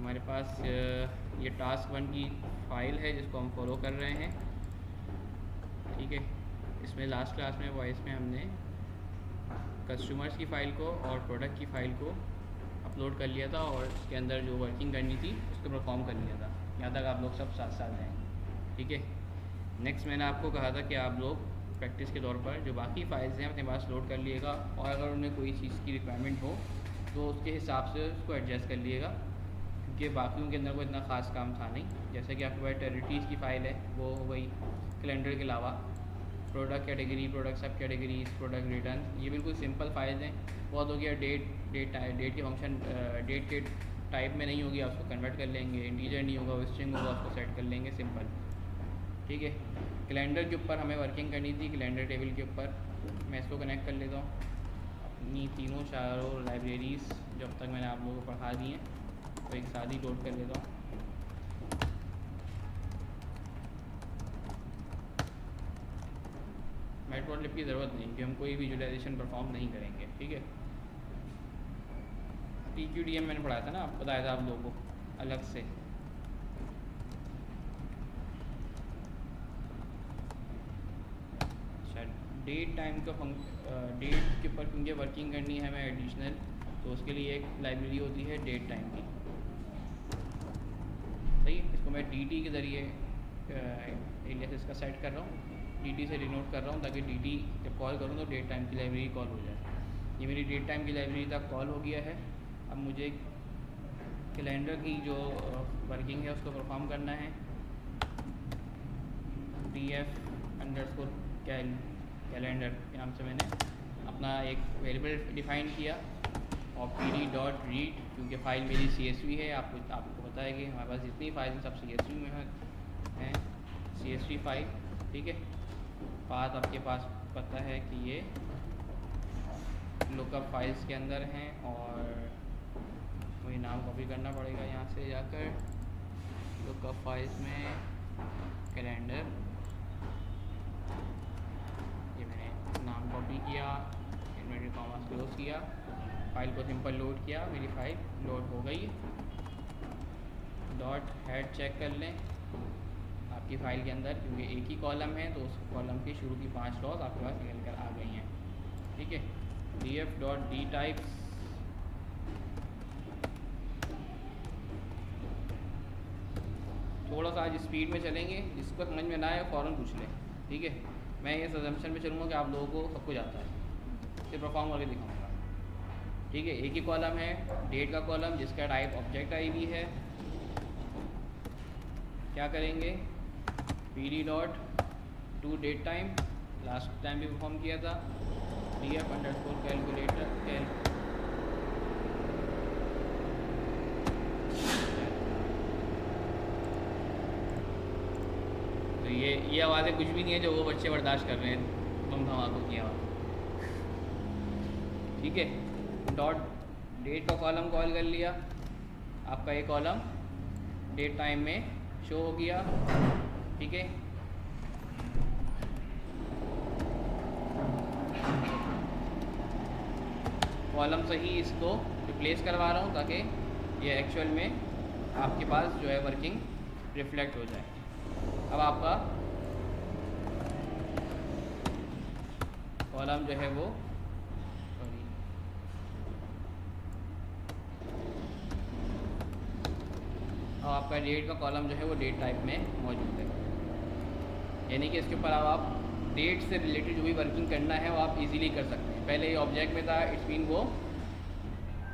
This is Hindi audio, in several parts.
हमारे पास ये टास्क 1 की फ़ाइल है जिसको हम फॉलो कर रहे हैं। ठीक है, इसमें लास्ट क्लास में वॉइस में हमने कस्टमर्स की फ़ाइल को और प्रोडक्ट की फ़ाइल को अपलोड कर लिया था और उसके अंदर जो वर्किंग करनी थी उसको परफॉर्म कर लिया था। यहाँ तक आप लोग सब साथ साथ हैं। ठीक है, नेक्स्ट मैंने आपको कहा था कि आप लोग प्रैक्टिस के तौर पर जो बाकी फ़ाइल्स हैं अपने पास लोड कर लिएगा और अगर उन्हें कोई चीज़ की रिक्वायरमेंट हो तो उसके हिसाब से उसको एडजस्ट कर लिएगा, क्योंकि बाकियों के अंदर कोई इतना ख़ास काम था नहीं। जैसे कि आपके पास टेरिटरीज़ की फ़ाइल है, वो हो गई। कैलेंडर के अलावा प्रोडक्ट कैटेगरी, प्रोडक्ट सब कैटेगरीज, प्रोडक्ट रिटर्न, ये बिल्कुल सिंपल फाइल्स हैं। बहुत हो गया डेट के फंक्शन डेट के टाइप में नहीं होगी, आप उसको कन्वर्ट कर लेंगे। इंटीजर नहीं होगा, वो स्ट्रिंग होगा, उसको सेट कर लेंगे, सिंपल। ठीक है, कैलेंडर के ऊपर हमें वर्किंग करनी थी, कैलेंडर टेबल के ऊपर। मैं इसको कनेक्ट कर लेता हूँ अपनी तीनों चारों लाइब्रेरीज़ जो अब तक मैंने आप लोगों को पढ़ा दी हैं, तो एक साथ ही लोड कर लेता हूँ। मैटप्लॉटलिब की ज़रूरत नहीं, कि हम कोई विजुअलाइजेशन परफॉर्म नहीं करेंगे। ठीक है, TQDM मैंने पढ़ाया था ना, आप बताया था आप लोगों को अलग से। अच्छा, डेट टाइम का डेट के ऊपर क्योंकि वर्किंग करनी है हमें एडिशनल, तो उसके लिए एक लाइब्रेरी होती है डेट टाइम की। सही है, इसको मैं DT के ज़रिए एलियास इसका सेट कर रहा हूँ, DT से डिनोट कर रहा हूँ, ताकि DT जब कॉल करूँ तो डेट टाइम की लाइब्रेरी कॉल हो जाए। ये मेरी डेट टाइम की लाइब्रेरी तक कॉल हो गया है। अब मुझे कैलेंडर की जो वर्किंग है उसको परफॉर्म करना है। df_कैलेंडर के नाम से मैंने अपना एक वेरिएबल डिफ़ाइन किया और pd.read, क्योंकि फ़ाइल मेरी CSV है। आपको पता है कि हमारे पास जितनी फाइल सब CSV में हैं, CSV फाइल। ठीक है, बात आपके पास पता है कि ये लुकअप फाइल्स के अंदर हैं और वही नाम कॉपी करना पड़ेगा यहाँ से जाकर लुकअप फाइल्स में कैलेंडर। ये मैंने नाम कॉपी किया, इन्वर्टेड कॉमास क्लोज किया, फ़ाइल को सिंपल लोड किया, मेरी फ़ाइल लोड हो गई। डॉट हेड चेक कर लें आपकी फ़ाइल के अंदर, क्योंकि एक ही कॉलम है तो उस कॉलम की शुरू की 5 रॉज आपके पास निकल कर आ गई हैं। ठीक है, df.dtypes थोड़ा सा आज स्पीड में चलेंगे, जिसको समझ में ना आए फ़ौरन पूछ लें। ठीक है, मैं ये अजम्पशन पे चलूँगा कि आप लोगों को सब कुछ आता है, इसे परफॉर्म करके दिखाऊंगा। ठीक है, एक ही कॉलम है, डेट का कॉलम, जिसका टाइप ऑब्जेक्ट ID है। क्या करेंगे, pd.toDateTime, लास्ट टाइम भी परफॉर्म किया था। df_calculator तो ये आवाज़ें कुछ भी नहीं है जो वो बच्चे बर्दाश्त कर रहे हैं तुम धमाकों की आवाज़। ठीक है, डॉट डेट का कॉलम कॉल कर लिया, आपका ये कॉलम डेट टाइम में शो हो गया। ठीक है, कॉलम से ही इसको रिप्लेस करवा रहा हूँ ताकि ये एक्चुअल में आपके पास जो है वर्किंग रिफ्लेक्ट हो जाए। अब आपका कॉलम जो है वो अब आपका डेट का कॉलम जो है वो डेट टाइप में मौजूद है, यानी कि इसके ऊपर अब आप डेट से रिलेटेड जो भी वर्किंग करना है वो आप इजीली कर सकते हैं। पहले ये ऑब्जेक्ट में था, इट्स मीन वो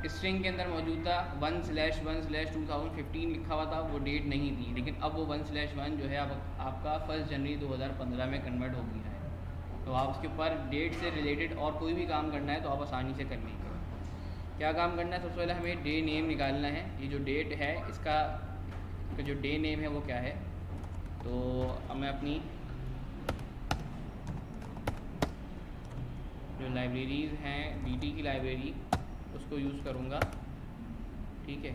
स्ट्रिंग के अंदर मौजूद था, 1/1/2015 लिखा हुआ था, वो डेट नहीं थी। लेकिन अब वो 1/1 जो है आपका 1 जनवरी 2015 में कन्वर्ट हो गया है। तो आप उसके ऊपर डेट से रिलेटेड और कोई भी काम करना है तो आप आसानी से कर लेंगे। क्या काम करना है, सबसे पहले हमें डे नेम निकालना है। ये जो डेट है इसका जो डे नेम है वो क्या है, तो अब मैं अपनी जो लाइब्रेरीज़ हैं DT की लाइब्रेरी उसको यूज़ करूँगा। ठीक है,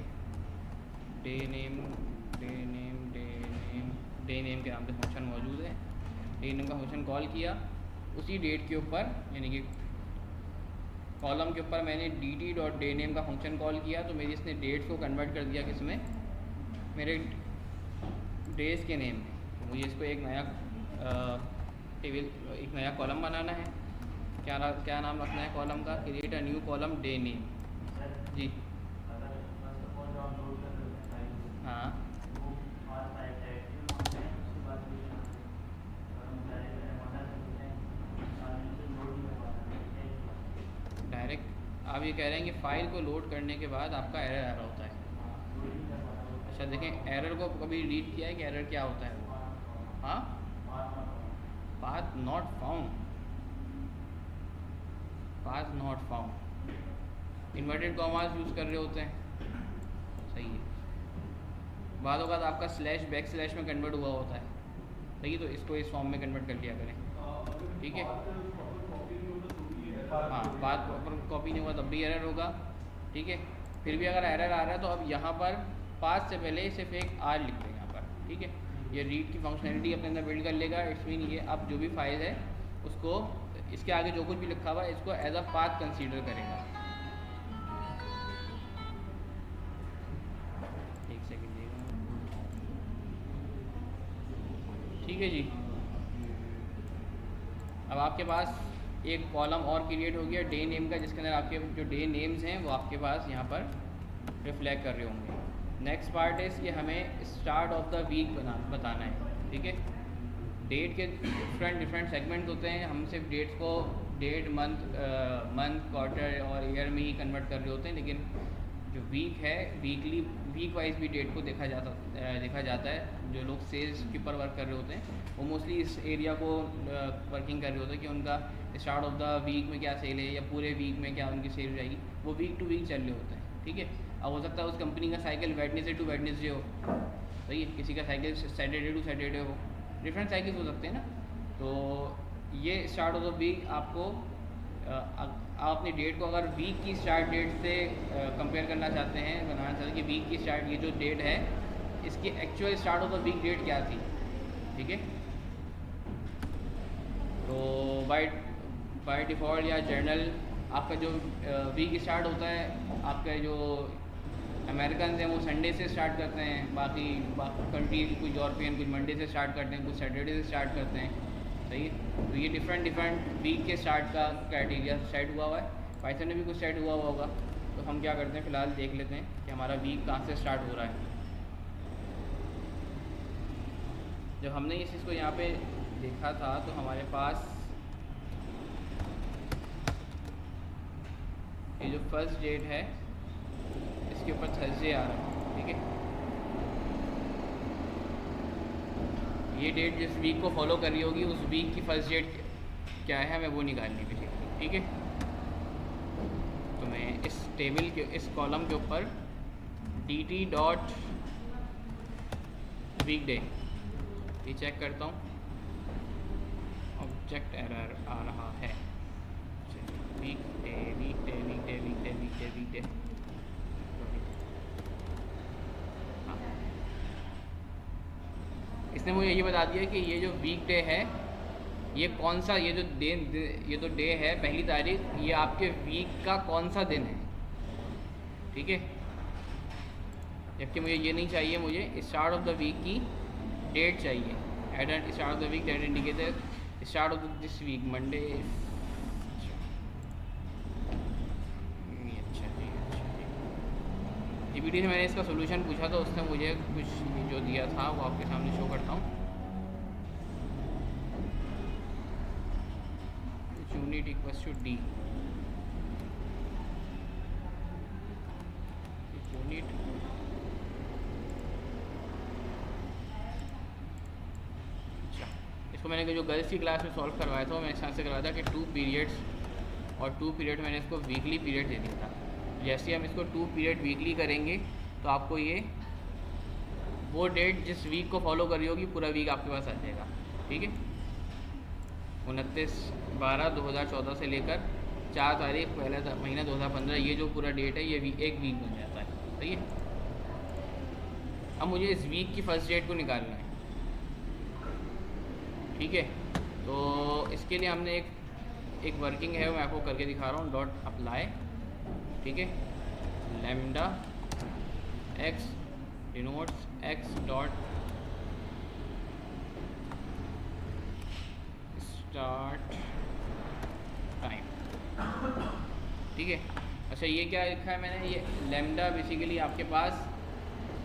डे नेम के नाम से फंक्शन मौजूद है। डे नेम का फंक्शन कॉल किया, उसी डेट के ऊपर यानी कि कॉलम के ऊपर मैंने dt.dayname का फंक्शन कॉल किया, तो मेरी इसने डेट्स को कन्वर्ट कर दिया किस में, मेरे डेज के नेम है, तो मुझे इसको एक नया टेबल, एक नया कॉलम बनाना है। क्या नाम रखना है कॉलम का? Create a new column day name. जी हाँ, डायरेक्ट आप ये कह रहे हैं कि फ़ाइल को लोड करने के बाद आपका एरर आ रहा होता है। अच्छा देखें, एरर को कभी रीड किया है कि एरर क्या होता है वो? हाँ, path not found, path not found, inverted commas use कर रहे होते हैं, सही है। बाद होगा तो आपका स्लैश बैक स्लैश में कन्वर्ट हुआ होता है, सही है, तो इसको इस फॉर्म में कन्वर्ट कर लिया करें, ठीक है। हाँ, बात प्रॉपर कॉपी नहीं हुआ तब भी एरर होगा, ठीक है। फिर भी अगर एरर आ रहा है तो अब यहाँ पर पास से पहले सिर्फ एक आर लिख दें यहाँ पर, ठीक है। ये रीड की फंक्शनैलिटी अपने अंदर बिल्ड कर लेगा। इट्स मीन ये अब जो भी फाइल है उसको, इसके आगे जो कुछ भी लिखा हुआ है इसको एज अ पाथ कंसीडर करेगा। एक सेकेंड देगा, ठीक है जी। अब आपके पास एक कॉलम और क्रिएट हो गया डे नेम का, जिसके अंदर आपके जो डे नेम्स हैं वो आपके पास यहाँ पर रिफ्लेक्ट कर रहे होंगे। नेक्स्ट पार्ट है कि हमें स्टार्ट ऑफ द वीक बताना है, ठीक है। डेट के डिफरेंट सेगमेंट्स होते हैं, हम सिर्फ डेट्स को डेट, मंथ, क्वार्टर और ईयर में ही कन्वर्ट कर रहे होते हैं, लेकिन जो वीक है वीक वाइज भी डेट को देखा जाता है। जो लोग सेल्स के ऊपर वर्क कर रहे होते हैं वो मोस्टली इस एरिया को वर्किंग कर रहे होते हैं कि उनका स्टार्ट ऑफ द वीक में क्या सेल है या पूरे वीक में क्या उनकी सेल रहेगी, वो वीक टू वीक चल रहे होते हैं, ठीक है। अब हो सकता है उस कंपनी का साइकिल वेडनेसडे टू वेडनेसडे हो, सही है, किसी का साइकिल सैटरडे टू सैटरडे हो, डिफरेंट साइकिल्स हो सकते हैं ना। तो ये स्टार्ट ऑफ द वीक आपको आप अपनी डेट को अगर वीक की स्टार्ट डेट से कंपेयर करना चाहते हैं, बनाना चाहते हैं कि वीक की स्टार्ट, ये जो डेट है इसकी actual start of the week date क्या थी, ठीक है। तो बाय डिफ़ॉल्ट या जर्नल आपका जो वीक स्टार्ट होता है, आपके जो अमेरिकन हैं वो संडे से स्टार्ट करते हैं, बाकी कंट्री कुछ यूरोपियन कुछ मंडे से स्टार्ट करते हैं, कुछ सैटरडे से स्टार्ट करते हैं, सही है। तो ये डिफरेंट वीक के स्टार्ट का क्राइटेरिया सेट हुआ है। पाइथन में भी कुछ सेट हुआ होगा। तो हम क्या करते हैं, फ़िलहाल देख लेते हैं कि हमारा वीक कहाँ से स्टार्ट हो रहा है। जब हमने इस चीज़ को यहाँ पे देखा था तो हमारे पास ये जो फर्स्ट डेट है इसके ऊपर थर्सडे आ रहा है, ठीक है। ये डेट जिस वीक को फॉलो कर रही होगी उस वीक की फर्स्ट डेट क्या है हमें वो निकालनी भी, ठीक है। तो मैं इस टेबल के इस कॉलम के ऊपर dt डॉट वीक डे ये चेक करता हूँ, ऑब्जेक्ट एरर आ रहा है। Week day week day week day week day week day week day, हाँ, इसने मुझे ये बता दिया कि ये जो वीक डे है ये कौन सा, ये जो डे है पहली तारीख, ये आपके वीक का कौन सा दिन है, ठीक है। जबकि मुझे ये नहीं चाहिए, मुझे स्टार्ट ऑफ द वीक की डेट चाहिए। At start of the week date indicator start of this week Monday. अच्छा जी, ये वीडियो से मैंने इसका सोल्यूशन पूछा था, उसने मुझे कुछ जो दिया था वो आपके सामने शो करता हूँ। Unit equals to D, unit इसको मैंने जो गर्ल्स की क्लास में सॉल्व करवाया था, मैं इस तरह से करवाया था कि 2 पीरियड्स और 2 पीरियड मैंने इसको वीकली पीरियड दे दिया था। जैसे हम इसको 2 पीरियड वीकली करेंगे तो आपको ये वो डेट जिस वीक को फॉलो कर रही होगी पूरा वीक आपके पास आ जाएगा, ठीक है। 29/12/2014 से लेकर 4 तारीख पहला महीना 2015, ये जो पूरा डेट है ये एक वीक बन जाता है, सही है। अब मुझे इस वीक की फर्स्ट डेट को निकालना है, ठीक है। तो इसके लिए हमने एक वर्किंग है, मैं आपको करके दिखा रहा हूँ। डॉट अप्लाई, ठीक है, lambda x denotes x dot start time. ठीक है। अच्छा ये क्या लिखा है मैंने, ये लैम्डा बेसिकली आपके पास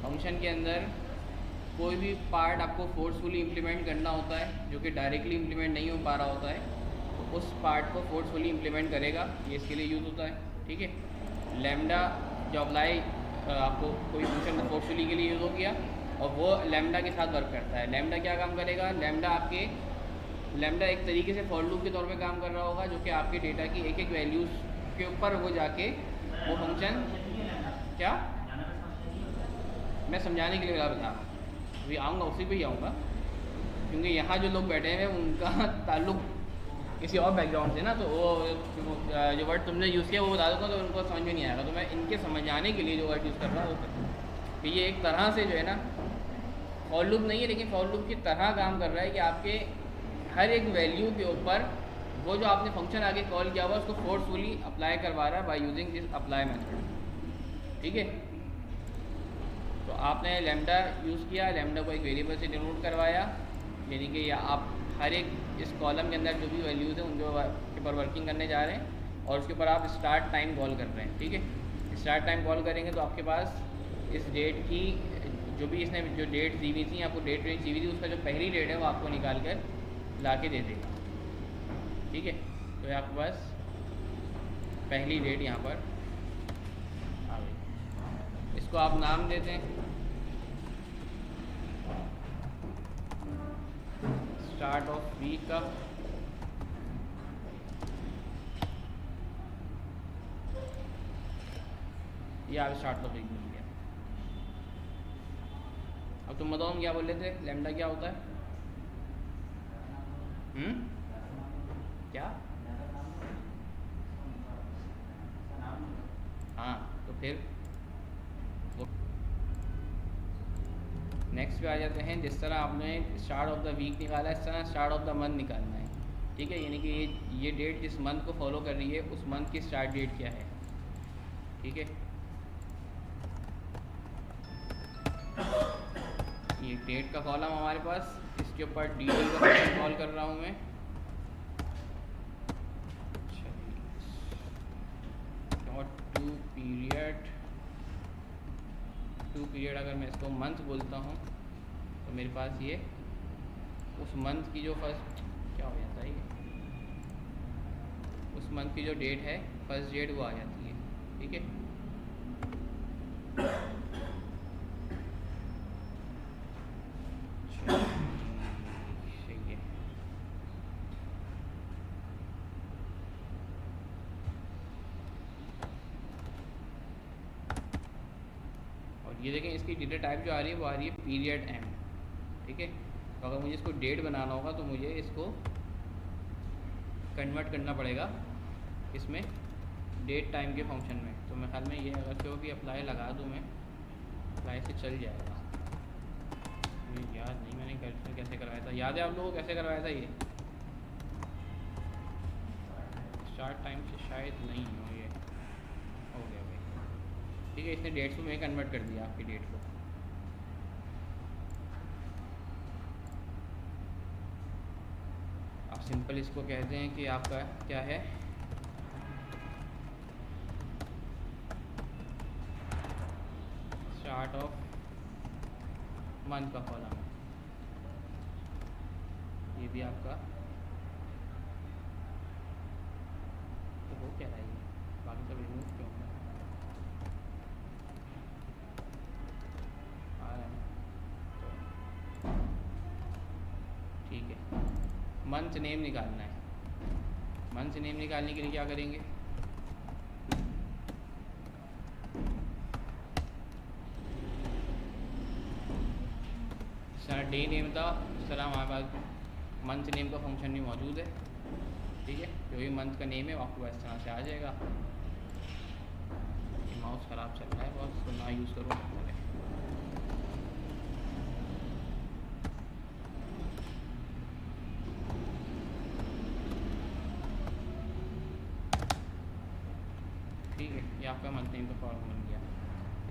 फंक्शन के अंदर कोई भी पार्ट आपको फोर्सफुली इम्प्लीमेंट करना होता है जो कि डायरेक्टली इम्प्लीमेंट नहीं हो पा रहा होता है, तो उस पार्ट को फोर्सफुली इम्प्लीमेंट करेगा, ये इसके लिए यूज़ होता है। ठीक है। लैम्डा जो अप्लाई आपको कोई फंक्शन को फोर्सफुली के लिए यूज़ हो गया और वो लैम्डा के साथ वर्क करता है। लैम्डा क्या काम करेगा, लैम्डा एक तरीके से फॉर लूप के तौर पे काम कर रहा होगा जो कि आपके डेटा की एक एक वैल्यूज़ के ऊपर वो जाके वो फंक्शन क्या, मैं समझाने के लिए बता रहा हूँ, अभी आऊँगा उसी पे ही आऊँगा, क्योंकि यहाँ जो लोग बैठे हैं उनका ताल्लुक किसी और बैकग्राउंड से ना, तो वो जो वर्ड तुमने यूज़ किया वो बता दूँगा तो उनको समझ में नहीं आएगा, तो मैं इनके समझाने के लिए जो वर्ड यूज़ कर रहा हूँ वो कि ये एक तरह से जो है ना फॉर लूप नहीं है, लेकिन फॉर लूप की तरह काम कर रहा है कि आपके हर एक वैल्यू के ऊपर वो जो आपने फंक्शन आगे कॉल किया हुआ उसको फोर्सफुली अप्लाई करवा रहा है by using this apply method. ठीक है। तो आपने लैम्डा यूज़ किया, लैम्डा को एक वेरिएबल से डिनोट करवाया, यानी कि या आप हर एक इस कॉलम के अंदर जो भी वैल्यूज़ हैं उनके ऊपर वर्किंग करने जा रहे हैं और उसके ऊपर आप स्टार्ट टाइम कॉल कर रहे हैं। ठीक है। स्टार्ट टाइम कॉल करेंगे तो आपके पास इस डेट की जो भी इसने जो डेट दी हुई थी, आपको डेट रेंज दी हुई थी, उसका जो पहली डेट है वो आपको निकाल कर ला के दे देगा। ठीक है। तो आपके पास पहली डेट यहाँ पर आ गई, इसको आप नाम देते हैं स्टार्ट ऑफ वीक का, ये आप स्टार्ट ऑफ वीक मिल गया। अब तुम बताओ हम क्या बोल रहे थे, लैम्डा क्या होता है? क्या? हाँ तो फिर नेक्स्ट पे आ जाते हैं। जिस तरह आपने स्टार्ट ऑफ द वीक निकाला, इस तरह स्टार्ट ऑफ द मंथ निकालना है। ठीक है। यानी कि ये डेट जिस मंथ को फॉलो कर रही है उस मंथ की स्टार्ट डेट क्या है। ठीक है। ये डेट का कॉलम हमारे पास, इसके ऊपर डी का फंक्शन कॉल कर रहा हूँ मैं। टू पीरियड अगर मैं इसको मंथ बोलता हूँ तो मेरे पास ये उस मंथ की जो फर्स्ट क्या हो जाता है, ये उस मंथ की जो डेट है फर्स्ट डेट वो आ जाती है। ठीक है। ये देखें इसकी डेटा टाइप जो आ रही है वो आ रही है पीरियड एम। ठीक है। तो अगर मुझे इसको डेट बनाना होगा तो मुझे इसको कन्वर्ट करना पड़ेगा इसमें डेट टाइम के फंक्शन में। तो मैं ख्याल में ये अगर जो भी अप्लाई लगा दूँ मैं, अप्लाई से चल जाएगा। मुझे याद नहीं मैंने कैसे करवाया था, याद है आप लोगों को कैसे करवाया था? ये स्टार्ट टाइम से शायद नहीं हो, ये हो गया भाई। ठीक है। इसने डेट्स को मैं कन्वर्ट कर दिया आपकी डेट को। आप सिंपल इसको कहते हैं कि आपका क्या है, स्टार्ट ऑफ मंथ का कॉलम है, ये भी आपका तो वो क्या रहा है, बाकी सब रिमूव क्यों आ रहा है। तो ठीक है। मंथ नेम निकालना है। मंथ नेम निकालने के लिए क्या करेंगे, डे नेम था इस तरह हमारे पास मंथ नेम का फंक्शन भी मौजूद है। ठीक है। जो भी मंथ का नेम है वो आपको इस तरह से आ जाएगा। ये माउस ख़राब चल रहा है बहुत, इसको ना यूज़ करो। ठीक है। ये आपका मंथ नेम का फॉर्म बन गया।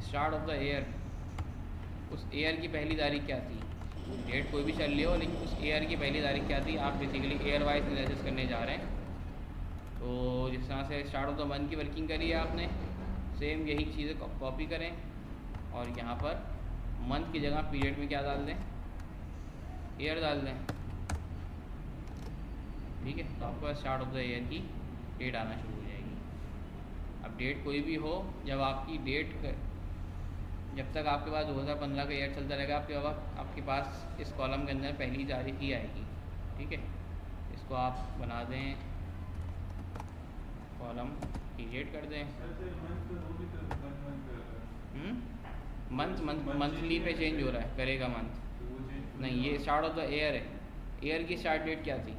स्टार्ट ऑफ द ईयर, उस ईयर की पहली तारीख क्या थी, डेट कोई भी चल रही हो लेकिन उस ईयर की पहली तारीख क्या थी, आप बेसिकली ईयर वाइज एनालिसिस करने जा रहे हैं। तो जिस तरह से स्टार्ट ऑफ द मंथ की वर्किंग करी है आपने, सेम यही चीज़ें कॉपी करें और यहाँ पर मंथ की जगह पीरियड में क्या डाल दें, ईयर डाल दें। ठीक है, तो आपको स्टार्ट ऑफ द ईयर की डेट आना शुरू हो जाएगी। अब डेट कोई भी हो, जब आपकी डेट जब तक आपके पास 2015 का ईयर चलता रहेगा आपके पास इस कॉलम के अंदर पहली तारीख ही आएगी। ठीक है, इसको आप बना दें, कॉलम पीरियड कर दें। मंथली पे चेंज हो रहा है, करेगा मंथ नहीं, ये स्टार्ट ऑफ द ईयर है। ईयर की स्टार्ट डेट क्या थी?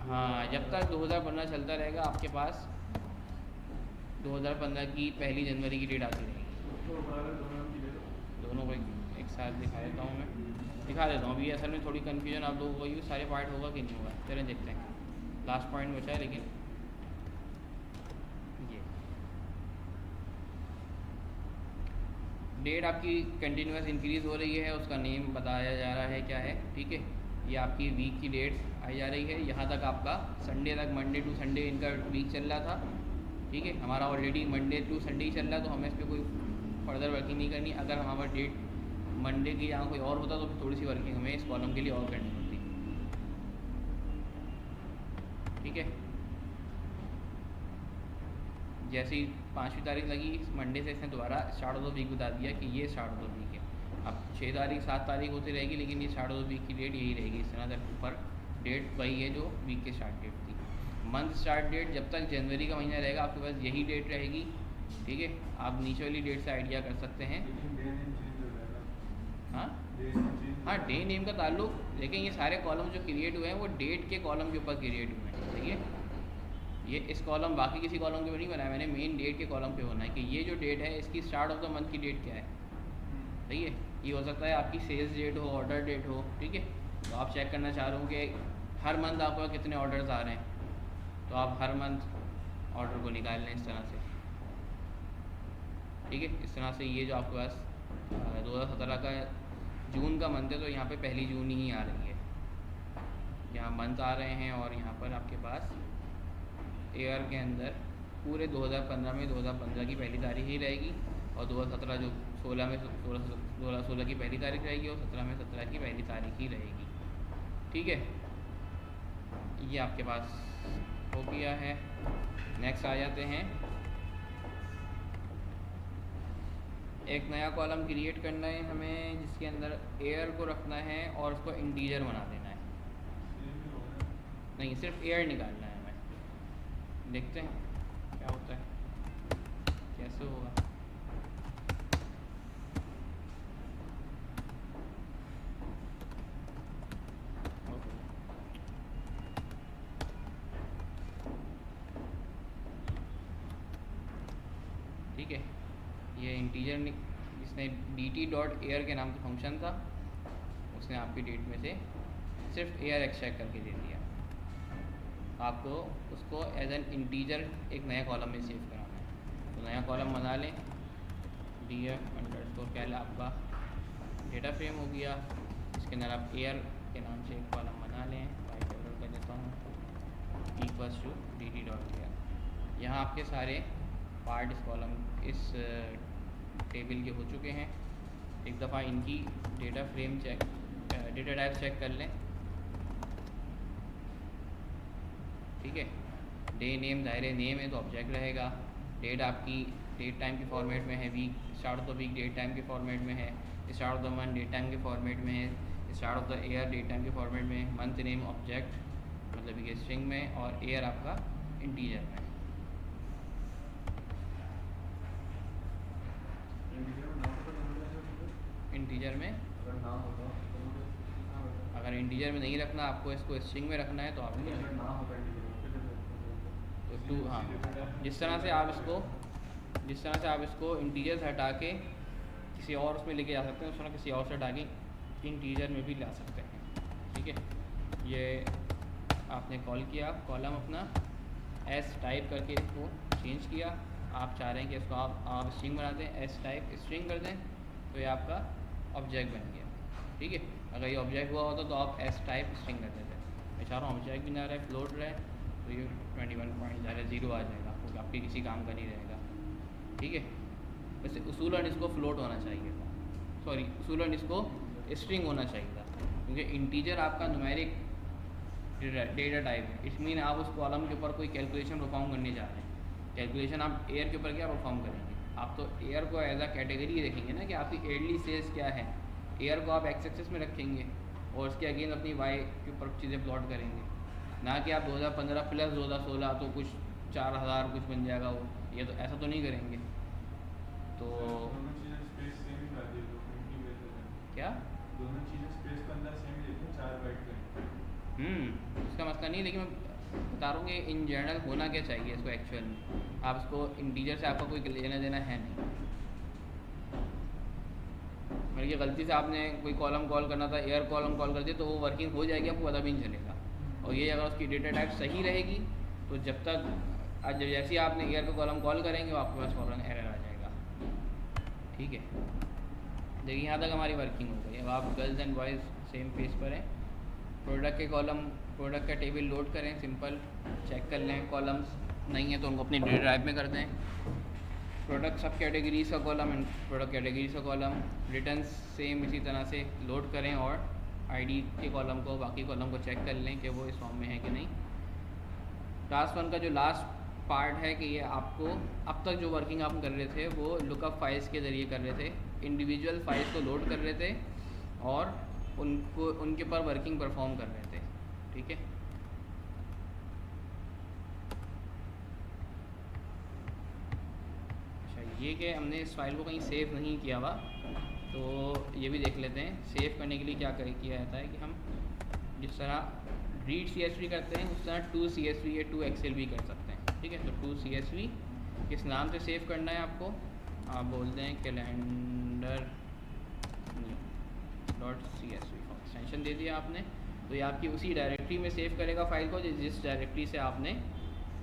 हाँ, जब तक 2015 चलता रहेगा आपके पास 2015 की पहली जनवरी की डेट आती रहेगी। दोनों को एक साथ दिखा देता हूँ, मैं दिखा देता हूँ। अभी असल में थोड़ी कन्फ्यूजन आप लोगों को, ये सारे पार्ट होगा कि नहीं होगा, चलें देखते हैं। लास्ट पॉइंट बचा है लेकिन ये डेट आपकी कंटिन्यूस इंक्रीज़ हो रही है, उसका नेम बताया जा रहा है क्या है। ठीक है, ये आपकी वीक की डेट आई जा रही है। यहाँ तक आपका संडे तक, मंडे टू संडे इनका वीक चल रहा था। ठीक है, हमारा ऑलरेडी मंडे टू संडे ही चल रहा है, तो हमें इस पर कोई फर्दर वर्किंग नहीं करनी। अगर हमारा डेट मंडे की यहाँ कोई और होता तो फिर थोड़ी सी वर्किंग हमें इस कॉलम के लिए और करनी होती। ठीक है, जैसे ही 5वीं तारीख लगी मंडे से इसने दोबारा स्टार्ट ऑफ द वीक बता दिया कि ये स्टार्ट ऑफ द वीक है। अब 6 तारीख 7 तारीख होती रहेगी, लेकिन ये स्टार्ट ऑफ द वीक की डेट यही रहेगी। इस तरह से ऊपर डेट वही है जो वीक की स्टार्ट डेट थी। मंथ स्टार्ट डेट जब तक जनवरी का महीना रहेगा आपके पास यही डेट रहेगी। ठीक है, आप नीचे वाली डेट से आइडिया कर सकते हैं। हाँ हाँ, डे नेम का ताल्लुक, लेकिन ये सारे कॉलम जो क्रिएट हुए हैं वो डेट के कॉलम के ऊपर क्रिएट हुए हैं। ठीक है, ये इस कॉलम बाकी किसी कॉलम के ऊपर नहीं बनाया मैंने, मेन डेट के कॉलम पे होना है कि ये जो डेट है इसकी स्टार्ट ऑफ द मंथ की डेट क्या है। सही है, ये हो सकता है आपकी सेल्स डेट हो, ऑर्डर डेट हो। ठीक है, तो आप चेक करना चाह रहे हो कि हर मंथ आपको कितने ऑर्डर्स आ रहे हैं, तो आप हर मंथ ऑर्डर को निकाल लें इस तरह से। ठीक है, इस तरह से ये जो आपके पास 2017 का जून का मंथ है, तो यहाँ पे पहली जून ही आ रही है, यहाँ मंथ आ रहे हैं। और यहाँ पर आपके पास ईयर के अंदर पूरे 2015 में 2015 की पहली तारीख ही रहेगी, और 2017 जो 16 में 16 की पहली तारीख रहेगी, और 17 में 17 की पहली तारीख ही रहेगी। ठीक है, ये आपके पास हो गया है। नेक्स्ट आ जाते हैं, एक नया कॉलम क्रिएट करना है हमें जिसके अंदर एयर को रखना है और उसको इंटीजर बना देना है। नहीं, सिर्फ एयर निकालना है हमें। देखते हैं क्या होता है, कैसे होगा। ठीक है, ये इंटीजर जिसने dt.air के नाम का फंक्शन था, उसने आपकी डेट में से सिर्फ एयर एक्सट्रैक्ट करके दे दिया। आपको उसको एज एन इंटीजर एक नया कॉलम में सेव कराना है। तो नया कॉलम बना लें, df क्या आपका डेटा फ्रेम हो गया, इसके अंदर आप एयर के नाम से एक कॉलम बना लें। वाइट कलर कर देता हूँ, इक्वल्स टू dt.air। यहाँ आपके सारे पार्ट इस कॉलम इस टेबल के हो चुके हैं। एक दफ़ा इनकी data frame check, data type check कर लें। ठीक है, डे नेम ज़ाहिर नेम है तो ऑब्जेक्ट रहेगा। डेट आपकी डेट टाइम के फॉर्मेट में है, week start of the week date time के फॉर्मेट में है, start of the month date time के फॉर्मेट में है, start of the year date time के फॉर्मेट में है, मंथ नेम ऑब्जेक्ट मतलब ये स्ट्रिंग में, और ईयर आपका इंटीजर में। इंटीजर में अगर इंटीजर में नहीं रखना, आपको इसको स्ट्रिंग में रखना है तो आप तो टू, हाँ, जिस तरह से आप इसको इंटीजर से हटा के किसी और उसमें लेके जा सकते हैं, उस तरह किसी और से हटा के इंटीजर में भी ला सकते हैं। ठीक है, ये आपने कॉल किया कॉलम अपना एस टाइप करके इसको चेंज किया, आप चाह रहे हैं कि इसको आप स्ट्रिंग बना दें, एस टाइप स्ट्रिंग कर दें, तो ये आपका ऑब्जेक्ट बन गया। ठीक है, अगर ये ऑब्जेक्ट हुआ होता तो आप एस टाइप स्ट्रिंग कर देते। मैं चाह रहा हूँ ऑब्जेक्ट भी ना रहे, फ्लोट रहे, तो ये 21.0 आ जाएगा, क्योंकि आपके किसी काम का नहीं रहेगा। ठीक है, वैसे उसूलन इसको फ्लोट होना चाहिए था, सॉरी उसूलन इसको स्ट्रिंग होना चाहिए था, क्योंकि इंटीजर आपका न्यूमेरिक डेटा टाइप है। इट मीन आप उस कॉलम के ऊपर कोई कैलकुलेशन परफॉर्म करने जा रहे हैं। कैलकुलेशन आप एयर के ऊपर क्या परफॉर्म करेंगे? आप तो एयर को एज अ कैटेगरी देखेंगे ना, कि आपकी एयरली सेल्स क्या है। एयर को आप एक्स एक्सिस में रखेंगे और उसके अगेंस्ट अपनी वाई के ऊपर चीज़ें प्लॉट करेंगे, ना कि आप 2015 प्लस 2016 तो कुछ 4000 कुछ बन जाएगा वो। ये तो ऐसा तो नहीं करेंगे। तो क्या दोनों चीज़ें स्पेस के अंदर सेम ही देती हैं, 4 बाइट का। उसका मसला नहीं, लेकिन मैं बता रहा हूँ कि इन जनरल होना क्या चाहिए इसको एक्चुअल में। आप इसको इंटीजर से आपका कोई लेना देना है नहीं। मतलब ये गलती से आपने कोई कॉलम कॉल करना था, एयर कॉलम कॉल कर दिया, तो वो वर्किंग हो जाएगी, आपको पता भी नहीं चलेगा। और ये अगर उसकी डेटा टाइप सही रहेगी, तो जब तक आज जब जैसे ही आपने एयर का कॉलम कॉल करेंगे, वो आपके पास फ़ौरन एरर आ जाएगा। ठीक है, देखिए यहाँ तक हमारी वर्किंग हो गई। अब आप girls and boys same page पर हैं। प्रोडक्ट के कॉलम, प्रोडक्ट का टेबल लोड करें, सिंपल चेक कर लें, कॉलम्स नहीं है तो उनको अपनी डेटा टाइप में कर दें। प्रोडक्ट सब कैटेगरीज का कॉलम एंड प्रोडक्ट कैटेगरीज का कॉलम, रिटर्न सेम इसी तरह से लोड करें, और आईडी के कॉलम को, बाकी कॉलम को चेक कर लें कि वो इस फॉर्म में है कि नहीं। टास्क 1 का जो लास्ट पार्ट है कि ये आपको अब तक जो वर्किंग आप कर रहे थे वो लुकअप फाइल्स के ज़रिए कर रहे थे, इंडिविजुअल फाइल्स को लोड कर रहे थे और उनको उनके ऊपर वर्किंग परफॉर्म कर रहे थे। ठीक है, अच्छा ये कि हमने इस फाइल को कहीं सेव नहीं किया हुआ, तो ये भी देख लेते हैं। सेव करने के लिए क्या किया जाता है कि हम जिस तरह रीड CSV करते हैं, उस तरह 2 CSV या 2 Excel भी कर सकते हैं। ठीक है, तो 2 CSV किस नाम से सेव करना है आपको, आप बोलते हैं कैलेंडर .csv एक्सटेंशन दे दिया आपने, तो ये आपकी उसी डायरेक्टरी में सेव करेगा फाइल को जिस डायरेक्टरी से आपने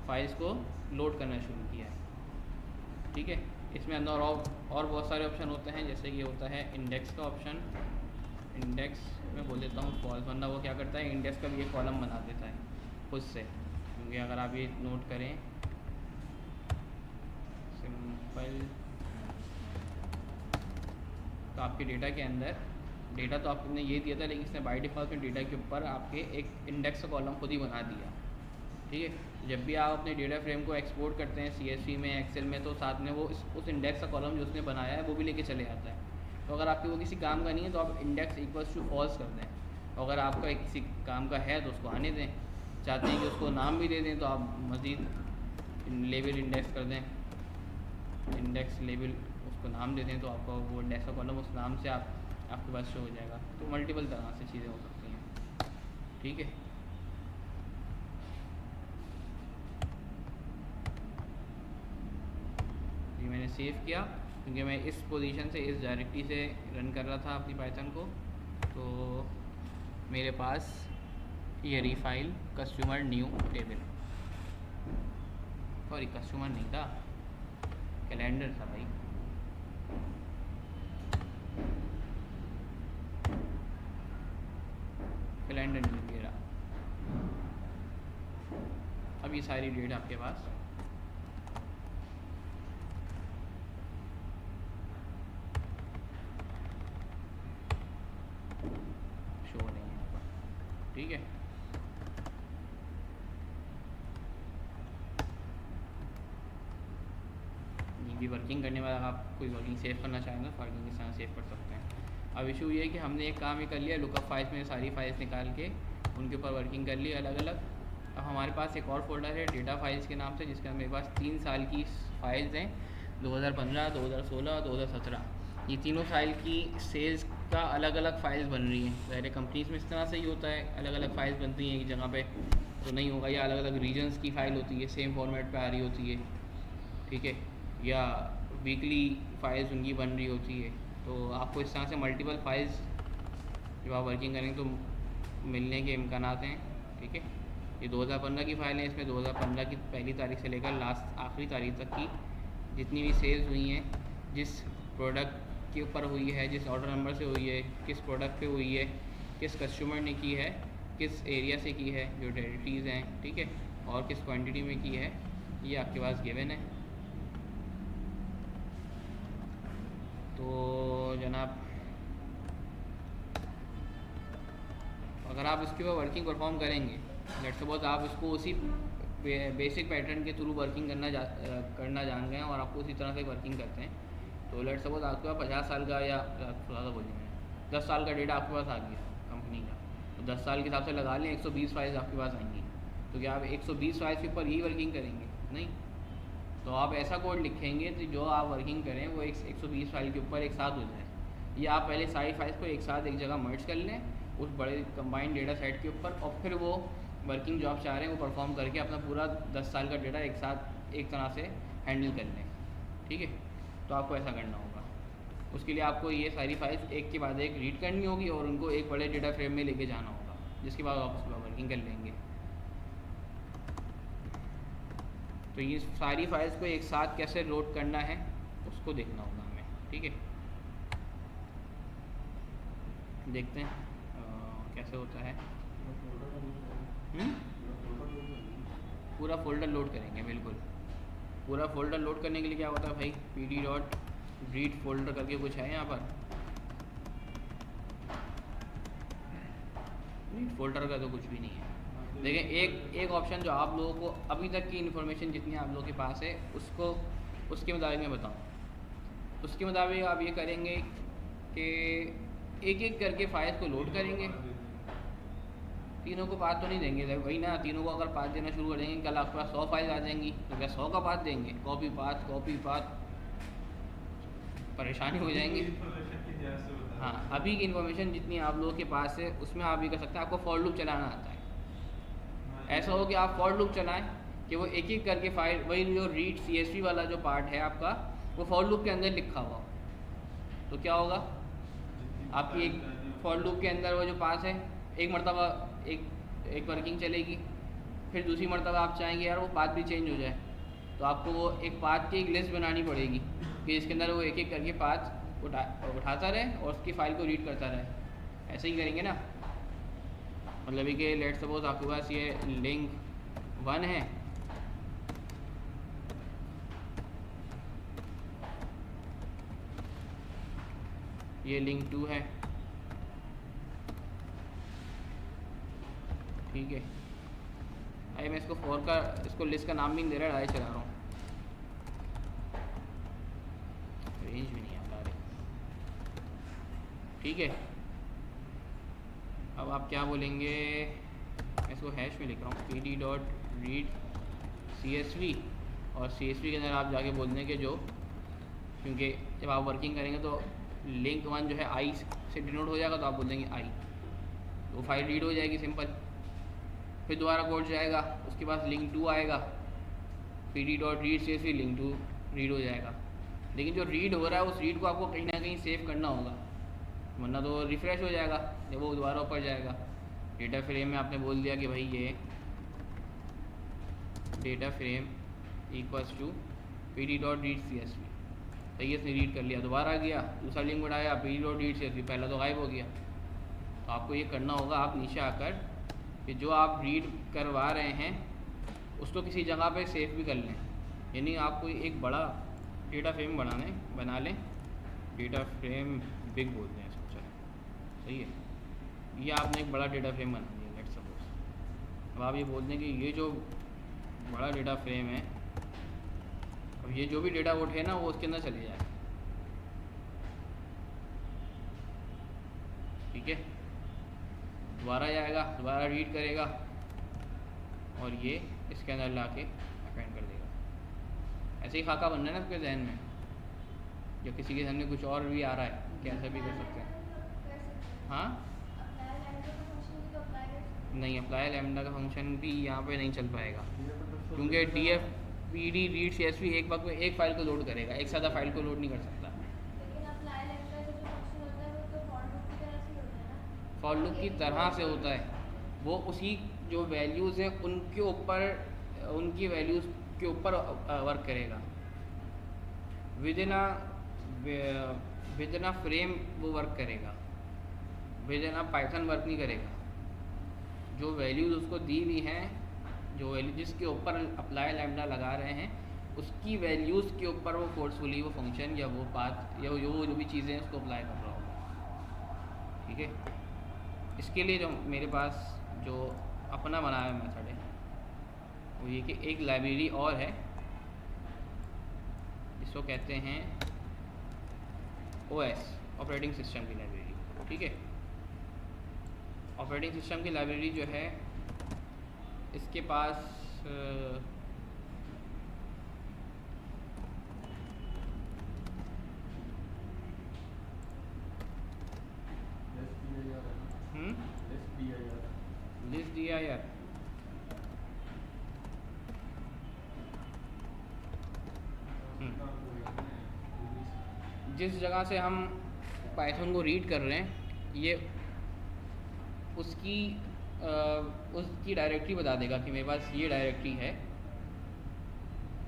फाइल्स को लोड करना शुरू किया है। ठीक है, इसमें अंदर और बहुत सारे ऑप्शन होते हैं, जैसे कि होता है इंडेक्स का ऑप्शन। इंडेक्स में बोल देता हूँ फॉल्स, वरना वो क्या करता है इंडेक्स का भी एक कॉलम बना देता है खुद से। क्योंकि अगर आप ये नोट करें सिंपल, तो आपके डेटा के अंदर डेटा तो आपने ये दिया था, लेकिन इसने बाय डिफ़ॉल्ट में डेटा के ऊपर आपके एक इंडेक्स का कॉलम खुद ही बना दिया। ठीक है, जब भी आप अपने डेटा फ्रेम को एक्सपोर्ट करते हैं CSV में, एक्सेल में, तो साथ में वो उस इंडेक्स का कॉलम जो उसने बनाया है वो भी लेके चले जाता है। तो अगर आपके वो किसी काम का नहीं है तो आप इंडेक्स इक्वल्स टू फॉल्स कर दें। अगर आपका किसी काम का है तो उसको आने दें, चाहते हैं कि उसको नाम भी दे दें तो आप मज़ीद लेबल इंडेक्स कर दें, इंडेक्स लेबल उसको नाम दे दें, तो आपका वो इंडेक्स का कॉलम उस नाम से आपके पास शो हो जाएगा। तो मल्टीपल तरह से चीज़ें हो सकती हैं। ठीक है, ये मैंने सेव किया क्योंकि मैं इस पोजीशन से, इस डायरेक्टरी से रन कर रहा था अपनी पाइथन को। तो मेरे पास ये रही file customer new table, sorry customer नहीं था, कैलेंडर था भाई। कैलेंडर नहीं दे रहा। अब ये सारी डेट आपके पास शो नहीं है। ठीक है, ये भी वर्किंग करने वाला, आप कोई वर्किंग सेव करना चाहेंगे तो वर्किंग इस तरह सेव कर सकते हैं। अब इशू ये है कि हमने एक काम ही कर लिया, लुकअप फाइल्स में सारी फाइल्स निकाल के उनके ऊपर वर्किंग कर ली अलग अलग। अब हमारे पास एक और फोल्डर है डेटा फाइल्स के नाम से, जिसके मेरे पास 3 साल की फाइल्स हैं, 2015, 2016, 2017। ये तीनों फाइल की सेल्स का अलग अलग फाइल्स बन रही हैं। पहले कंपनीज में इस तरह से ही होता है, अलग अलग फाइल्स बनती हैं एक जगह पे, तो नहीं होगा। या अलग अलग रीजन्स की फ़ाइल होती है, सेम फॉर्मेट पे आ रही होती है। ठीक है, या वीकली फाइल्स उनकी बन रही होती है। तो आपको इस तरह से मल्टीपल फाइल्स जब आप वर्किंग करेंगे तो मिलने के इम्कान हैं। ठीक है, ये 2015 की फ़ाइल है, इसमें 2015 की पहली तारीख से लेकर लास्ट आखिरी तारीख तक की जितनी भी सेल्स हुई हैं, जिस प्रोडक्ट के ऊपर हुई है, जिस ऑर्डर नंबर से हुई है, किस प्रोडक्ट पे हुई है, किस कस्टमर ने की है, किस एरिया से की है, जो टेरिटरीज़ हैं, ठीक है, और किस क्वांटिटी में की है, ये आपके पास गिवन है। तो जनाब अगर आप इसके ऊपर वर्किंग परफॉर्म करेंगे, लेट्स सपोज आप इसको उसी बेसिक पैटर्न के थ्रू वर्किंग करना जान गए हैं और आपको उसी तरह से वर्किंग करते हैं, तो लेट्स सपोज आपके पास 50 साल का या ज़्यादा बोलिए मैंने 10 साल का डेटा आपके पास आ गया कंपनी का, तो 10 साल के हिसाब से लगा लें 120 फाइल्स आपके पास आएंगी। तो क्या आप 120 फाइल्स के ऊपर ही वर्किंग करेंगे? नहीं। तो आप ऐसा कोड लिखेंगे तो जो आप वर्किंग करें वो 120 फाइल के ऊपर एक साथ हो जाए, या आप पहले सारी फाइल्स को एक साथ एक जगह मर्ज कर लें उस बड़े कंबाइंड डेटा सेट के ऊपर, और फिर वो वर्किंग जॉब चाह रहे हैं वो परफॉर्म करके अपना पूरा 10 साल का डेटा एक साथ एक तरह से हैंडल कर लें, ठीक है। तो आपको ऐसा करना होगा। उसके लिए आपको ये सारी फाइल्स एक के बाद एक रीड करनी होगी और उनको एक बड़े डेटा फ्रेम में लेके जाना होगा, जिसके बाद आप उसको वर्किंग कर लेंगे। तो ये सारी फाइल्स को एक साथ कैसे लोड करना है उसको देखना होगा हमें, ठीक है। देखते हैं कैसे होता है। पूरा फोल्डर लोड करेंगे, बिल्कुल। पूरा फोल्डर लोड करने के लिए क्या होता है भाई, pd.read फोल्डर करके कुछ है यहाँ पर। रीड फोल्डर का तो कुछ भी नहीं है। देखिए एक ऑप्शन जो आप लोगों को अभी तक की इन्फॉर्मेशन जितनी आप लोगों के पास है उसको उसके मुताबिक मैं बताऊँ। उसके मुताबिक आप ये करेंगे कि एक एक करके फाइल्स को लोड करेंगे। तीनों को पाथ तो नहीं देंगे वही ना, तीनों को अगर पाथ देना शुरू कर देंगे कल आपके पास 100 फाइल आ जाएंगी, तो क्या 100 का पाथ देंगे? कॉपी पाथ परेशानी हो जाएंगी। हाँ, अभी की इन्फॉर्मेशन जितनी आप लोगों के पास है उसमें आप ये कर सकते हैं। आपको फॉर लूप चलाना आता है, ऐसा हो कि आप फॉर लूप चलाएं कि वो एक एक करके फाइल, वही जो रीड CSV वाला जो पार्ट है आपका वो फॉर लूप के अंदर लिखा हुआ। तो क्या होगा, आपकी एक फॉर लूप के अंदर वो जो पास है एक मरतबा एक वर्किंग चलेगी, फिर दूसरी मरतबा आप चाहेंगे यार वो पाथ भी चेंज हो जाए, तो आपको वो एक पाथ की एक लिस्ट बनानी पड़ेगी कि जिसके अंदर वो एक एक करके पाथ उठाता रहे और उसकी फ़ाइल को रीड करता रहे। ऐसे ही करेंगे ना, मतलब कि लेट सपोज आपके पास ये लिंक 1 है, ये लिंक 2 है, ठीक है। अरे मैं इसको लिस्ट का नाम भी नहीं दे रहा, डायरेक्ट चला रहा हूँ, रेंज भी नहीं आता रही, ठीक है। अब आप क्या बोलेंगे, मैं इसको हैश में लिख रहा हूँ pd.read CSV, और CSV के अंदर आप जाके बोल दें कि जो, क्योंकि जब आप वर्किंग करेंगे तो लिंक 1 जो है आई से डिनोट हो जाएगा, तो आप बोल देंगे आई, तो फाइल रीड हो जाएगी सिंपल। फिर दोबारा कोड जाएगा, उसके बाद लिंक 2 आएगा, pd.read CSV लिंक 2 रीड हो जाएगा। लेकिन जो रीड हो रहा है उस रीड को आपको कहीं ना कहीं सेव करना होगा, वरना तो रिफ़्रेश हो जाएगा जब वो दोबारा ऊपर जाएगा। डेटा फ्रेम में आपने बोल दिया कि भाई ये data frame equals to pd.read CSV, तो ये इसने रीड कर लिया, दोबारा गया दूसरा लिंक उठाया pd.read CSV, पहला तो गायब हो गया। तो आपको ये करना होगा, आप नीचे आकर कि जो आप रीड करवा रहे हैं उसको किसी जगह पे सेव भी कर लें, यानी आपको एक बड़ा डेटा फ्रेम बना लें, डेटा फ्रेम बिग बोलते हैं इसको, चलें सही है। ये आपने एक बड़ा डेटा फ्रेम बना दिया लेट्स सपोज। अब आप ये बोल दें कि ये जो बड़ा डेटा फ्रेम है, अब ये जो भी डेटा उठे ना वो उसके अंदर चले जाए, ठीक है। दोबारा जाएगा, दोबारा रीड करेगा और ये इसके अंदर ला के अपेंड कर देगा। ऐसे ही खाका बनना है ना आपके जहन में, जो किसी के जहन में कुछ और भी आ रहा है कि ऐसा भी कर सकते हैं। हाँ नहीं, अप्लाई लैम्डा का फंक्शन भी यहाँ पे नहीं चल पाएगा, क्योंकि pd.read CSV एक वक्त में एक फ़ाइल को लोड करेगा, एक सादा फाइल को लोड नहीं कर सकता। फॉर लूप की तरह से होता है, वो उसी जो वैल्यूज़ हैं उनके ऊपर, उनकी वैल्यूज़ के ऊपर वर्क करेगा। विद इन अ फ्रेम वो वर्क करेगा, with in a Python work नहीं करेगा। जो वैल्यूज़ उसको दी हुई हैं, जो वैल्यू जिसके ऊपर अप्लाई लैम्डा लगा रहे हैं, उसकी वैल्यूज़ के ऊपर वो फोर्सफुली वो फंक्शन या वो पाथ या वो जो भी चीज़ें हैं उसको अप्लाई कर रहा होगा। ठीक है, इसके लिए जो मेरे पास जो अपना बनाया हुआ मेथड है वो ये कि एक लाइब्रेरी और है, इसको कहते हैं OS, ऑपरेटिंग सिस्टम की लाइब्रेरी। ठीक है, ऑपरेटिंग सिस्टम की लाइब्रेरी जो है इसके पास लिस्ट दिया यार, जिस जगह से हम पाइथन को रीड कर रहे हैं ये उसकी डायरेक्टरी बता देगा कि मेरे पास ये डायरेक्टरी है,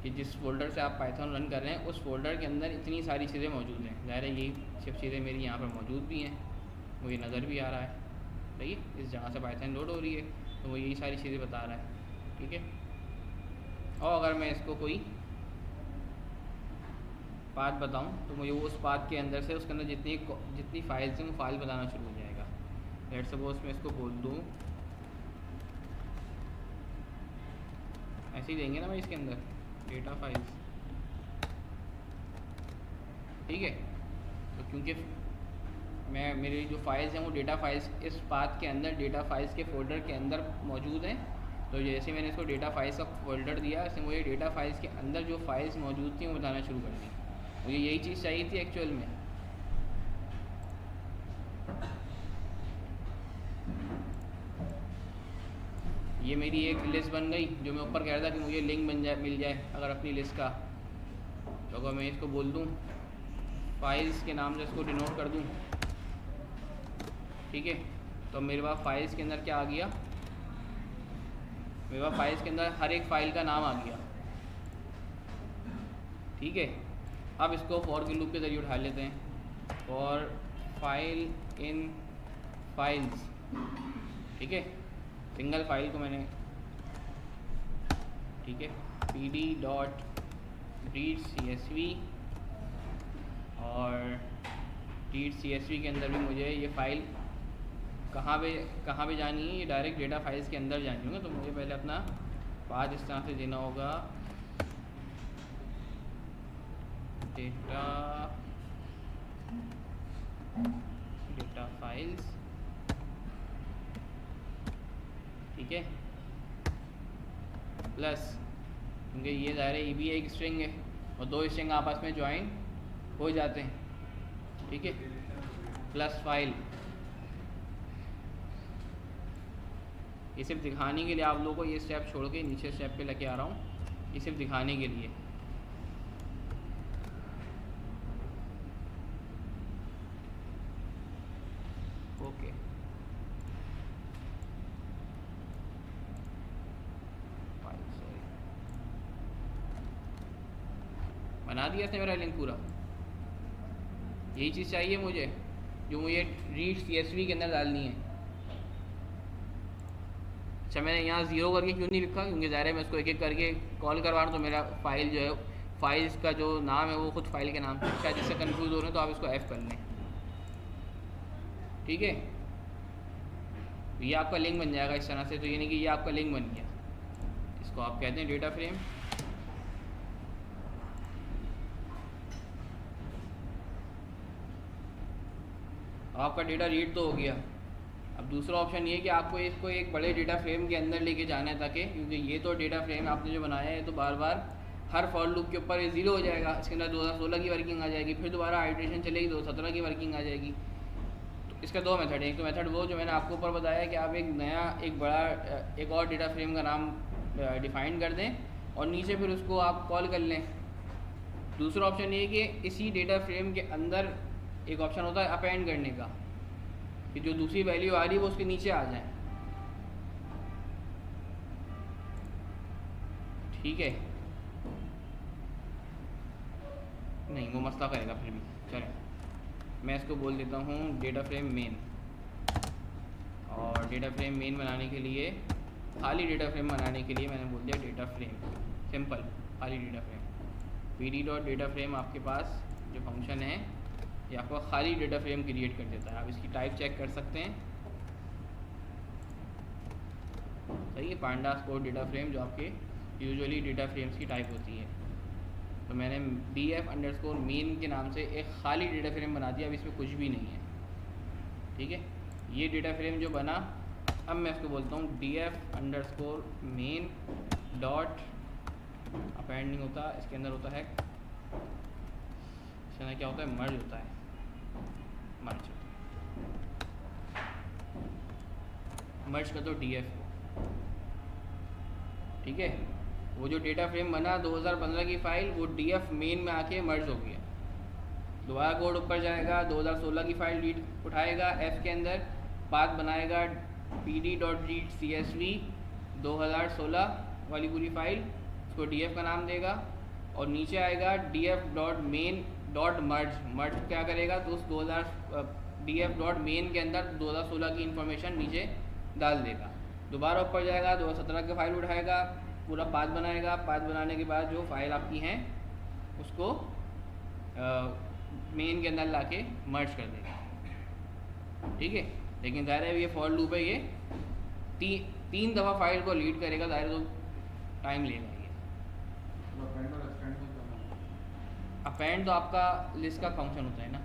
कि जिस फोल्डर से आप पाइथन रन कर रहे हैं उस फोल्डर के अंदर इतनी सारी चीज़ें मौजूद हैं। ज़ाहिर है यही सब चीज़ें मेरी यहाँ पर मौजूद भी हैं, मुझे नज़र भी आ रहा है। सही है, इस जगह से पाइथन लोड हो रही है तो वो यही सारी चीज़ें बता रहा है। ठीक है, और अगर मैं इसको कोई पाथ बताऊं तो मुझे वो उस पाथ के अंदर से उसके अंदर जितनी फाइल्स हैं वो फाइल बताना शुरू हो जाएगा। लेट्स सपोज मैं इसको बोल दूँ, ऐसे ही देंगे ना भाई इसके अंदर डेटा फाइल्स। ठीक है, तो क्योंकि मेरी जो फाइल्स हैं वो डेटा फाइल्स इस पाथ के अंदर डेटा फाइल्स के फोल्डर के अंदर मौजूद हैं, तो जैसे मैंने इसको डेटा फाइल्स का फोल्डर दिया इसने मुझे डेटा फाइल्स के अंदर जो फाइल्स मौजूद थी वो बताना शुरू कर दी। मुझे यही चीज़ चाहिए थी एक्चुअल में। ये मेरी एक लिस्ट बन गई, जो मैं ऊपर कह रहा था कि मुझे लिंक मिल जाए अगर अपनी लिस्ट का, तो अगर मैं इसको बोल दूँ फाइल्स के नाम से इसको डिनोट कर दूँ, ठीक है, तो मेरे पास फाइल्स के अंदर क्या आ गया, मेरे पास फाइल्स के अंदर हर एक फ़ाइल का नाम आ गया। ठीक है, अब इसको फॉर के लूप के ज़रिए उठा लेते हैं, फॉर फाइल इन फाइल्स। ठीक है, सिंगल फाइल को मैंने, ठीक है, pd.read.csv और read.csv के अंदर भी मुझे ये फ़ाइल कहाँ पे जानी है, ये डायरेक्ट डेटा फाइल्स के अंदर जानी होगी। तो मुझे पहले अपना पाथ इस तरह से देना होगा, डेटा फाइल्स। ठीक है, प्लस क्योंकि ये ज़ाहिर है ये भी एक स्ट्रिंग है और दो स्ट्रिंग आपस में ज्वाइन हो जाते हैं। ठीक है, प्लस फाइल। ये सिर्फ दिखाने के लिए आप लोगों को ये स्टेप छोड़ के नीचे स्टेप पे लेके आ रहा हूँ, ये सिर्फ दिखाने के लिए। ओके, बना दिया इसने मेरा लिंक पूरा। यही चीज़ चाहिए मुझे, जो मुझे read.csv के अंदर डालनी है। अच्छा, मैंने यहाँ ज़ीरो करके क्यों नहीं लिखा, क्योंकि ज़ाहिर है मैं उसको एक एक करके कॉल करवा रहा हूँ, तो मेरा फाइल जो है, फाइल्स का जो नाम है वो खुद फाइल के नाम से, शायद इससे कंफ्यूज हो रहे हैं तो आप इसको F कर लें। ठीक है, ये आपका लिंक बन जाएगा इस तरह से, तो ये नहीं कि ये आपका लिंक बन गया, इसको आप कहते हैं डेटा फ्रेम। आपका डेटा रीड तो हो गया। अब दूसरा ऑप्शन ये है कि आपको इसको एक बड़े डेटा फ्रेम के अंदर लेके जाना है, ताकि क्योंकि ये तो डेटा फ्रेम आपने जो बनाया है तो बार बार हर फॉर लूप के ऊपर ये ज़ीरो हो जाएगा, इसके अंदर 2016 की वर्किंग आ जाएगी, फिर दोबारा आइट्रेशन चलेगी 2017 की वर्किंग आ जाएगी। तो इसका दो मेथड है, एक तो मेथड वो जो मैंने आपको ऊपर बताया कि आप एक नया एक बड़ा एक और डेटा फ्रेम का नाम डिफ़ाइन कर दें और नीचे फिर उसको आप कॉल कर लें। दूसरा ऑप्शन ये है कि इसी डेटा फ्रेम के अंदर एक ऑप्शन होता है अपेंड करने का, कि जो दूसरी वैल्यू आ रही है वो उसके नीचे आ जाए। ठीक है, नहीं वो मसला करेगा फिर भी। चलें मैं इसको बोल देता हूँ डेटा फ्रेम मेन। और डेटा फ्रेम मेन बनाने के लिए, खाली डेटा फ्रेम बनाने के लिए मैंने बोल दिया डेटा फ्रेम, सिंपल खाली data frame. pd dot data frame आपके पास जो फंक्शन है ये आपको खाली डेटा फ्रेम क्रिएट कर देता है। आप इसकी टाइप चेक कर सकते हैं, सही है, पांडास कोड डेटा फ्रेम जो आपके यूजुअली डेटा फ्रेम्स की टाइप होती है। तो मैंने df_main के नाम से एक खाली डेटा फ्रेम बना दिया, अब इसमें कुछ भी नहीं है, ठीक है। ये डेटा फ्रेम जो बना, अब मैं इसको बोलता हूँ df_main डॉट अपेंड नहीं होता, इसके अंदर होता है, इसके अंदर क्या होता है, मर्ज होता है, मर्ज मर्ज कर दो df को, ठीक है। वो जो डेटा फ्रेम बना 2015 की फ़ाइल वो df मेन में आके मर्ज हो गया। दोबारा कोड ऊपर जाएगा, 2016 की फ़ाइल रीड उठाएगा, f के अंदर पाथ बनाएगा pd.read_csv 2016 वाली पूरी फ़ाइल, उसको df का नाम देगा और नीचे आएगा df.main.merge। मर्ज क्या करेगा तो उस df.main के अंदर 2016 की इंफॉर्मेशन नीचे डाल देगा। दोबारा ऊपर जाएगा, 2017 की फ़ाइल उठाएगा, पूरा पाथ बनाएगा, पाथ बनाने के बाद जो फाइल आपकी हैं उसको मेन के अंदर लाके मर्ज कर देगा, ठीक है। लेकिन ज़ाहिर है ये फॉर लूप है, ये तीन दफ़ा फाइल को लीड करेगा, ज़ाहिर तो टाइम लेगा ये। अपेंड तो आपका लिस्ट का फंक्शन होता है ना,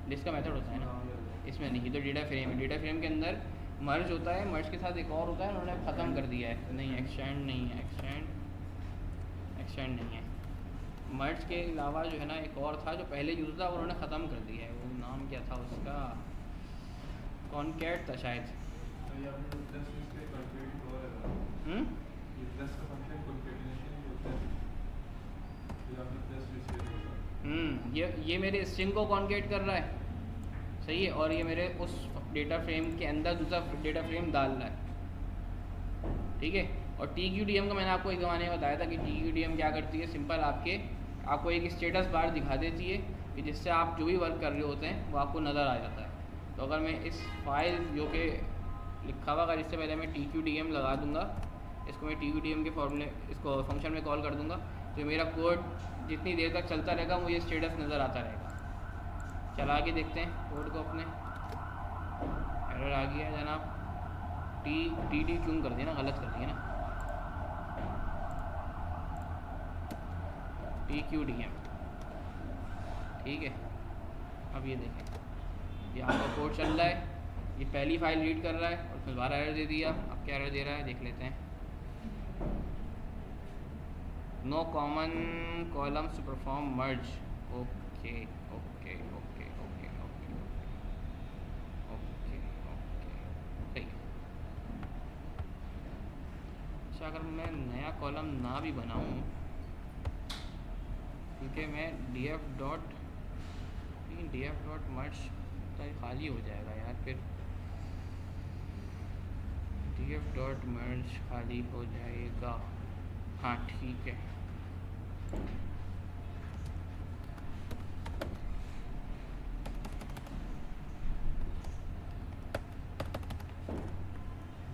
लिस्ट का मेथड होता है ना, इसमें नहीं। तो डेटा फ्रेम है, डेटा फ्रेम के अंदर मर्ज होता है, मर्ज के साथ एक और होता है, उन्होंने ख़त्म कर दिया है, नहीं एक्सटेंड नहीं है, एक्सटेंड नहीं है। मर्ज के अलावा जो है ना एक और था जो पहले यूज़ था, उन्होंने ख़त्म कर दिया है, वो नाम क्या था उसका, कॉन्कैट था शायद। ये मेरे स्ट्रिंग को कॉन्कैट कर रहा है, सही है, और ये मेरे उस डेटा फ्रेम के अंदर दूसरा डेटा फ्रेम डाल रहा है, ठीक है। और TQDM का मैंने आपको एक ज़माने में बताया था कि TQDM क्या करती है, सिंपल आपको एक स्टेटस बार दिखा देती है कि जिससे आप जो भी वर्क कर रहे होते हैं वो आपको नज़र आ जाता है। तो अगर मैं इस फाइल जो कि लिखा हुआ, अगर इससे पहले मैं TQDM लगा दूंगा, इसको मैं TQDM के फॉर्मूले, इसको फंक्शन में कॉल कर दूंगा, तो मेरा कोड जितनी देर तक चलता रहेगा मुझे स्टेटस नज़र आता रहेगा। चला के देखते हैं कोड को अपने, एरर आ गया जनाब, TD क्यों कर दिया ना, गलत कर दिया ना, TQDM, ठीक है। अब ये देखें, ये आपका कोड चल रहा है, ये पहली फाइल रीड कर रहा है और फिर दोबारा एरर दे दिया। अब क्या एरर दे रहा है देख लेते हैं, no common columns to perform merge. Okay okay okay okay okay okay okay सही। अच्छा, अगर मैं नया कॉलम ना भी बनाऊं, क्योंकि मैं df.merge खाली हो जाएगा यार, फिर df.merge खाली हो जाएगा, हाँ ठीक है।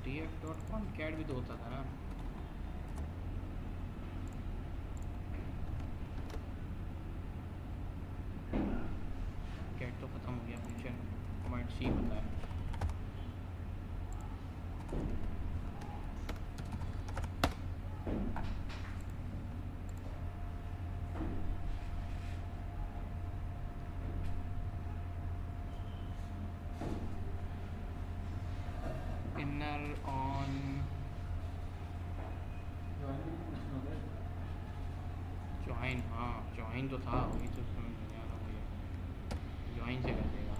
df.concat भी तो होता था ना, कैट तो ख़त्म हो गया, फंक्शन कमांड सी होता है। इनर ऑन ज्वाइन, हाँ ज्वाइन तो था, वही तो समझ नहीं आ रहा मुझे, ज्वाइन से कर देगा,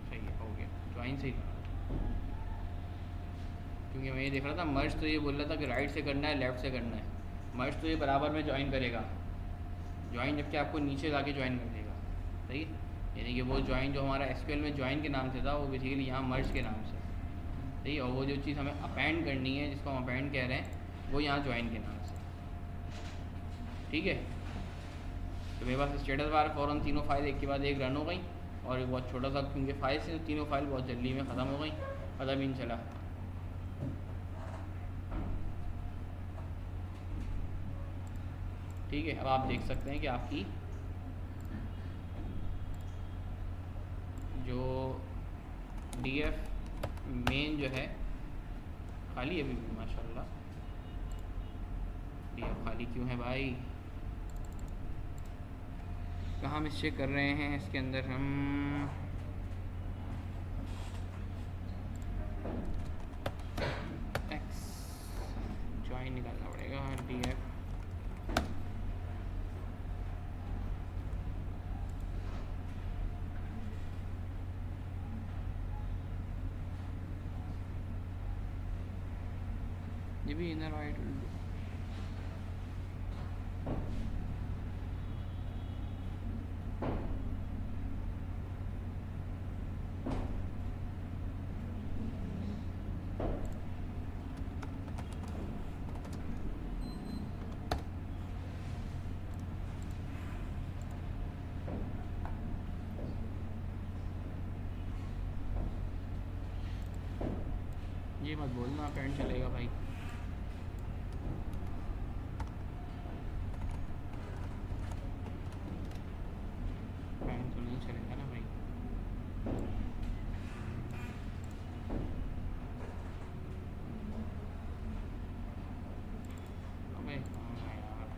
सही है, हो गया, ज्वाइन से ही करा, क्योंकि मैं ये देख रहा था मर्ज तो ये बोल रहा था कि राइट से करना है, लेफ़्ट से करना है, मर्ज तो ये बराबर में ज्वाइन करेगा, ज्वाइन जबकि आपको नीचे लाके ज्वाइन कर देगा, सही है। यानी कि वो ज्वाइन जो हमारा SQL में ज्वाइन के नाम से था वो बेसिकली यहाँ मर्ज के नाम से, सही है। और वो जो चीज़ हमें अपेंड करनी है, जिसको हम अपेंड कह रहे हैं, वो यहाँ ज्वाइन के नाम से। ठीक है। तो मेरे पास स्टेटस बार फ़ौरन तीनों फाइल एक के बाद एक रन हो गई, और एक बहुत छोटा सा क्योंकि फाइल से तीनों फाइल बहुत जल्दी में ख़त्म हो गई, पता भी नहीं चला। ठीक है, अब आप देख सकते हैं कि आपकी जो DF मेन जो है खाली है अभी भी माशाल्लाह। DF खाली क्यों है भाई? कहाँ मिस्टेक कर रहे हैं इसके अंदर हम? एक्स ज्वाइन निकालना पड़ेगा। DF ये भी इनर वाइट ये मत बोलना पैंट चलेगा भाई। पैंट तो नहीं चलेगा ना भाई। अबे हाँ यार,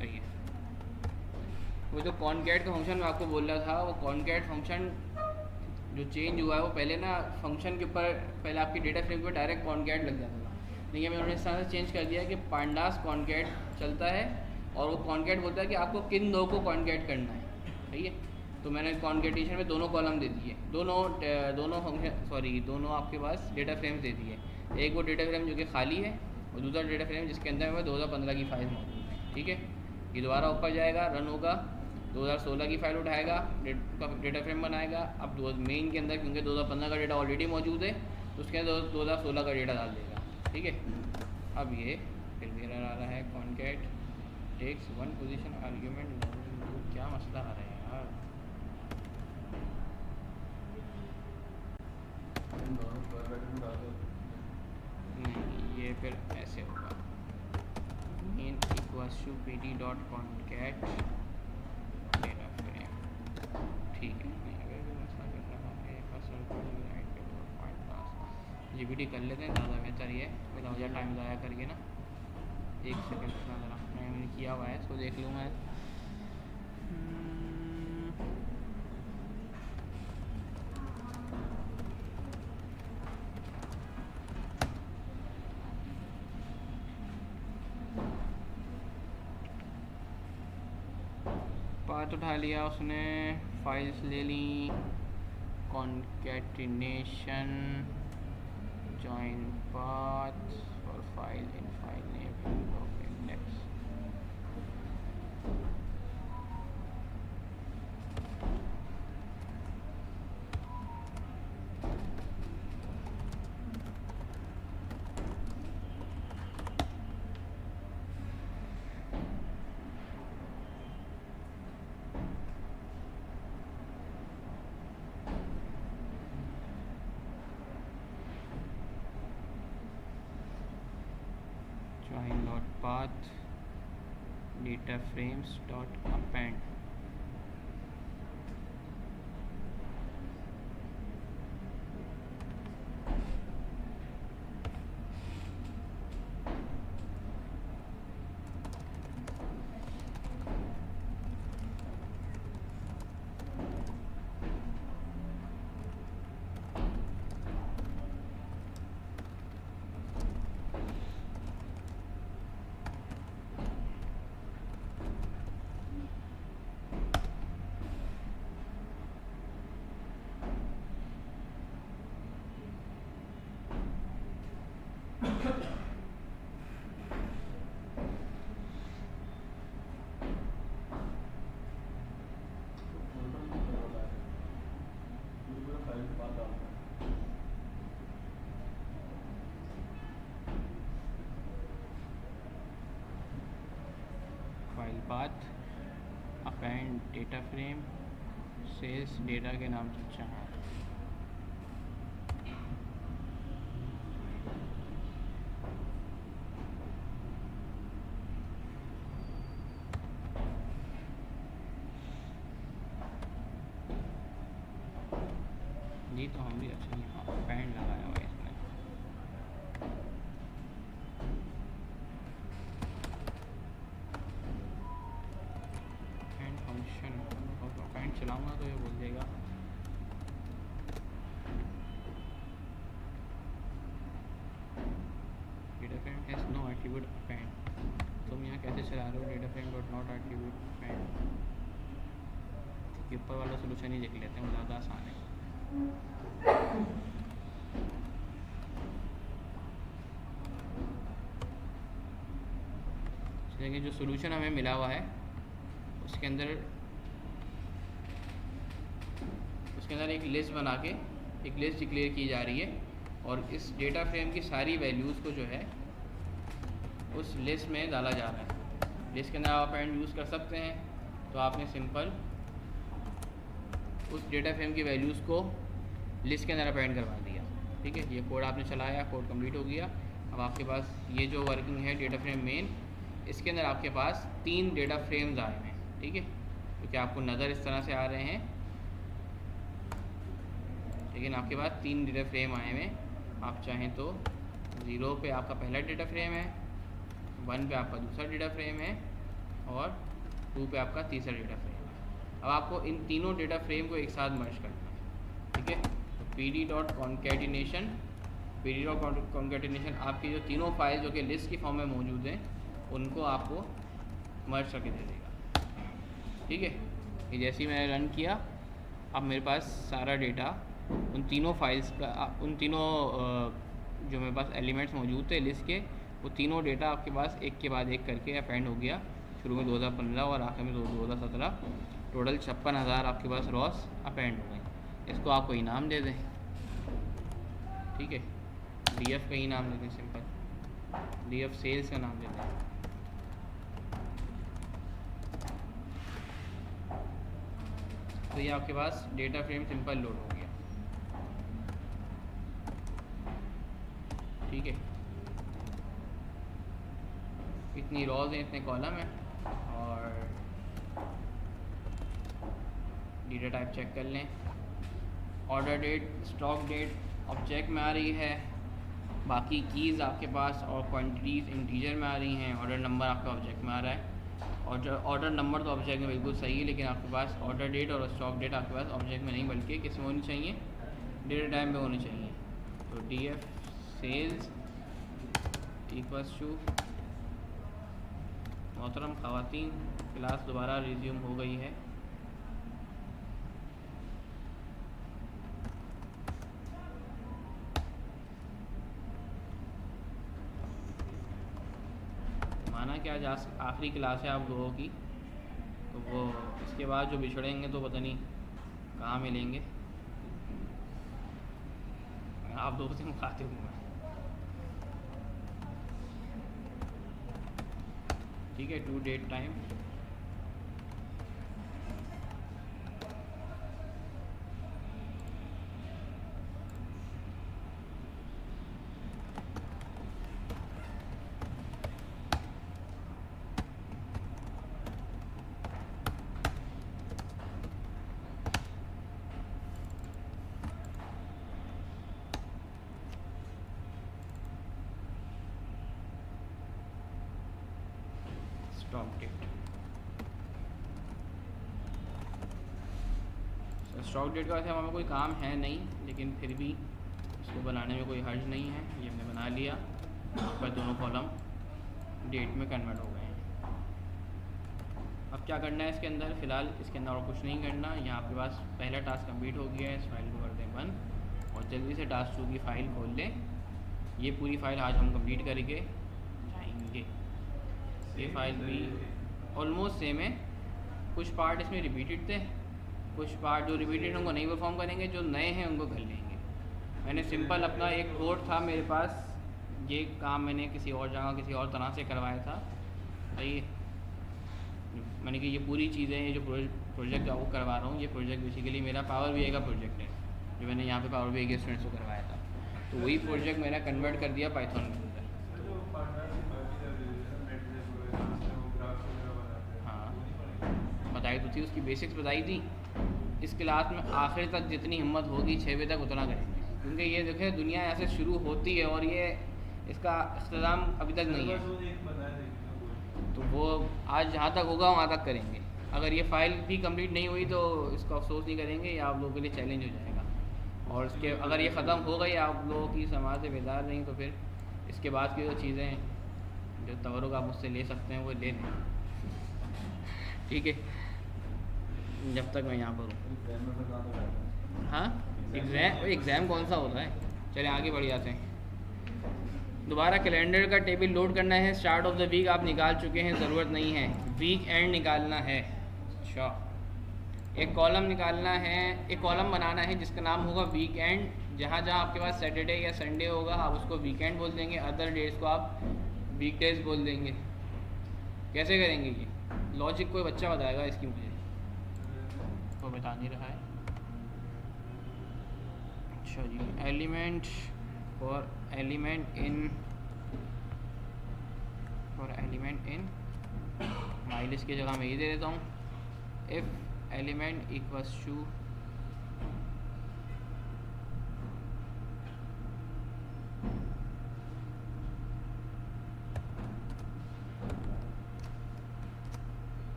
सही है। वो जो कॉनकैट का फंक्शन मैं आपको बोल रहा था, वो कॉनकैट फंक्शन जो चेंज हुआ है वो पहले ना फंक्शन के ऊपर पहले आपकी डेटा फ्रेम पर डायरेक्ट कॉनकैट लग जाता था, लेकिन उन्होंने इस तरह से चेंज कर दिया कि पांडास कॉनकैट चलता है, और वो कॉनकैट बोलता है कि आपको किन दो को कॉनकैट करना है। सही है, तो मैंने कॉनकैटेशन में दोनों कॉलम दे दिए, दोनों फंक्शन दोनों आपके पास डेटा फ्रेम्स दे दिए। एक वो डेटा फ्रेम जो कि खाली है, और दूसरा डेटा फ्रेम जिसके अंदर में 2015 की फाइल मौजूद है। ठीक है, ये दोबारा ऊपर जाएगा, रन होगा, 2016 की फ़ाइल उठाएगा, डेटा फ्रेम बनाएगा। अब मेन के अंदर क्योंकि 2015 का डेटा ऑलरेडी मौजूद है, तो उसके अंदर 2016 का डेटा डाल देगा। ठीक है, अब ये फिर एरर आ रहा है, concat takes one position argument. क्या मसला आ रहा है यार? नहीं, ये फिर ऐसे होगा, in equals to pd dot concat data frame. ठीक है, GPT कर लेते हैं, ज़्यादा बेहतर ये बिना वजह टाइम ज़ाया करके ना। एक सेकंड ज़रा मैंने किया हुआ है, इसको देख लूँ मैं। पाथ उठा लिया उसने, फाइल्स ले ली, कॉन्कैटिनेशन जॉइन पाथ और file in file name of index. join dot path data frames dot append। Path append data frame sales data के नाम से। अच्छा हाँ, जी तो हम भी अच्छा यहाँ अपेंड लगाया हुआ है इसमें। अपेंड फंक्शन, अपेंड चलाऊँगा तो ये बोल देगा data frame has no attribute append. तुम यहाँ कैसे चला रहे हो data frame dot not attribute append. ठीक, ऊपर वाला सोल्यूशन ही देख लेते हैं, ज़्यादा आसान है। देखिए जो सोल्यूशन हमें मिला हुआ है उसके अंदर एक लिस्ट बना के एक लिस्ट डिक्लेयर की जा रही है और इस डेटा फ्रेम की सारी वैल्यूज़ को जो है उस लिस्ट में डाला जा रहा है। लिस्ट के अंदर आप अपेंड यूज़ कर सकते हैं, तो आपने सिंपल उस डेटा फ्रेम की वैल्यूज़ को लिस्ट के अंदर अपेंड करवा दिया। ठीक है, ये कोड आपने चलाया, कोड कंप्लीट हो गया। अब आपके पास ये जो वर्किंग है डेटा फ्रेम मेन, इसके अंदर आपके पास 3 डेटा फ्रेम्स आए हैं। ठीक है, क्योंकि आपको नज़र इस तरह से आ रहे हैं, लेकिन आपके पास 3 डेटा फ्रेम आए हैं। आप चाहें तो 0 पे आपका पहला डेटा फ्रेम है, 1 पे आपका दूसरा डेटा फ्रेम है और 2 पे आपका तीसरा डेटा फ्रेम है। अब आपको इन तीनों डेटा फ्रेम को एक साथ मर्ज करना है। ठीक है, तो pd डॉट कॉन्केटिनेशन आपकी जो तीनों फाइल जो कि लिस्ट की फॉर्म में मौजूद हैं उनको आपको मर्ज करके दे देगा। ठीक है, ये जैसे ही मैंने रन किया, अब मेरे पास सारा डेटा उन तीनों फाइल्स का, उन तीनों जो मेरे पास एलिमेंट्स मौजूद थे लिस्ट के, वो तीनों डेटा आपके पास एक के बाद एक करके अपेंड हो गया। शुरू में 2015 और आखिर में 2017, टोटल 56,000 आपके पास रॉस अपेंड हो गए। इसको आप कोई नाम दे दें। ठीक है, DF का ही नाम दे दें, सिंपल DF सेल्स का नाम दे दें। तो ये आपके पास डेटा फ्रेम सिंपल लोड हो गया। ठीक है, इतनी रॉज हैं, इतने कॉलम हैं और डेटा टाइप चेक कर लें। Order date, stock date object में आ रही है, बाकी कीज़ आपके पास और क्वांटिटीज़ इंटीजर में आ रही हैं। ऑर्डर नंबर आपका ऑब्जेक्ट में आ रहा है और जो ऑर्डर नंबर तो ऑब्जेक्ट में बिल्कुल सही है, लेकिन आपके पास ऑर्डर डेट और स्टॉक डेट आपके पास ऑब्जेक्ट में नहीं बल्कि किस में होनी चाहिए, डेटा टाइप में होनी चाहिए। तो DF सेल्स इक्वल्स टू, मोहतरम ख़वातीन, क्लास दोबारा रिज्यूम हो गई है। माना कि आज आखिरी क्लास है आप लोगों की, तो वो इसके बाद जो बिछड़ेंगे तो पता नहीं कहाँ मिलेंगे। आप लोगों से मुखातिब हूँ मैं। ठीक है, to date time, stock date. Stock date का वैसे हमें कोई काम है नहीं, लेकिन फिर भी इसको बनाने में कोई हर्ज नहीं है। ये हमने बना लिया, आपका दोनों कॉलम डेट में कन्वर्ट हो गए हैं। अब क्या करना है इसके अंदर, फ़िलहाल इसके अंदर और कुछ नहीं करना। यहाँ आपके पास पहला टास्क कंप्लीट हो गया है, इस फाइल को कर दें बंद और जल्दी से टास्क 2 की फ़ाइल खोल लें। ये पूरी फ़ाइल आज हम कंप्लीट करके जाएंगे। ये फाइल भी ऑलमोस्ट सेम है, कुछ पार्ट इसमें रिपीटेड थे, कुछ पार्ट जो रिपीटेड उनको नहीं परफॉर्म करेंगे, जो नए हैं उनको कर लेंगे। मैंने सिंपल अपना एक कोड था मेरे पास, ये काम मैंने किसी और जगह किसी और तरह से करवाया था। सही है, मैंने कि ये पूरी चीज़ें ये जो प्रोजेक्ट वो करवा रहा हूँ, ये प्रोजेक्ट बेसिकली मेरा पावर BI का प्रोजेक्ट है जो मैंने यहाँ पे पावर BI के स्टूडेंट्स को करवाया था। तो वही प्रोजेक्ट मैंने कन्वर्ट कर दिया पाइथन के अंदर। सर जो पार्टनर की बाकी सर्विस मैट्रिक्स वगैरह जिसमें वो ग्राफ्स वगैरह बनाते हैं हाँ, वो नहीं पड़ेगा? बताई तो थी, उसकी बेसिक्स बताई थी। इस क्लास में आखिर तक जितनी हिम्मत होगी 6 बजे तक उतना करेंगे, क्योंकि ये देखे दुनिया ऐसे शुरू होती है और ये इसका इख्तिताम अभी तक नहीं है। बस वो एक बताया देखने को। तो वो आज जहाँ तक होगा वहाँ तक करेंगे। अगर ये फ़ाइल भी कंप्लीट नहीं हुई तो इसका अफसोस नहीं करेंगे, ये आप लोगों के लिए चैलेंज हो जाएगा। और इसके अगर ये ख़त्म हो गई आप लोगों की समाज से बेदार नहीं तो फिर इसके बाद की जो चीज़ें जो तवरुक आप मुझसे ले सकते हैं वो ले लें, ठीक है, जब तक मैं यहाँ पर हूँ। हाँ, एग्ज़ाम कौन सा होता है? चलिए आगे बढ़ जाते हैं। दोबारा कैलेंडर का टेबल लोड करना है। स्टार्ट ऑफ द वीक आप निकाल चुके हैं, ज़रूरत नहीं है। वीक एंड निकालना है। अच्छा, एक कॉलम निकालना है, एक कॉलम बनाना है जिसका नाम होगा वीक एंड। जहाँ जहाँ आपके पास सैटरडे या संडे होगा आप उसको वीकेंड बोल देंगे, अदर डेज को आप वीकडेज बोल देंगे। कैसे करेंगे ये लॉजिक? कोई बच्चा बताएगा इसकी मुझे? वो बता नहीं रहा है। अच्छा जी, element for element in minus की जगह मैं ये दे देता हूँ। इफ़ एलिमेंट इक्वल्स टू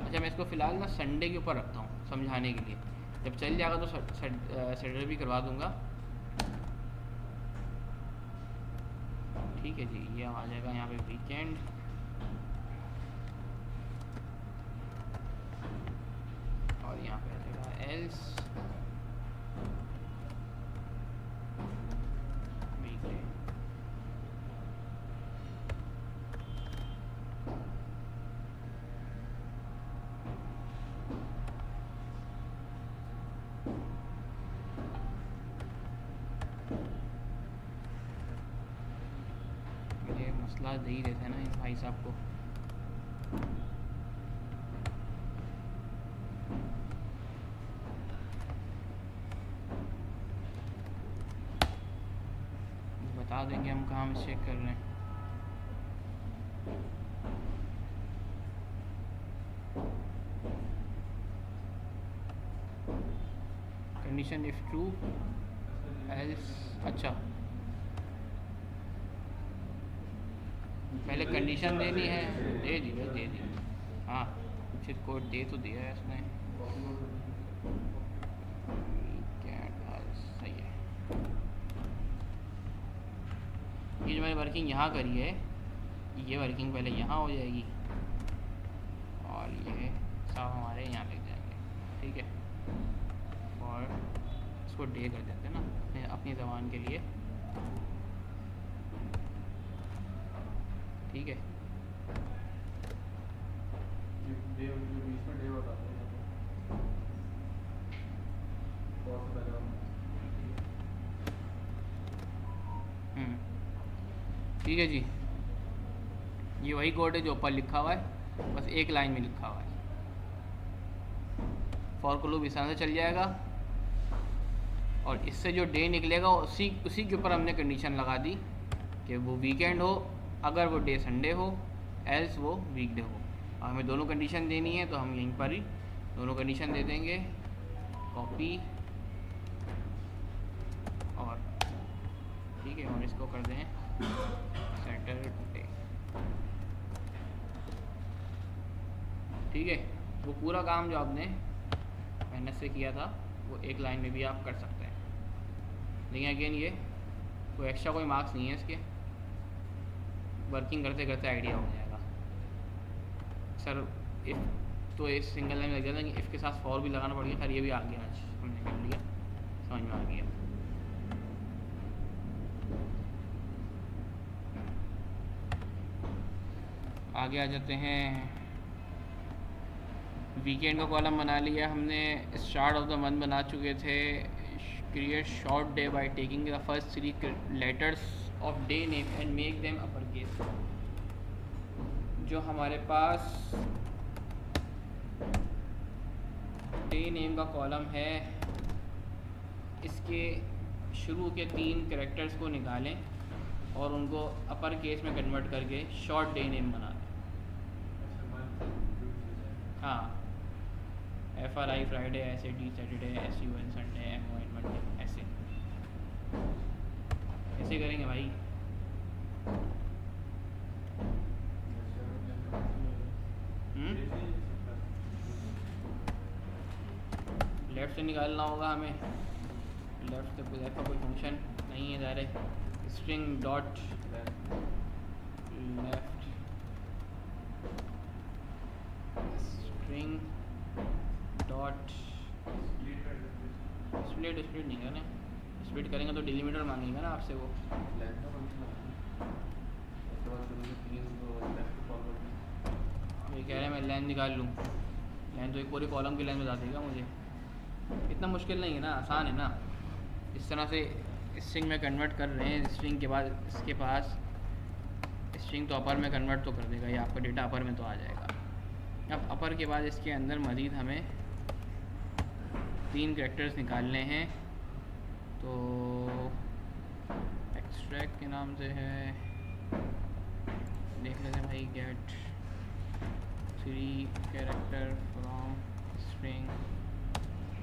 अच्छा, मैं इसको फ़िलहाल ना संडे के ऊपर रखता हूँ समझाने के लिए। जब चल जाएगा तो सैटरडे भी करवा दूँगा। ठीक है जी, ये आ जाएगा यहाँ पे वीकेंड। और यहाँ पे आ जाएगा एल्स वीकडे। ये मसला दे ही देते हैं ना इन भाई साहब को। बता देंगे हम कहाँ मिस्टेक कर रहे हैं। Condition if true else. अच्छा, पहले कंडीशन देनी है, दे दी बस दे दी। हाँ, फिर कोड दे तो दिया है इसने। सही है। ये जो मैंने वर्किंग यहाँ करी है ये वर्किंग पहले यहाँ हो जाएगी और ये सब हमारे यहाँ लग जाएंगे, ठीक है। और इसको डे कर देते हैं ना अपनी ज़बान के लिए, ठीक है। डे जो बीच में डे बताते हैं ठीक है जी। ये वही कोड है जो ऊपर लिखा हुआ है, बस एक लाइन में लिखा हुआ है। फॉर को लूप इस तरह से चल जाएगा और इससे जो डे निकलेगा उसी के ऊपर हमने कंडीशन लगा दी कि वो वीकेंड हो, अगर वो डे संडे हो, एल्स वो वीकडे हो। और हमें दोनों कंडीशन देनी है तो हम यहीं पर ही दोनों कंडीशन दे देंगे। कॉपी और ठीक है, और इसको कर दें सैटरडे, ठीक है। वो पूरा काम जो आपने मेहनत से किया था वो एक लाइन में भी आप कर सकते हैं, लेकिन अगेन ये कोई एक्स्ट्रा कोई मार्क्स नहीं है इसके। वर्किंग करते करते आइडिया हो जाएगा। सर इफ़ तो इस सिंगल लाइन लग जाता है कि इफ़ के साथ फॉर भी लगाना पड़ेगा। खैर ये भी आ गया, आज हमने कर लिया, समझ में आ गया। आगे आ जाते हैं। वीकेंड का कॉलम बना लिया हमने। स्टार्ट ऑफ द मंथ बना चुके थे। Create short day by taking the first 3 letters of day name and make them upper case. जो हमारे पास डे नेम का कॉलम है, इसके शुरू के 3 कैरेक्टर्स को निकालें और उनको अपर केस में कन्वर्ट करके शॉर्ट डे नेम बना दें। अच्छा मंथ हाँ, FRI Friday, SAT Saturday, SUN Sunday, MON Monday, ऐसे ऐसे करेंगे भाई। लेफ़्ट से निकालना होगा हमें, लेफ़्ट से लेफ़्ट का कोई फंक्शन नहीं है direct. String dot left, string dot split नहीं करना, स्प्लिट करेंगे तो डिलीमीटर मांगेगा ना आपसे वो। ये कह रहे हैं मैं लाइन निकाल लूँ, लाइन तो एक पूरी कॉलम की लाइन बता देगा मुझे। इतना मुश्किल नहीं है ना, आसान है ना। इस तरह से स्ट्रिंग में कन्वर्ट कर रहे हैं, स्ट्रिंग के बाद इसके पास स्ट्रिंग तो अपर में कन्वर्ट तो कर देगा, ये आपका डेटा अपर में तो आ जाएगा। अब अपर के बाद इसके अंदर मज़ीद हमें 3 कैरेक्टर्स निकालने हैं, तो एक्सट्रैक्ट के नाम से है, देख लेते हैं भाई। Get 3 character from string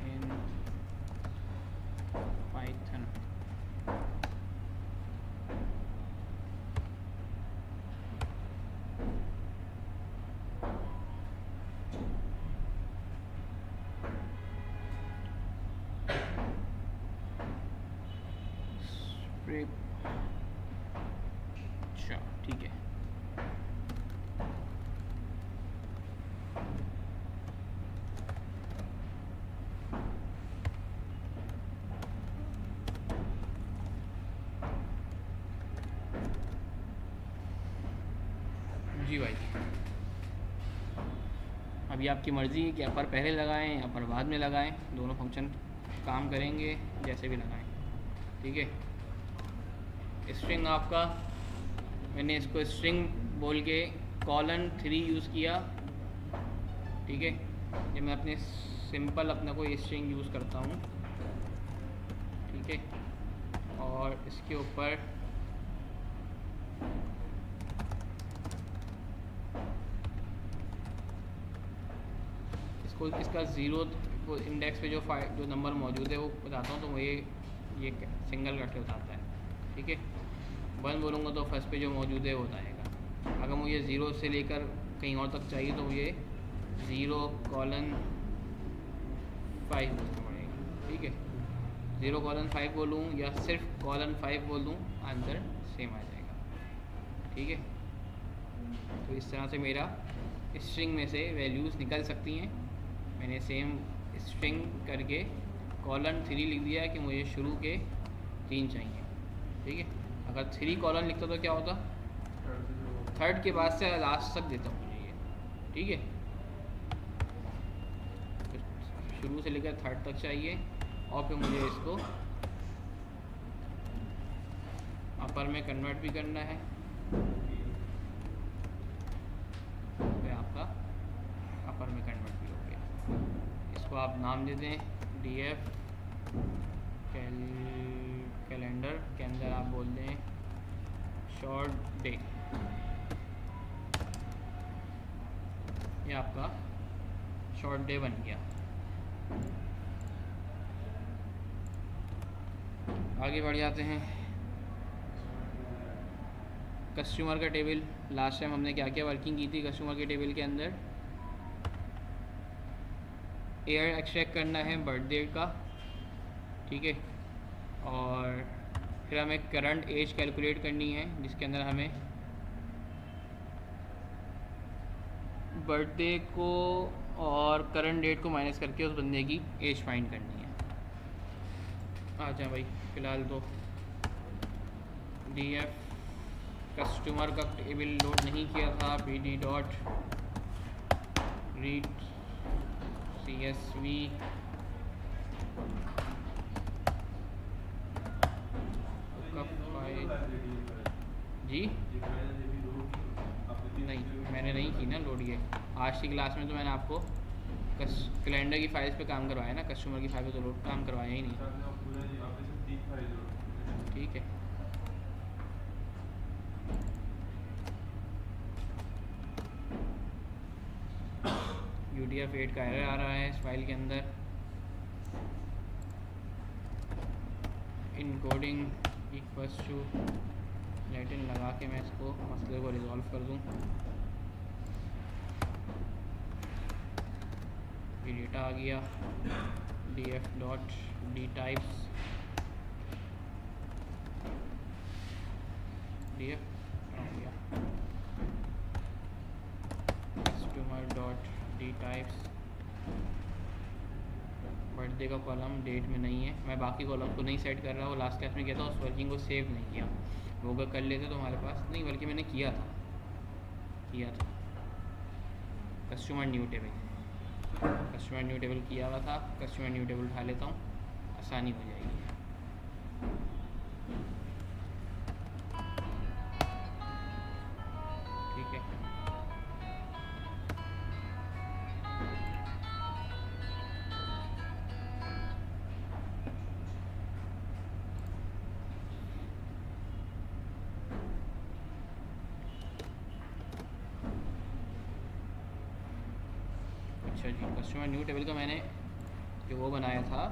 in Python. अच्छा ठीक है, जी भाई। अभी आपकी मर्ज़ी है कि अपर पहले लगाएं या अपर बाद में लगाएं, दोनों फंक्शन काम करेंगे जैसे भी लगाएं, ठीक है। स्ट्रिंग आपका, मैंने इसको स्ट्रिंग बोल के :3 यूज़ किया, ठीक है। ये मैं अपने सिंपल अपना कोई स्ट्रिंग यूज़ करता हूँ, ठीक है। और इसके ऊपर इसको इसका ज़ीरो वो इंडेक्स पे जो नंबर मौजूद है वो बताता हूँ, तो वो ये सिंगल करके बताता है, ठीक है। 1 बोलूँगा तो फर्स्ट पे जो मौजूद है वो बताएगा। अगर मुझे 0 से लेकर कहीं और तक चाहिए तो मुझे 0:5 बोलना पड़ेगा, ठीक है। 0:5 बोलूँ या सिर्फ :5 बोल दूँ, आंसर सेम आ जाएगा, ठीक है। तो इस तरह से मेरा स्ट्रिंग में से वैल्यूज़ निकल सकती हैं। मैंने सेम स्ट्रिंग करके :3 लिख दिया है कि मुझे शुरू के 3 चाहिए, ठीक है। अगर 3 लिखता तो क्या होता, थर्ड के बाद से लास्ट तक देता मुझे ये, ठीक है। तो शुरू से लेकर थर्ड तक चाहिए और फिर मुझे इसको अपर में कन्वर्ट भी करना है, फिर आपका अपर में कन्वर्ट भी हो गया। इसको आप नाम दे दें df कैलेंडर के अंदर आप बोल दें शॉर्ट डे, ये आपका शॉर्ट डे बन गया। आगे बढ़ जाते हैं। कस्टमर का टेबल, लास्ट टाइम हमने क्या क्या वर्किंग की थी कस्टमर के टेबल के अंदर। एयर एक्सट्रैक्ट करना है बर्थडे का, ठीक है। और फिर हमें करंट एज कैलकुलेट करनी है, जिसके अंदर हमें बर्थडे को और करंट डेट को माइनस करके उस बंदे की एज फाइंड करनी है। आ जाए भाई, फ़िलहाल तो df कस्टमर का टेबल लोड नहीं किया था, pd डॉट रीड csv जी नहीं, मैंने नहीं की ना लोड। ये आज की क्लास में तो मैंने आपको कैलेंडर की फाइल्स पे काम करवाया ना, कस्टमर की फाइल पे तो लोड काम करवाया ही नहीं। अच्छा, आपने वो पूरा जी आपने सिर्फ 3 फाइल जोड़ी। ठीक है, UTF-8 का एरर आ रहा है इस फाइल के अंदर। इनकोडिंग इक्वल्स टू लैटिन लगा के मैं इसको मसले को रिजॉल्व कर दूँ। ये डेटा आ गया df.dtypes df आ गया customer.dtypes। बर्थडे का कॉलम डेट में नहीं है, मैं बाकी कॉलम को नहीं सेट कर रहा हूँ। लास्ट क्लास में किया था, उस वर्किंग को सेव नहीं किया। वो अगर कर लेते तो हमारे पास नहीं, बल्कि मैंने किया था कस्टमर न्यू टेबल किया हुआ था। कस्टमर न्यू टेबल उठा लेता हूँ, आसानी हो जाएगी। ठीक है, अच्छा जी, कस्टमर न्यू टेबल का मैंने जो वो बनाया था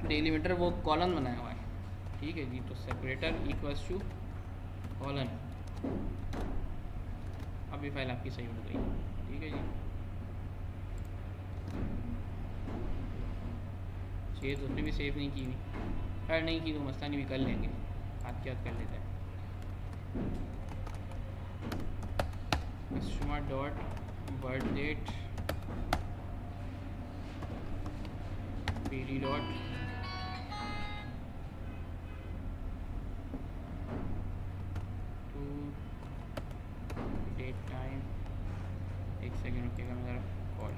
डेलीमीटर, वो कॉलन बनाया हुआ है। ठीक है जी, तो सेपरेटर इक्वल्स टू कॉलन। अब ये फाइल आपकी सही हो गई। ठीक है जी, चीज़ तो उसने भी सेव नहीं की हुई, खैर नहीं की तो मसला नहीं, भी कर लेंगे, हाथ के हाथ कर लेते हैं। Customer dot birth date pd dot to date time. एक सेकेंड रुकिएगा, मेरा कॉल।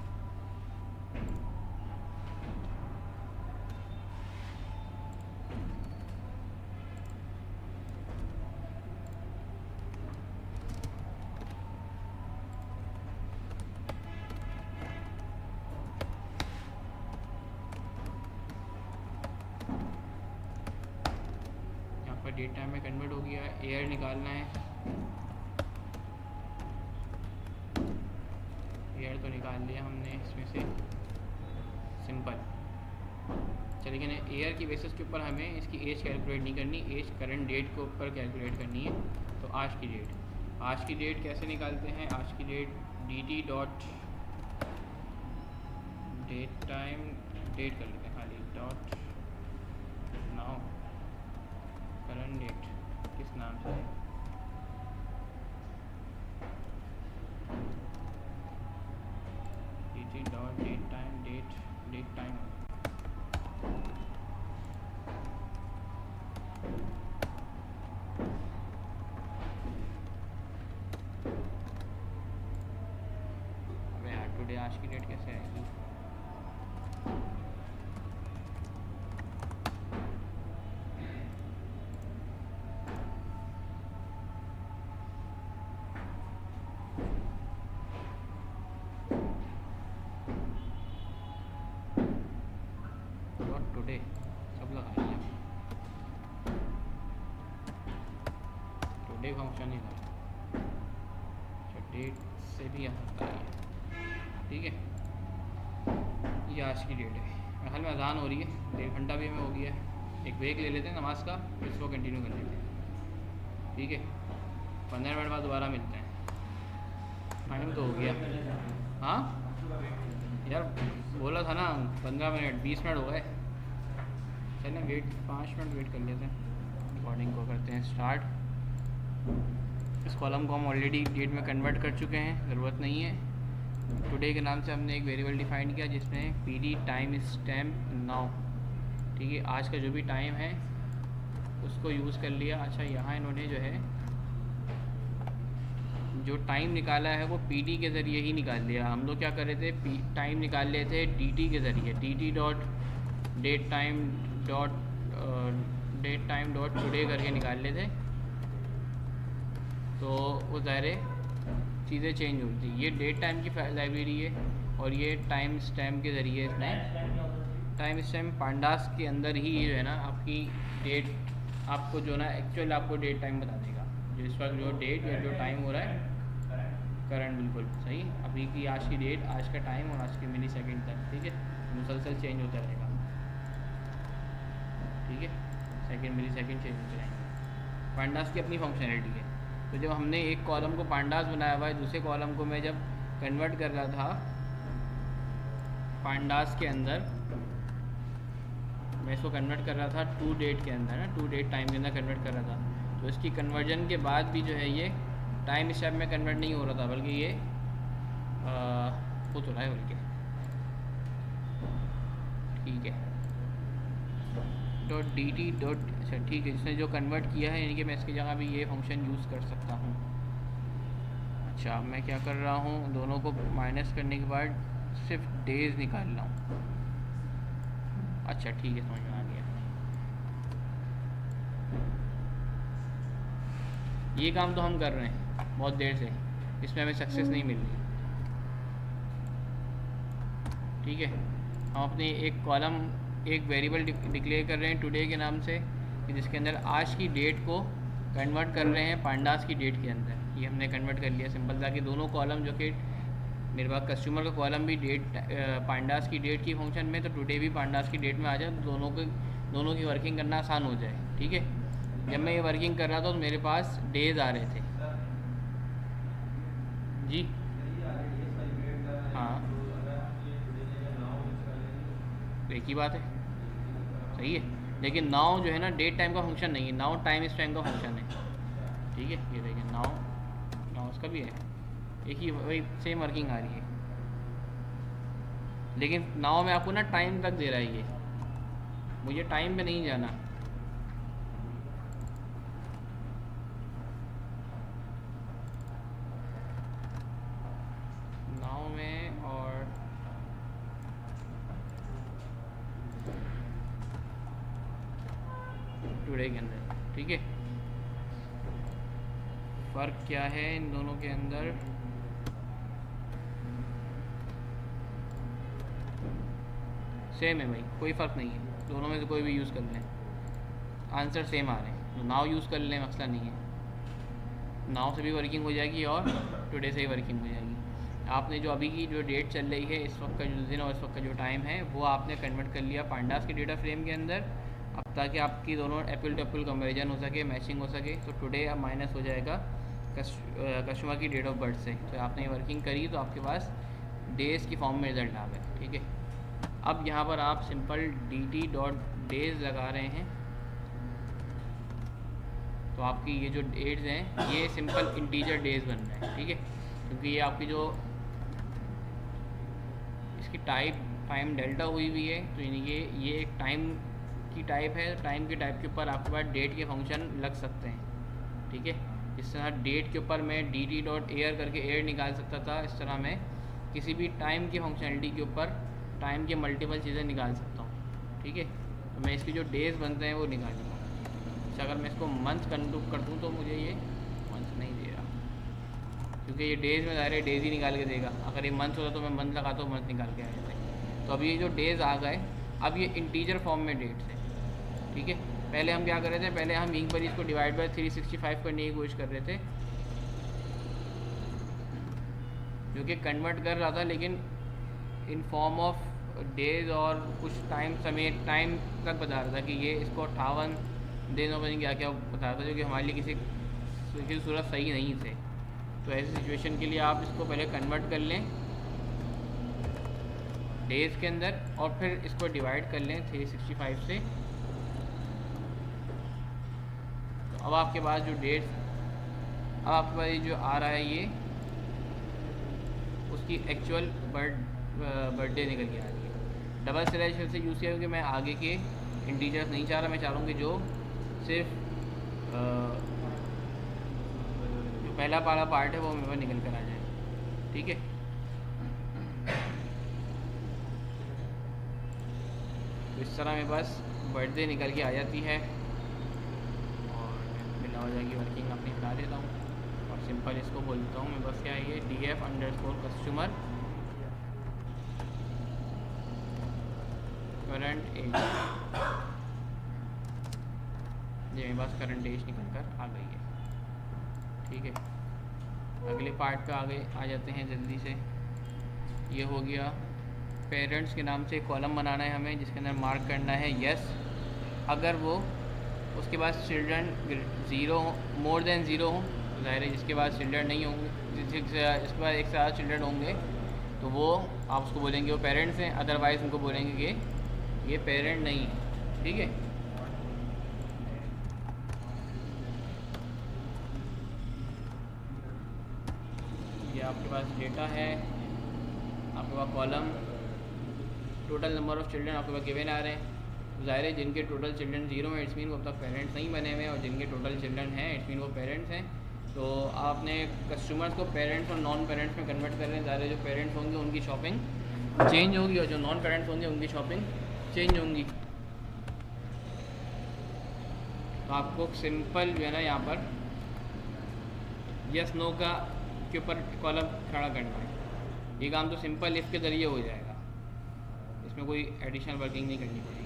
डेट टाइम में कन्वर्ट हो गया। एयर निकालना है, एयर तो निकाल लिया हमने इसमें से, सिंपल। चलिए, लेकिन एयर की बेसिस के ऊपर हमें इसकी एज कैलकुलेट नहीं करनी, एज करंट डेट के ऊपर कैलकुलेट करनी है। तो आज की डेट कैसे निकालते हैं? आज की date dt dot date time date कर लेते हैं खाली, डॉट नाउ करंट डेट किस नाम से है? dt dot date time date time. अबे यार, टुडे आज की डेट कैसे आएगी? टुडे सब लगा लिया, टुडे फंक्शन ही था, तो डेट से भी आ सकता है। ठीक है, ये आज की डेट है। मेरे ख्याल में अजान हो रही है, 1.5 घंटा भी हमें हो गया है। एक ब्रेक ले लेते हैं नमाज का, फिर इसको कंटिन्यू कर लेते हैं। ठीक है, 15 मिनट बाद दोबारा मिलते हैं। टाइम तो हो गया। हाँ यार, बोला था ना 15 मिनट, 20 मिनट हो गए। चलें, 5 मिनट वेट कर लेते हैं, रिकॉर्डिंग को करते हैं स्टार्ट। इस कॉलम को हम ऑलरेडी डेट में कन्वर्ट कर चुके हैं, ज़रूरत नहीं है। टुडे के नाम से हमने एक वेरिएबल डिफाइन किया जिसमें pd टाइम स्टैम्प नाउ। ठीक है, आज का जो भी टाइम है उसको यूज़ कर लिया। अच्छा, यहाँ इन्होंने जो है जो टाइम निकाला है वो pd के ज़रिए ही निकाल लिया। हम लोग क्या कर रहे थे, टाइम निकाल लिए थे dt के ज़रिए, dt dot date time dot today करके निकाल लेते। तो वो ज़ाहिर चीज़ें चेंज होती है। ये डेट टाइम की लाइब्रेरी है और ये टाइम स्टैम्प के ज़रिए इसमें टाइम स्टैम्प पांडास के अंदर ही जो है ना आपकी डेट आपको जो ना एक्चुअल आपको डेट टाइम बता देगा, जो इस वक्त जो डेट या जो टाइम हो रहा है करंट, बिल्कुल सही, अभी की आज की डेट, आज का टाइम और आज के मिली सेकेंड तक, ठीक है, मुसलसल चेंज होता रहेगा, ठीक है, सेकेंड मिली सेकेंड चेंज होते रहेंगे। पांडास की अपनी फंक्शनलिटी है। तो जब हमने एक कॉलम को पांडास बनाया हुआ है, दूसरे कॉलम को मैं जब कन्वर्ट कर रहा था पांडास के अंदर, मैं इसको कन्वर्ट कर रहा था टू डेट के अंदर ना, टू डेट टाइम के अंदर कन्वर्ट कर रहा था, तो इसकी कन्वर्जन के बाद भी जो है ये टाइम स्टेप में कन्वर्ट नहीं हो रहा था, बल्कि ये हो तो रहा है बल्कि, ठीक है, डॉट डी टी डॉट, अच्छा ठीक है, जिसने जो कन्वर्ट किया है यानी कि मैं इसकी जगह भी ये फंक्शन यूज़ कर सकता हूँ। अच्छा मैं क्या कर रहा हूँ, दोनों को माइनस करने के बाद सिर्फ डेज निकाल रहा हूँ। अच्छा ठीक है, समझ में आ गया। ये काम तो हम कर रहे हैं बहुत देर से, इसमें हमें सक्सेस नहीं मिल रही, ठीक है। हम अपने एक कॉलम, एक वेरिएबल डिक्लेयर कर रहे हैं टुडे के नाम से, कि जिसके अंदर आज की डेट को कन्वर्ट कर रहे हैं पांडास की डेट के अंदर। ये हमने कन्वर्ट कर लिया सिंपल, ताकि दोनों कॉलम, जो कि मेरे पास कस्टमर का कॉलम भी डेट पांडास की डेट की फंक्शन में, तो टुडे भी पांडास की डेट में आ जाए, तो दोनों की वर्किंग करना आसान हो जाए, ठीक है। जब मैं ये वर्किंग कर रहा था तो मेरे पास डेज आ रहे थे जी, हाँ एक ही बात है, सही है, लेकिन नाउ जो है ना डेट टाइम का फंक्शन नहीं है, नाउ टाइम इस टाइम का फंक्शन है, ठीक है। ये देखिए नाउ उसका भी है, एक ही वही सेम वर्किंग आ रही है, लेकिन नाउ में आपको ना टाइम तक दे रहा है ये, मुझे टाइम पे नहीं जाना। नाउ में और टुडे के अंदर, ठीक है। फ़र्क क्या है इन दोनों के अंदर, सेम है भाई, कोई फ़र्क नहीं है, दोनों में से कोई भी यूज़ कर लें, आंसर सेम आ रहे हैं, तो नाउ यूज़ कर लें, मसला नहीं है, नाउ से भी वर्किंग हो जाएगी और टुडे से ही वर्किंग हो जाएगी। आपने जो अभी की जो डेट चल रही है, इस वक्त का जो दिन और इस वक्त का जो टाइम है, वो आपने कन्वर्ट कर लिया पांडास के डेटा फ्रेम के अंदर, अब ताकि आपकी दोनों एप्पल टू एप्पल कंपेरिजन हो सके, मैचिंग हो सके। तो टुडे अब माइनस हो जाएगा कस्टमर की डेट ऑफ बर्थ से, तो आपने वर्किंग करी तो आपके पास डेज़ की फॉर्म में रिजल्ट आ गए, ठीक है। अब यहाँ पर आप सिंपल dt डॉट डेज लगा रहे हैं, तो आपकी ये जो डेट्स हैं ये सिंपल इंटीजर डेज बन रहे हैं, ठीक है, क्योंकि ये आपकी जो इसकी टाइम डेल्टा हुई हुई है, तो यानी कि ये एक टाइम की टाइप है, टाइम की टाइप के ऊपर आपके पास डेट के फंक्शन लग सकते हैं, ठीक है। इस तरह डेट के ऊपर मैं dt डॉट एयर करके एयर निकाल सकता था, इस तरह मैं किसी भी टाइम की फंक्शनलिटी के ऊपर टाइम के मल्टीपल चीज़ें निकाल सकता हूँ, ठीक है। तो मैं इसके जो डेज़ बनते हैं वो निकालूँगा। अच्छा अगर मैं इसको मंथ कंट्रोल कर दूँ तो मुझे ये मंथ नहीं दे रहा, क्योंकि ये डेज़ में डायरेक्ट डेज़ ही निकाल के देगा, अगर ये मंथ होता तो मैं मंथ लगाता तो मंथ निकाल के आ जाते। तो अभी ये जो डेज़ आ गए, अब ये इंटीजर फॉर्म में डेट्स है, ठीक है। पहले हम क्या कर रहे थे, पहले हम यहीं पर इसको डिवाइड बाय 365 करने की कोशिश कर रहे थे, जो कि कन्वर्ट कर रहा था, लेकिन इन फॉर्म ऑफ डेज और कुछ टाइम समेत टाइम तक बता रहा था कि ये इसको 58 दिन और क्या क्या बता रहा था, जो कि हमारे लिए किसी सूरत सही नहीं थे। तो ऐसी सिचुएशन के लिए आप इसको पहले कन्वर्ट कर लें डेज़ के अंदर और फिर इसको डिवाइड कर लें 365 से। तो अब आपके पास जो डेट्स, अब आपके पास ये जो आ रहा है ये उसकी एक्चुअल बर्थडे निकल के आ रही है। डबल स्लैश फिर से यूज़ किया क्योंकि मैं आगे के इंटीजर्स नहीं चाह रहा, मैं चाह रहा हूँ कि जो सिर्फ जो पहला वाला पार्ट है वो मेरे पास निकल कर आ जाए, ठीक है। तो इस तरह मेरे पास बर्थडे निकल के आ जाती है और मिला हो जाएगी वर्किंग अपनी बता देता हूँ। और सिंपल इसको बोलता हूँ मैं बस क्या है ये df_customer करंट एज। ये मेरे पास करंट एज निकल कर आ गई है। ठीक है, अगले पार्ट पे आगे आ जाते हैं जल्दी से। ये हो गया पेरेंट्स के नाम से कॉलम बनाना है हमें, जिसके अंदर मार्क करना है यस अगर वो उसके पास children zero more than zero हो, ज़ाहिर है जिसके पास चिल्ड्रन नहीं होंगे, जिसके पास एक से ज़्यादा चिल्ड्रन होंगे तो वो आप उसको बोलेंगे वो पेरेंट्स हैं, अदरवाइज़ उनको बोलेंगे कि ये पेरेंट नहीं है। ठीक है, ये आपके पास डेटा है, आपके पास column total number of children आपके पास गिवन आ रहे हैं। ज़ाहिर है जिनके टोटल चिल्ड्रन ज़ीरो हैं इट्स मीन वो अब तक पेरेंट्स नहीं बने हुए हैं, और जिनके टोटल चिल्ड्रन हैं इट्स मीन वो पेरेंट्स हैं। तो आपने कस्टमर्स को पेरेंट्स और नॉन पेरेंट्स में कन्वर्ट कर रहे हैं। ज़ाहिर है जो पेरेंट्स होंगे उनकी शॉपिंग चेंज होगी और जो नॉन पेरेंट्स होंगे उनकी शॉपिंग चेंज होंगी। तो आपको सिंपल जो है ना यहाँ पर यस नो का के ऊपर कॉलम खड़ा करना है। ये काम तो सिंपल इफ़ के ज़रिए हो जाएगा, इसमें कोई एडिशनल वर्किंग नहीं करनी पड़ेगी।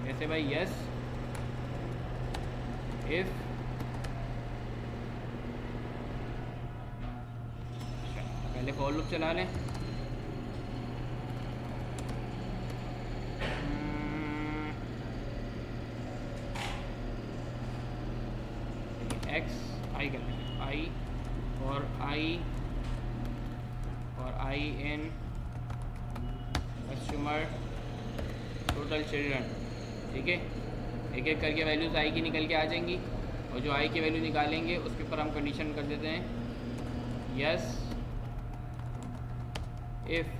जैसे भाई यस इफ पहले फॉर लूप चला लें। एक्स आई कर लें आई और I in customer total children. ठीक है, एक एक करके वैल्यूज़ आई की निकल के आ जाएंगी, और जो आई की वैल्यू निकालेंगे उसके ऊपर हम कंडीशन कर देते हैं yes if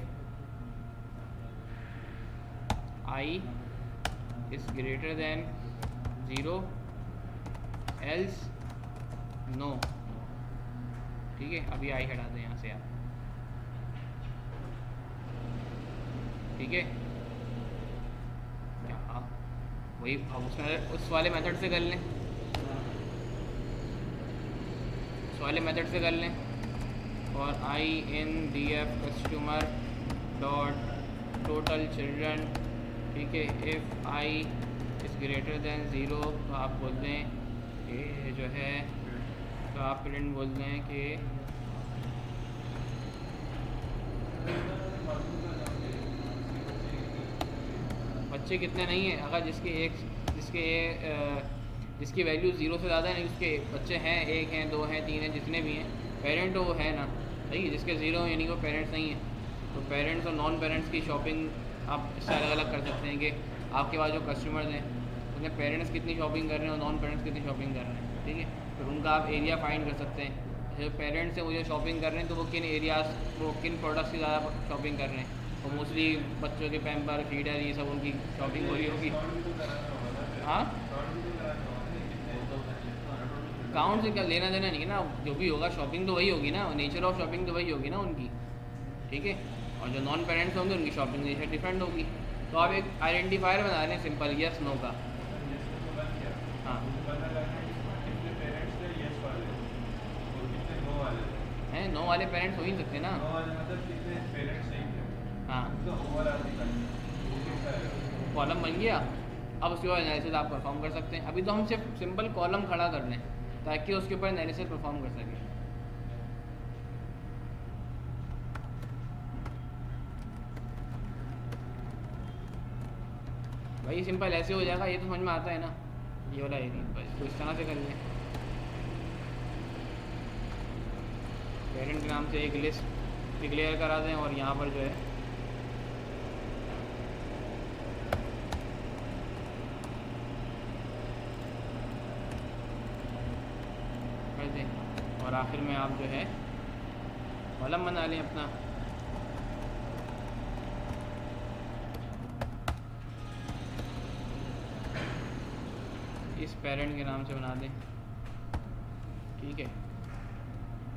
I is greater than zero else no. ठीक है, अभी आई हटा दें यहाँ से आप। ठीक है, वही अब उसमें उस वाले मेथड से कर लें, उस वाले मेथड से कर लें। और I in D F customer dot total children. ठीक है, if I is greater than zero तो आप बोल दें कि जो है, तो आप प्रिंट बोल दें कि बच्चे कितने नहीं हैं। अगर जिसकी वैल्यू ज़ीरो से ज़्यादा है, नहीं उसके बच्चे हैं, एक हैं, दो हैं, तीन हैं, जितने भी हैं, पेरेंट तो वो है ना। सही है, जिसके ज़ीरो हैं यानी वो पेरेंट्स नहीं हैं। तो पेरेंट्स और नॉन पेरेंट्स की शॉपिंग आप इससे अलग अलग कर सकते हैं कि आपके पास जो कस्टमर्स हैं उनमें पेरेंट्स कितनी शॉपिंग कर रहे हैं और नॉन पेरेंट्स कितनी शॉपिंग कर रहे हैं। ठीक है, फिर उनका आप एरिया फाइंड कर सकते हैं। जो पेरेंट्स हैं वो जो शॉपिंग कर रहे हैं तो वो किन एरियाज़, वो किन प्रोडक्ट्स की ज़्यादा शॉपिंग कर रहे हैं। तो मोस्टली बच्चों के पैम्पर, फीडर, ये सब उनकी शॉपिंग हो रही होगी। हाँ, काउंट से क्या लेना देना नहीं है ना, जो भी होगा शॉपिंग तो वही होगी ना, नेचर ऑफ शॉपिंग तो वही होगी ना उनकी। ठीक है, और जो नॉन पेरेंट्स होंगे उनकी शॉपिंग नेचर डिफरेंट होगी। तो आप एक आइडेंटिफायर बना रहे हैं सिंपल यस नो का। हाँ हैं, नो वाले पेरेंट्स हो ही सकते ना। हाँ, कॉलम बन गया। अब उसके बाद एनालिसिस आप परफॉर्म कर सकते हैं। अभी तो हम सिर्फ सिंपल कॉलम खड़ा कर लें ताकि उसके ऊपर एनालिसिस परफॉर्म कर सकें। भाई सिंपल ऐसे हो जाएगा, ये तो समझ में आता है ना, ये वाला एरिया इसको इस तरह से कर लें। पेरेंट के नाम से एक लिस्ट डिक्लेयर करा दें और यहाँ पर जो है कर दें, और आखिर में आप जो है कॉलम बना लें अपना। इस पेरेंट के नाम से बना दें। ठीक है,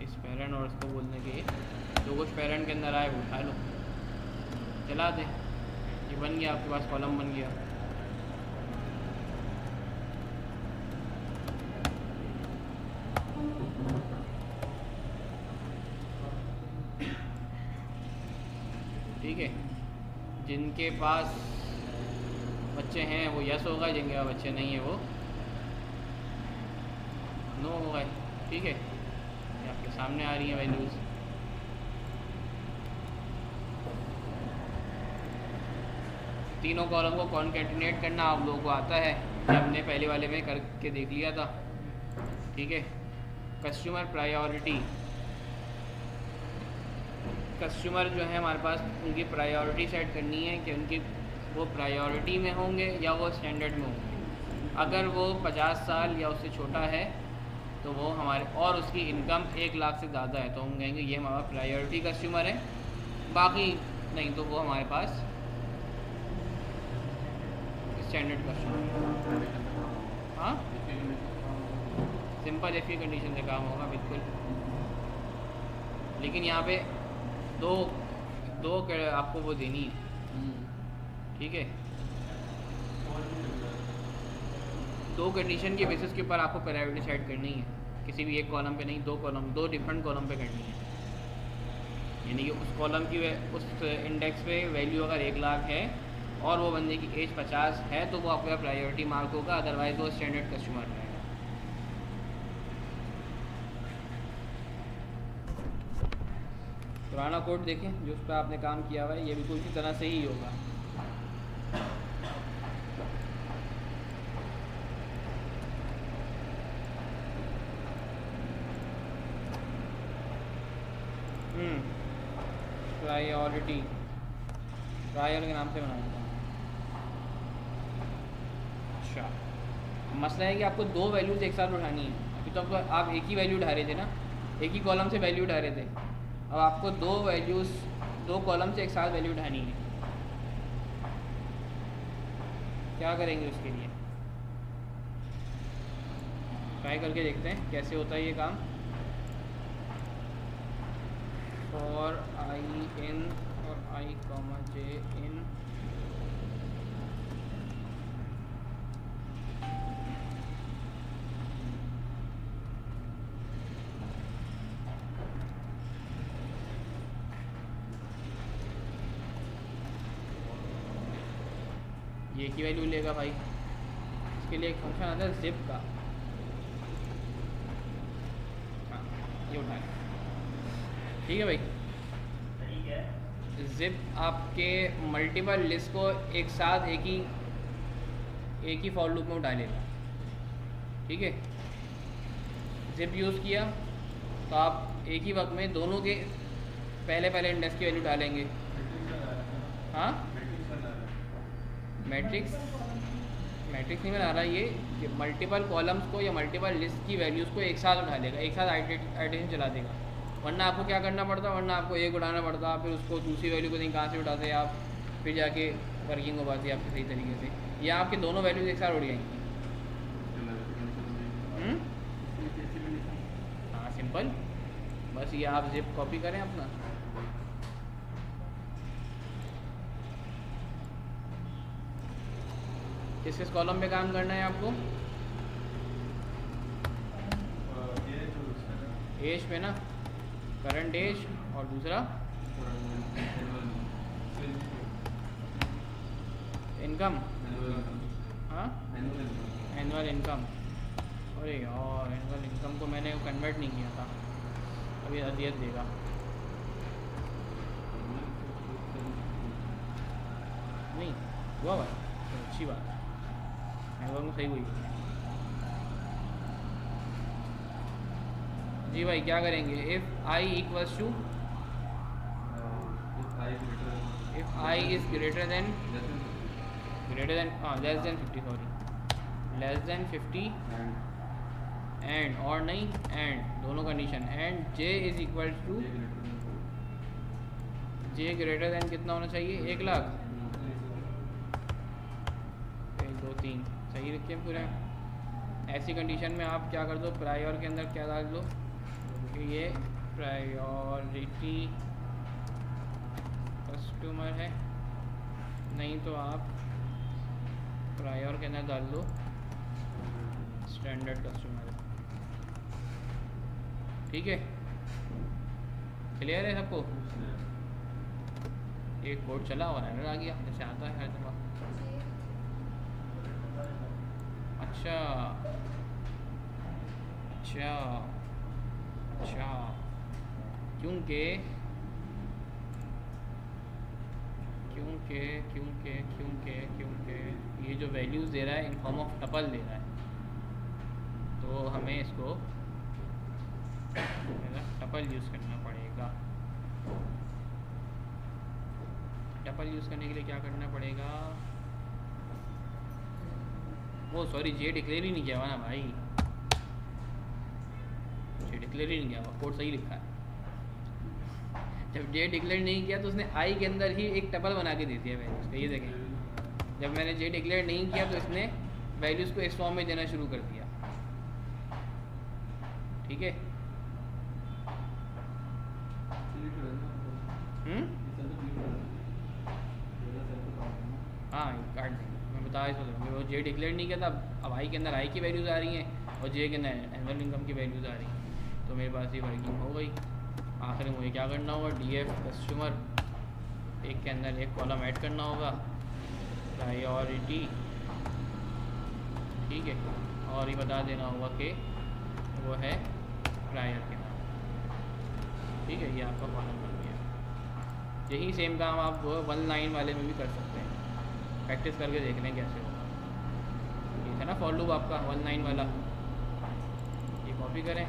इस पेरेंट और उसको बोलने के जो कुछ पेरेंट के अंदर आए वो उठा लो, चला दें। ये बन गया, आपके पास कॉलम बन गया। ठीक है, जिनके पास बच्चे हैं वो यस होगा, जिनके पास बच्चे नहीं है वो नो होगा। ठीक है, ये आपके सामने आ रही हैं वैल्यूज़। तीनों कॉलम को कॉन्केटिनेट करना आप लोगों को आता है, ये हमने पहले वाले में करके देख लिया था। ठीक है, कस्टमर प्रायोरिटी, कस्टमर जो है हमारे पास उनकी प्रायोरिटी सेट करनी है कि उनकी वो प्रायोरिटी में होंगे या वो स्टैंडर्ड में होंगे। अगर वो 50 साल या उससे छोटा है तो वो हमारे, और उसकी इनकम 1 लाख से ज़्यादा है, तो हम कहेंगे ये हमारा प्रायोरिटी कस्टमर है। बाकी नहीं तो वो हमारे पास स्टैंडर्ड कस्टमर। हाँ, सिंपल इफ़ की कंडीशन से काम होगा बिल्कुल। लेकिन यहाँ पे दो दो आपको वो देनी है। ठीक है, दो कंडीशन के बेसिस के ऊपर आपको प्रायोरिटी सेट करनी है, किसी भी एक कॉलम पे नहीं, दो डिफरेंट कॉलम पे करनी है। यानी कि उस कॉलम की उस इंडेक्स पे वैल्यू अगर 1 लाख है और वो बंदे की एज 50 है तो वो आपका प्रायोरिटी मार्क होगा, अदरवाइज वो स्टैंडर्ड कस्टमर रहेगा। पुराना कोड देखें जो उस पर आपने काम किया हुआ है, ये बिल्कुल इसी तरह से ही होगा। प्रायोरिटी प्रायर के नाम से बनाया था। अच्छा, मसला है कि आपको दो वैल्यूज़ एक साथ उठानी है। अभी तो आप एक ही वैल्यू उठा रहे थे ना, एक ही कॉलम से वैल्यू उठा रहे थे। अब आपको दो वैल्यूज़ दो कॉलम से एक साथ वैल्यू उठानी है। क्या करेंगे उसके लिए, ट्राई करके देखते हैं कैसे होता है ये काम। फॉर आई इन और आई कॉमा जे इन ये की वैल्यू लेगा भाई। इसके लिए एक फंक्शन आता है जिप का। हाँ, ये उठाए। ठीक है भाई, जिप आपके मल्टीपल लिस्ट को एक साथ एक ही फॉर लूप में उठा लेगा। ठीक है, जिप यूज़ किया तो आप एक ही वक्त में दोनों के पहले इंडेक्स की वैल्यू डालेंगे। हाँ, मैट्रिक्स नहीं बना रहा ये मल्टीपल कॉलम्स को या मल्टीपल लिस्ट की वैल्यूज़ को एक साथ उठा लेगा, एक साथ आइटरेशन चला देगा। वरना आपको क्या करना पड़ता, वरना आपको एक उठाना पड़ता, फिर उसको दूसरी वैल्यू को नहीं कहाँ से उठाते आप, फिर जाके वर्किंग हो पाती है आपकी सही तरीके से। या आपके दोनों वैल्यूज़ एक साथ उठ जाएंगी। हाँ, सिंपल, बस ये आप जिप कॉपी करें अपना। किस कॉलम पे काम करना है आपको, एज पे ना, करंट एज, और दूसरा इनकम। हाँ, एनुअल इनकम। अरे यार, एनुअल इनकम को मैंने कन्वर्ट नहीं किया था, अभी अदियत देगा। नहीं हुआ भाई, तो अच्छी बात है, नेटवर्क सही हुई। जी भाई, क्या करेंगे, if I equals to, if I is greater than less than 50, sorry, less than 50 and, और नहीं एंड, दोनों condition, and J is equal to, J greater than कितना होना चाहिए, 1 लाख। 1 2 3 सही रखिए पूरे। ऐसी कंडीशन में आप क्या कर दो, प्रायोर के अंदर क्या डाल दो कि ये प्रायोरिटी कस्टमर है, नहीं तो आप प्रायोर के अंदर डाल दो स्टैंडर्ड कस्टमर है। ठीक है, क्लियर है सबको? एक कोड चला और एरर आ गया, जैसे आता है हर दफ़ा। अच्छा अच्छा अच्छा, क्योंकि क्योंकि क्योंकि क्योंकि क्योंकि ये जो वैल्यूज़ दे रहा है इन फॉर्म ऑफ टपल दे रहा है, तो हमें इसको टपल यूज़ करना पड़ेगा। टपल यूज़ करने के लिए क्या करना पड़ेगा? वो सॉरी, जे डिक्लेयर ही नहीं किया हुआ ना भाई, जे डिक्लेयर ही नहीं किया हुआ, कोड सही लिखा है। जब जे डिक्लेयर नहीं किया तो उसने आई के अंदर ही एक टपल बना के दे दिया वैल्यूज़ का। ये देखें, जब मैंने जे डिक्लेयर नहीं किया तो इसने वैल्यूज़ को इस फॉर्म में देना शुरू कर दिया। ठीक है, हाँ काट देंगे, मैं बता ही सोच वो जे डिक्लेयर नहीं किया था, अब आई के अंदर आई की वैल्यूज़ आ रही हैं और जे के अंदर एनुअल इनकम की वैल्यूज़ आ रही हैं, तो मेरे पास ये वर्किंग हो गई। आखिर में मुझे क्या करना होगा, DF कस्टमर एक के अंदर एक कॉलम ऐड करना होगा, प्रायोरिटी, ठीक है, और ये बता देना होगा कि वो है प्रायर के नाम, ठीक है, ये आपका कॉलम बन गया। यही सेम काम आप 1 लाइन वाले में भी कर सकते हैं, प्रैक्टिस करके देख लें कैसे होगा। ठीक है ना, फॉर लूप आपका 1 लाइन वाला, ये कॉपी करें,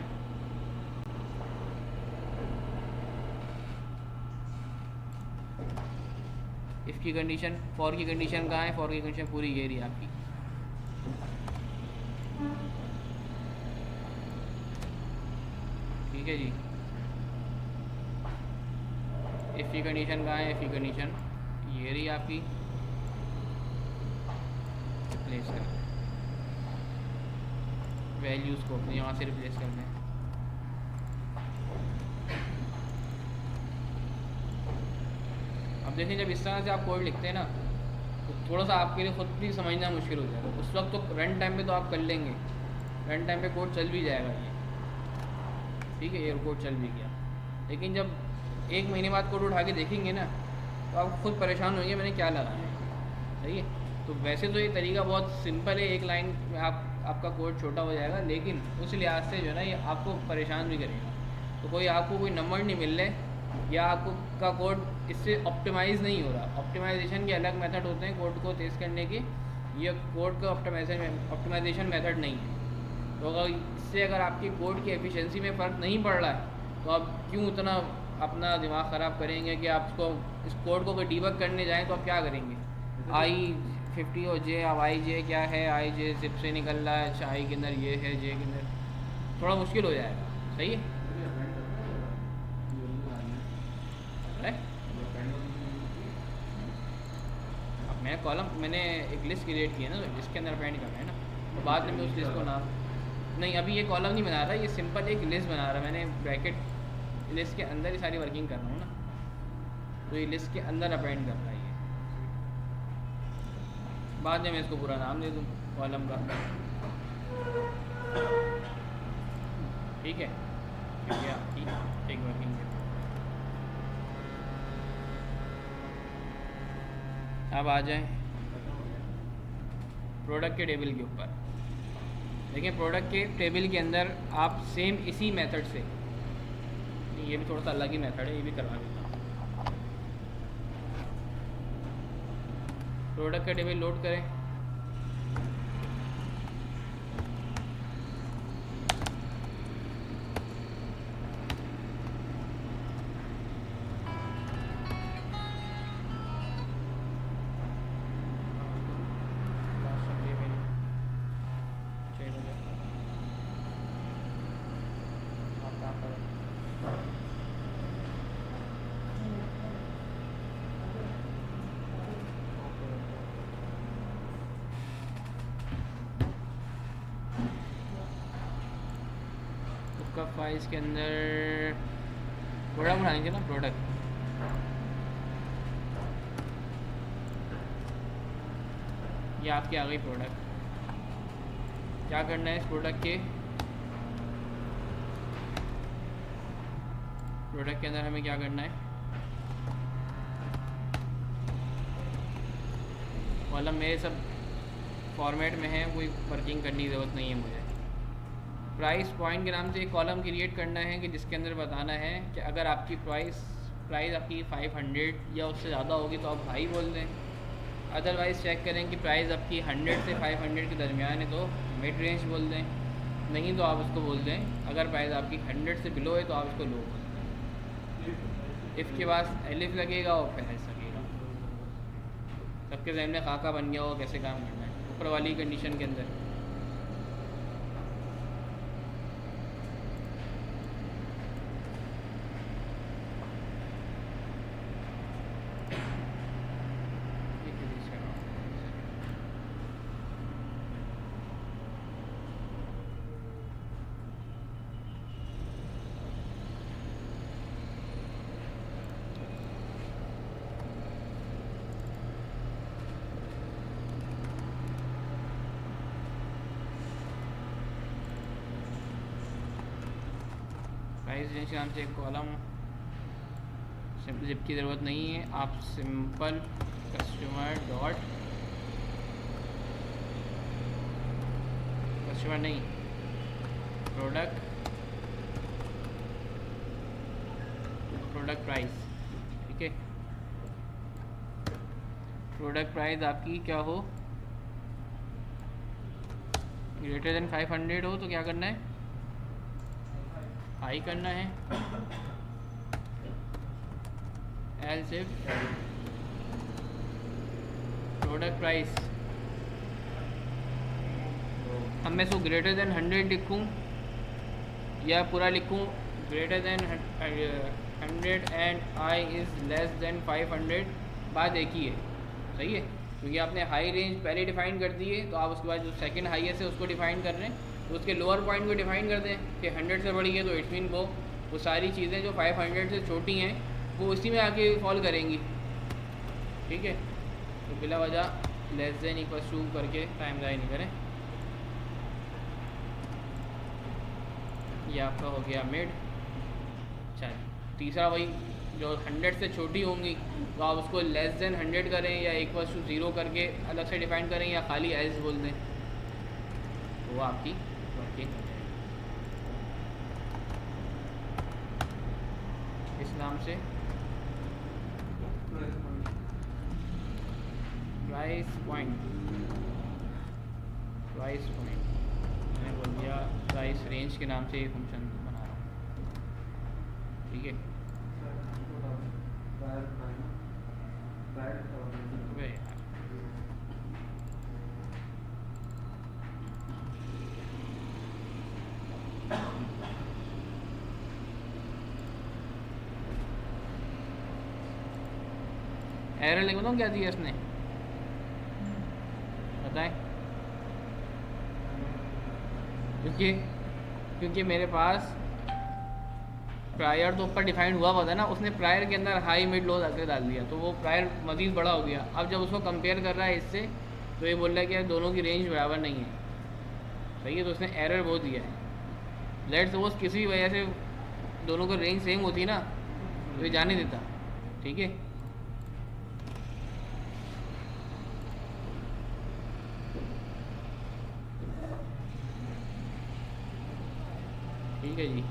इफ़ की कंडीशन, फॉर की कंडीशन कहाँ है, फॉर की कंडीशन पूरी ये रही आपकी। ठीक है जी, इफ़ की कंडीशन कहाँ है, इफ़ की कंडीशन ये रही आपकी, रिप्लेस कर वैल्यूज़ को अपने यहाँ से रिप्लेस कर दें। अब देखें, जब इस तरह से आप कोड लिखते हैं ना तो थोड़ा सा आपके लिए खुद भी समझना मुश्किल हो जाएगा। उस वक्त तो रन टाइम पे तो आप कर लेंगे, रन टाइम पे कोड चल भी जाएगा ये, ठीक है, ये कोड चल भी गया, लेकिन जब 1 महीने बाद कोड उठा के देखेंगे ना तो आप खुद परेशान होंगे मैंने क्या लगाया है। सही है, तो वैसे तो ये तरीका बहुत सिंपल है, 1 लाइन में आपका कोड छोटा हो जाएगा, लेकिन उस लिहाज से जो है ना ये आपको परेशान भी करेगा। तो कोई आपको कोई नंबर नहीं मिल रहे या आपको का कोड इससे ऑप्टिमाइज़ नहीं हो रहा, ऑप्टिमाइजेशन के अलग मेथड होते हैं कोड को तेज़ करने के, ये कोड का ऑप्टिमाइजेशन मेथड नहीं है। तो अगर आपकी कोड की एफिशिएंसी में फ़र्क नहीं पड़ रहा है तो आप क्यों उतना अपना दिमाग ख़राब करेंगे कि आपको इस कोड को अगर डीबग करने जाएँ तो आप क्या करेंगे, I50 और J, अब IJ क्या है, IJ जिप से निकल रहा है, अच्छा I के अंदर ये है, J के अंदर, थोड़ा मुश्किल हो जाएगा। सही है, अब मैंने एक लिस्ट क्रिएट की है ना, जिसके अंदर अपेंड करना है ना, तो बाद में मैं उस लिस्ट को नाम नहीं, अभी ये कॉलम नहीं बना रहा, ये सिंपल एक लिस्ट बना रहा, मैंने ब्रैकेट लिस्ट के अंदर ही सारी वर्किंग कर रहा हूँ ना, तो ये लिस्ट के अंदर अपेंड कर रहा है ये, बाद में मैं इसको पूरा नाम दे दूँ कॉलम का। ठीक है, क्योंकि आपकी एक वर्किंग है। अब आ जाएं प्रोडक्ट के टेबल के ऊपर। देखिए, प्रोडक्ट के टेबल के अंदर आप सेम इसी मेथड से, ये भी थोड़ा सा अलग ही मेथड है, ये भी करवा देता हूँ। प्रोडक्ट का टेबल लोड करें, फाइल्स के अंदर प्रोडक्ट बनाएंगे ना, प्रोडक्ट, ये आपकी आ गई प्रोडक्ट। क्या करना है इस प्रोडक्ट के, प्रोडक्ट के अंदर हमें क्या करना है, कॉलम मेरे सब फॉर्मेट में है, कोई वर्किंग करने की ज़रूरत नहीं है मुझे। प्राइस पॉइंट के नाम से एक कॉलम क्रिएट करना है कि जिसके अंदर बताना है कि अगर आपकी प्राइस आपकी 500 या उससे ज़्यादा होगी तो आप हाई बोल दें, अदरवाइज़ चेक करें कि प्राइस आपकी 100 से 500 के दरमियान है तो मिड रेंज बोल दें, नहीं तो आप उसको बोल दें अगर प्राइस आपकी 100 से बिलो है तो आप उसको लो। इफ़ के बाद एलिफ लगेगा और फिर ऐसा लगेगा। सबके जहन में खाका बन गया हो कैसे काम करना है ऊपर वाली कंडीशन के अंदर। प्राइस रेंज के नाम से एक कॉलम, सिंपल जिप की ज़रूरत नहीं है, आप सिंपल कस्टमर नहीं प्रोडक्ट प्राइस, ठीक है। प्रोडक्ट प्राइस आपकी क्या हो, ग्रेटर देन 500 हो तो क्या करना है, हाई करना है। एल्स इफ प्रोडक्ट प्राइस अब मैं इसको ग्रेटर देन 100 लिखूँ या पूरा लिखूँ greater than 100 and I is less than 500, बात एक ही है, सही है, क्योंकि आपने हाई रेंज पहले डिफ़ाइन कर दी है तो आप उसके बाद जो सेकंड हाईएस्ट है उसको डिफ़ाइन कर रहे हैं, तो उसके लोअर पॉइंट को डिफ़ाइन कर दें कि 100 से बड़ी है तो इट्स मीन वो सारी चीज़ें जो 500 से छोटी हैं वो उसी में आके फॉल करेंगी, ठीक है। तो बिला वजह लेस देन इक्वल टू करके टाइम ज़ाया नहीं करें। ये आपका हो गया मिड। अच्छा, तीसरा वही जो 100 से छोटी होंगी तो आप उसको लेस देन 100 करें या इक्वल टू 0 करके अलग से डिफ़ाइन करें या खाली एल्स बोल दें, तो वो आपकी वर्किंग हो जाएगी। इस नाम से प्राइस पॉइंट मैंने बोल दिया, प्राइस रेंज के नाम से ये फंक्शन बना रहा हूँ, ठीक है। अबे यार एरर लिख बताऊँ क्या दिया इसने, बताएं। क्योंकि मेरे पास प्रायर तो ऊपर डिफाइंड हुआ था ना, उसने प्रायर के अंदर हाई मिड लो करके डाल दिया तो वो प्रायर मज़ीद बड़ा हो गया। अब जब उसको कंपेयर कर रहा है इससे तो ये बोल रहा है कि यार दोनों की रेंज बराबर नहीं है, सही है, तो उसने एरर वो दिया है। लेट्स सपोज किसी भी वजह से दोनों को रेंज सेम होती ना तो ये जाने देता, ठीक है। ठीक है जी,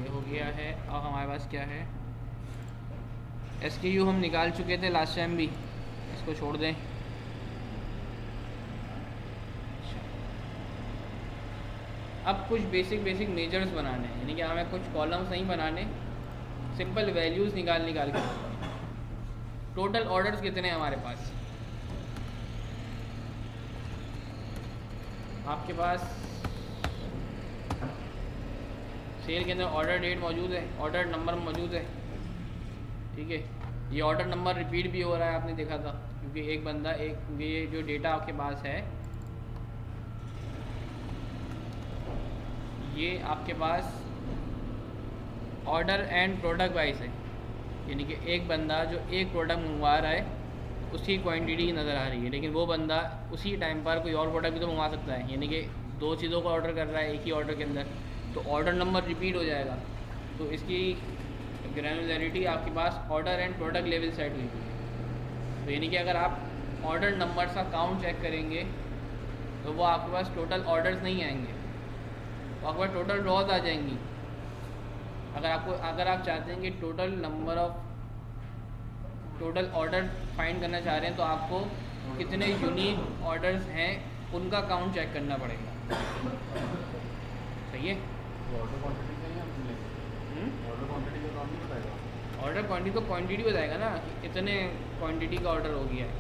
ये हो गया है। अब हमारे पास क्या है, SKU हम निकाल चुके थे लास्ट टाइम भी, इसको छोड़ दें। अब कुछ बेसिक मेजर्स बनाने हैं, यानी कि हमें कुछ कॉलम्स नहीं बनाने, सिंपल वैल्यूज़ निकाल के। टोटल ऑर्डर्स कितने हैं हमारे पास, आपके पास सेल के अंदर ऑर्डर डेट मौजूद है, ऑर्डर नंबर मौजूद है, ठीक है। ये ऑर्डर नंबर रिपीट भी हो रहा है, आपने देखा था, क्योंकि एक बंदा ये जो डेटा आपके पास है ये आपके पास ऑर्डर एंड प्रोडक्ट वाइज है, यानी कि एक बंदा जो एक प्रोडक्ट मंगवा रहा है उसकी क्वांटिटी नज़र आ रही है, लेकिन वो बंदा उसी टाइम पर कोई और प्रोडक्ट भी तो मंगवा सकता है, यानी कि दो चीज़ों को ऑर्डर कर रहा है एक ही ऑर्डर के अंदर, तो ऑर्डर नंबर रिपीट हो जाएगा। तो इसकी ग्रैनुलरिटी आपके पास order and product level set हुई हुई है। तो यानी कि अगर आप ऑर्डर नंबर का काउंट चेक करेंगे तो वो आपके पास टोटल ऑर्डर्स नहीं आएंगे, तो आपके पास टोटल रॉज आ जाएंगी। अगर आप चाहते हैं कि टोटल ऑर्डर फाइंड करना चाह रहे हैं तो आपको कितने यूनिक ऑर्डर्स हैं उनका काउंट चेक करना पड़ेगा। सही है। ऑर्डर क्वांटिटी का ही आप लेंगे, ऑर्डर क्वांटिटी का काम नहीं बताएगा। ऑर्डर क्वांटिटी तो क्वांटिटी बताएगा ना, इतने क्वांटिटी का ऑर्डर हो गया है।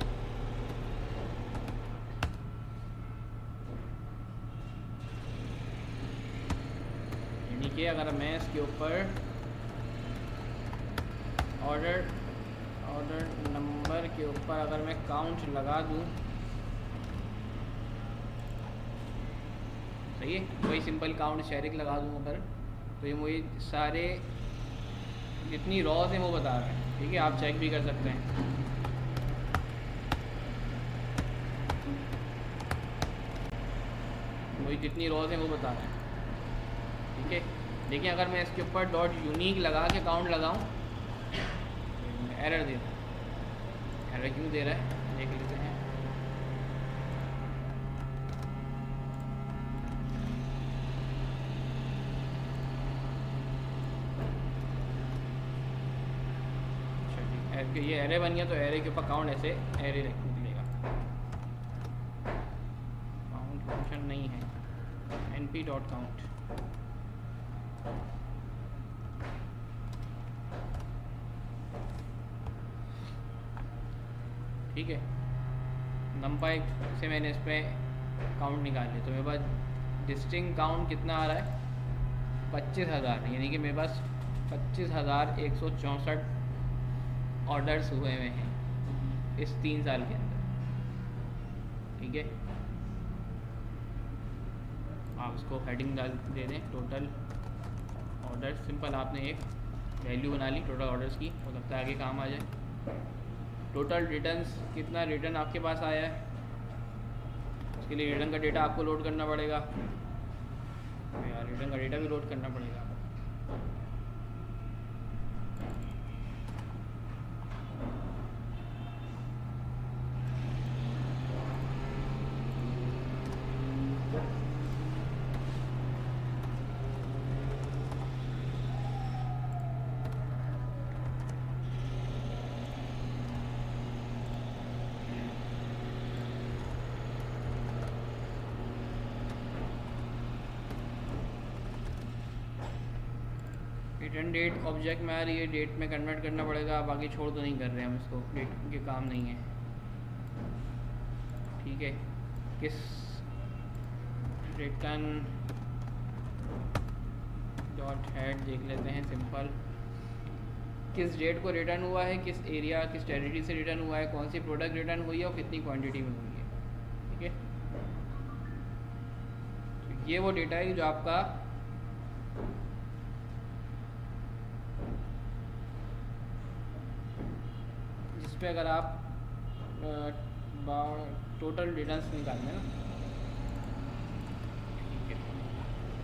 यानी कि अगर मैं इसके ऊपर ऑर्डर नंबर के ऊपर अगर मैं काउंट लगा दूं, सही है, वही सिंपल काउंट शेरिक लगा दूं अगर, तो ये मुझे सारे जितनी रॉज हैं वो बता रहे हैं। ठीक है, आप चेक भी कर सकते हैं। वही जितनी रॉज हैं वो बता रहे हैं। ठीक है, देखिए अगर मैं इसके ऊपर डॉट यूनिक लगा के काउंट लगाऊं, एरर दे रहा है। एरर क्यों दे रहा है देख लेते हैं। ये एरे बन गया, तो एरे के ऊपर काउंट ऐसे एरे निकलेगा। काउंट फंक्शन नहीं है, np.count। ठीक है, numpy से मैंने इस पर काउंट निकाल लिया, तो मेरे पास डिस्टिंक्ट काउंट कितना आ रहा है, 25,000। यानी कि मेरे पास 25,164 ऑर्डर्स हुए हैं इस 3 साल के अंदर। ठीक है, आप इसको हेडिंग डाल दे दें, टोटल ऑर्डर। सिंपल आपने एक वैल्यू बना ली टोटल ऑर्डर्स की, हो सकता है आगे काम आ जाए। टोटल रिटर्न्स, कितना रिटर्न आपके पास आया है, उसके लिए रिटर्न का डेटा आपको लोड करना पड़ेगा। यार रिटर्न का डेटा भी लोड करना पड़ेगा। रिटर्न डेट ऑब्जेक्ट में आ रही है, डेट में कन्वर्ट करना पड़ेगा। आप आगे छोड़ तो नहीं कर रहे हैं हम इसको, डेट के काम नहीं है। ठीक है, किस रिटर्न डॉट हेड देख लेते हैं सिंपल, किस डेट को रिटर्न हुआ है, किस एरिया किस टेरिटरी से रिटर्न हुआ है, कौन सी प्रोडक्ट रिटर्न हुई है और कितनी क्वांटिटी में हुई है। ठीक है, तो ये वो डेटा है जो आपका जिस पे अगर आप टोटल रिटर्न्स निकालना है ना। ठीक है,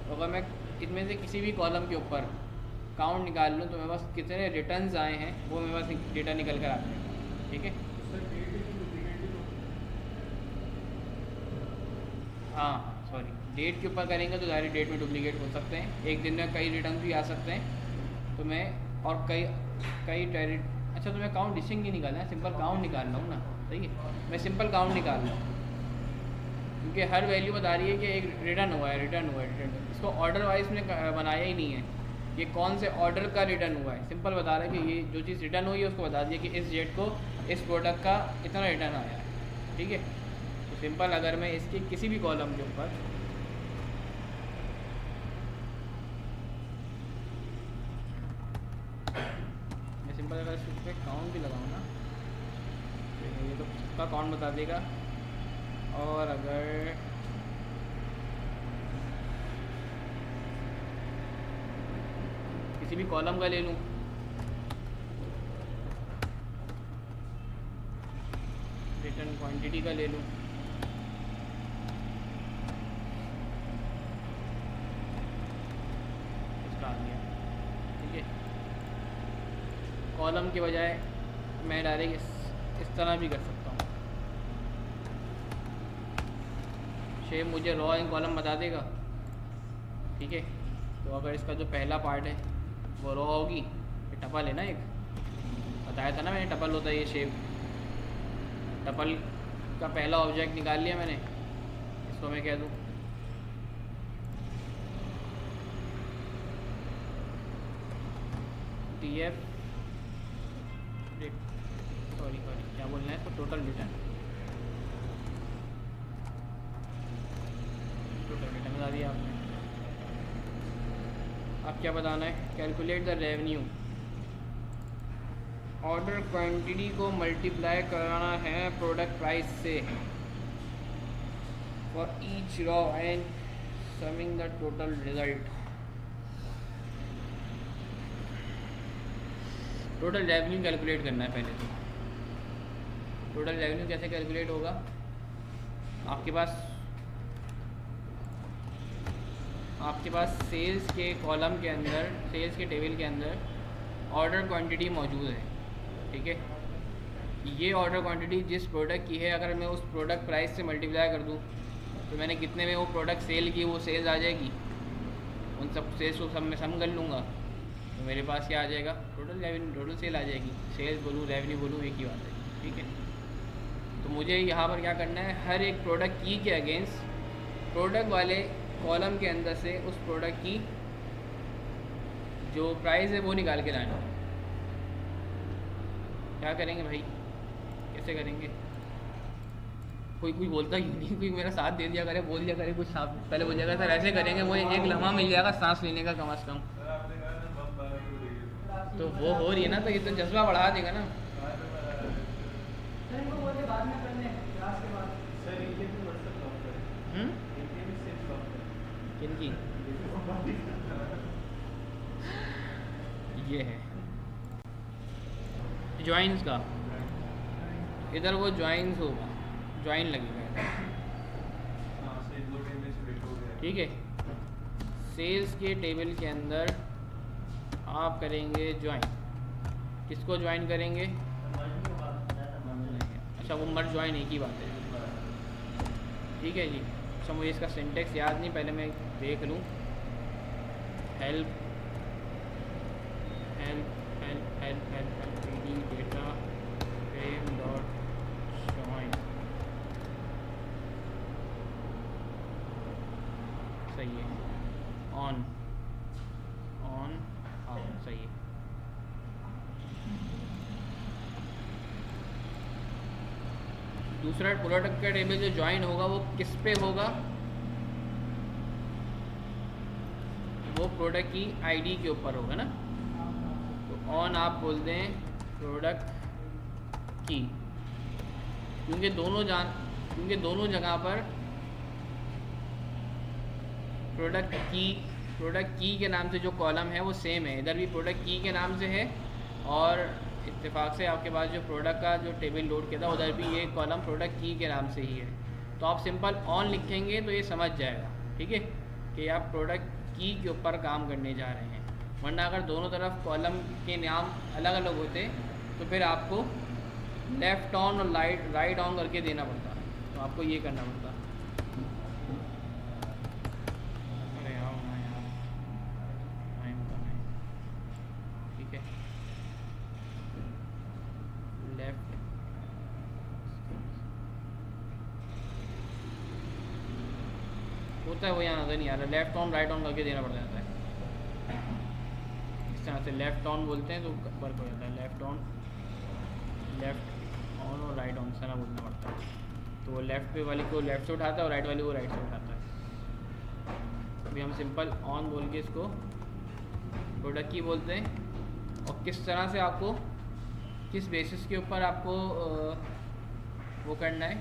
तो अगर मैं इनमें से किसी भी कॉलम के ऊपर काउंट निकाल लूँ तो मेरे पास कितने रिटर्न्स आए हैं वो मेरे पास डेटा निकल कर आते हैं। ठीक है, हाँ सॉरी, डेट के ऊपर करेंगे तो डायरेक्ट डेट में डुप्लीकेट हो सकते हैं। एक दिन में कई रिटर्न भी आ सकते हैं, तो मैं और कई टेरिट अच्छा, तो मैं काउंट डिस्टिंक्ट नहीं निकालना है, सिंपल काउंट निकाल रहा हूँ ना। सही है, मैं सिंपल काउंट निकाल रहा हूँ क्योंकि हर वैल्यू बता रही है कि एक रिटर्न हुआ है। इसको ऑर्डर वाइज में बनाया ही नहीं है, ये कौन से ऑर्डर का रिटर्न हुआ है, सिंपल बता रहा है कि ये जो चीज़ रिटर्न हुई है उसको बता दिया कि इस डेट को इस प्रोडक्ट का इतना रिटर्न आया है। ठीक है, तो सिंपल अगर मैं इसके किसी भी कॉलम के ऊपर अगर इस पर काउंट भी लगाऊँ ना तो ये तो सबका काउंट बता देगा। और अगर किसी भी कॉलम का ले लूँ, रिटर्न क्वांटिटी का ले लूँ, इसका आ गया। ठीक है, कॉलम के बजाय मैं डायरेक्ट इस तरह भी कर सकता हूँ। शेप मुझे रॉ इन कॉलम बता देगा, ठीक है। तो अगर इसका जो पहला पार्ट है वो रॉ होगी, ये टपल है ना, एक बताया था ना मैंने टपल होता है ये शेप। टपल का पहला ऑब्जेक्ट निकाल लिया मैंने, इसको मैं कह दूँ TF, सॉरी क्या बोलना है, तो टोटल रिटर्न, टोटल रिटर्न बता दिया आपने। अब क्या बताना है, calculate the revenue, order quantity को मल्टीप्लाई कराना है प्रोडक्ट प्राइस से for each raw and summing the total result. Total revenue calculate करना है पहले तो। टोटल रेवेन्यू कैसे कैलकुलेट होगा, आपके पास सेल्स के कॉलम के अंदर, सेल्स के टेबल के अंदर ऑर्डर क्वांटिटी मौजूद है, ठीक है। ये ऑर्डर क्वांटिटी जिस प्रोडक्ट की है, अगर मैं उस प्रोडक्ट प्राइस से मल्टीप्लाई कर दूं तो मैंने कितने में वो प्रोडक्ट सेल की, वो सेल्स आ जाएगी। उन सब सेल्स को सब मैं सम कर लूँगा तो मेरे पास क्या आ जाएगा, टोटल रेवेन्यू, टोटल सेल आ जाएगी। सेल्स बोलूँ रेवेन्यू बोलूँ एक ही बात है, ठीक है। तो मुझे यहाँ पर क्या करना है, हर एक प्रोडक्ट की के अगेंस्ट प्रोडक्ट वाले कॉलम के अंदर से उस प्रोडक्ट की जो प्राइस है वो निकाल के लाना है। क्या करेंगे भाई, कैसे करेंगे, कोई बोलता ही नहीं, कोई मेरा साथ दे दिया करे, बोल दिया करे कुछ, साथ पहले बोल दिया करे सर ऐसे करेंगे, वो एक लम्हा मिल जाएगा सांस लेने का कम से कम। सर आपने कहा ना बम 12 किलो देंगे। तो वो हो रही है ना, तो ये तो जज्बा बढ़ा देगा ना। सर इनको बोलते बाद में करने क्लास के बाद। सर इनके भी व्हाट्सएप लॉक करें, इनके भी सेम लॉक करें। किनकी, ये है ज्वाइंस का, इधर वो ज्वाइंस होगा, ज्वाइन लगेगा, हाँ से 2 टेबल से वेट हो गया। ठीक है। सेल्स के टेबल के अंदर आप करेंगे ज्वाइन, किसको ज्वाइन करेंगे, अच्छा वो मर्ज ज्वाइन एक ही बात है, ठीक है जी। अच्छा मुझे इसका सिंटेक्स याद नहीं, पहले मैं देख लूँ। Help help help help help help pd data frame dot join, सही है। ऑन ऑन हाँ सही है। दूसरा प्रोडक्ट का टेबल जो ज्वाइन होगा वो किस पे होगा, वो प्रोडक्ट की आईडी के ऊपर होगा ना। तो ऑन आप बोल दें प्रोडक्ट की, क्योंकि दोनों जगह पर प्रोडक्ट की के नाम से जो कॉलम है वो सेम है। इधर भी प्रोडक्ट की के नाम से है और इत्तेफाक से आपके पास जो प्रोडक्ट का जो टेबल लोड किया था उधर भी ये कॉलम प्रोडक्ट की के नाम से ही है। तो आप सिंपल ऑन लिखेंगे तो ये समझ जाएगा, ठीक है, कि आप प्रोडक्ट की के ऊपर काम करने जा रहे हैं। वरना अगर दोनों तरफ कॉलम के नाम अलग अलग होते तो फिर आपको लेफ़्ट ऑन और राइट ऑन करके देना पड़ता, तो आपको ये करना पड़ता। अरे आओ ना यार, टाइम कम है, ठीक है। लेफ्ट होता है वो, यहाँ नजर नहीं आ रहा, लेफ्ट ऑन राइट ऑन करके देना पड़ जाता है। इस तरह से लेफ्ट ऑन बोलते हैं तो वर्क हो जाता है, लेफ्ट ऑन और राइट ऑन सारा बोलना पड़ता है। तो वो लेफ्ट पे वाली को लेफ्ट से उठाता है और राइट वाली को राइट से उठाता है। अभी हम सिंपल ऑन बोल के इसको प्रोडक्ट की बोलते हैं। और किस तरह से आपको, किस बेसिस के ऊपर आपको वो करना है,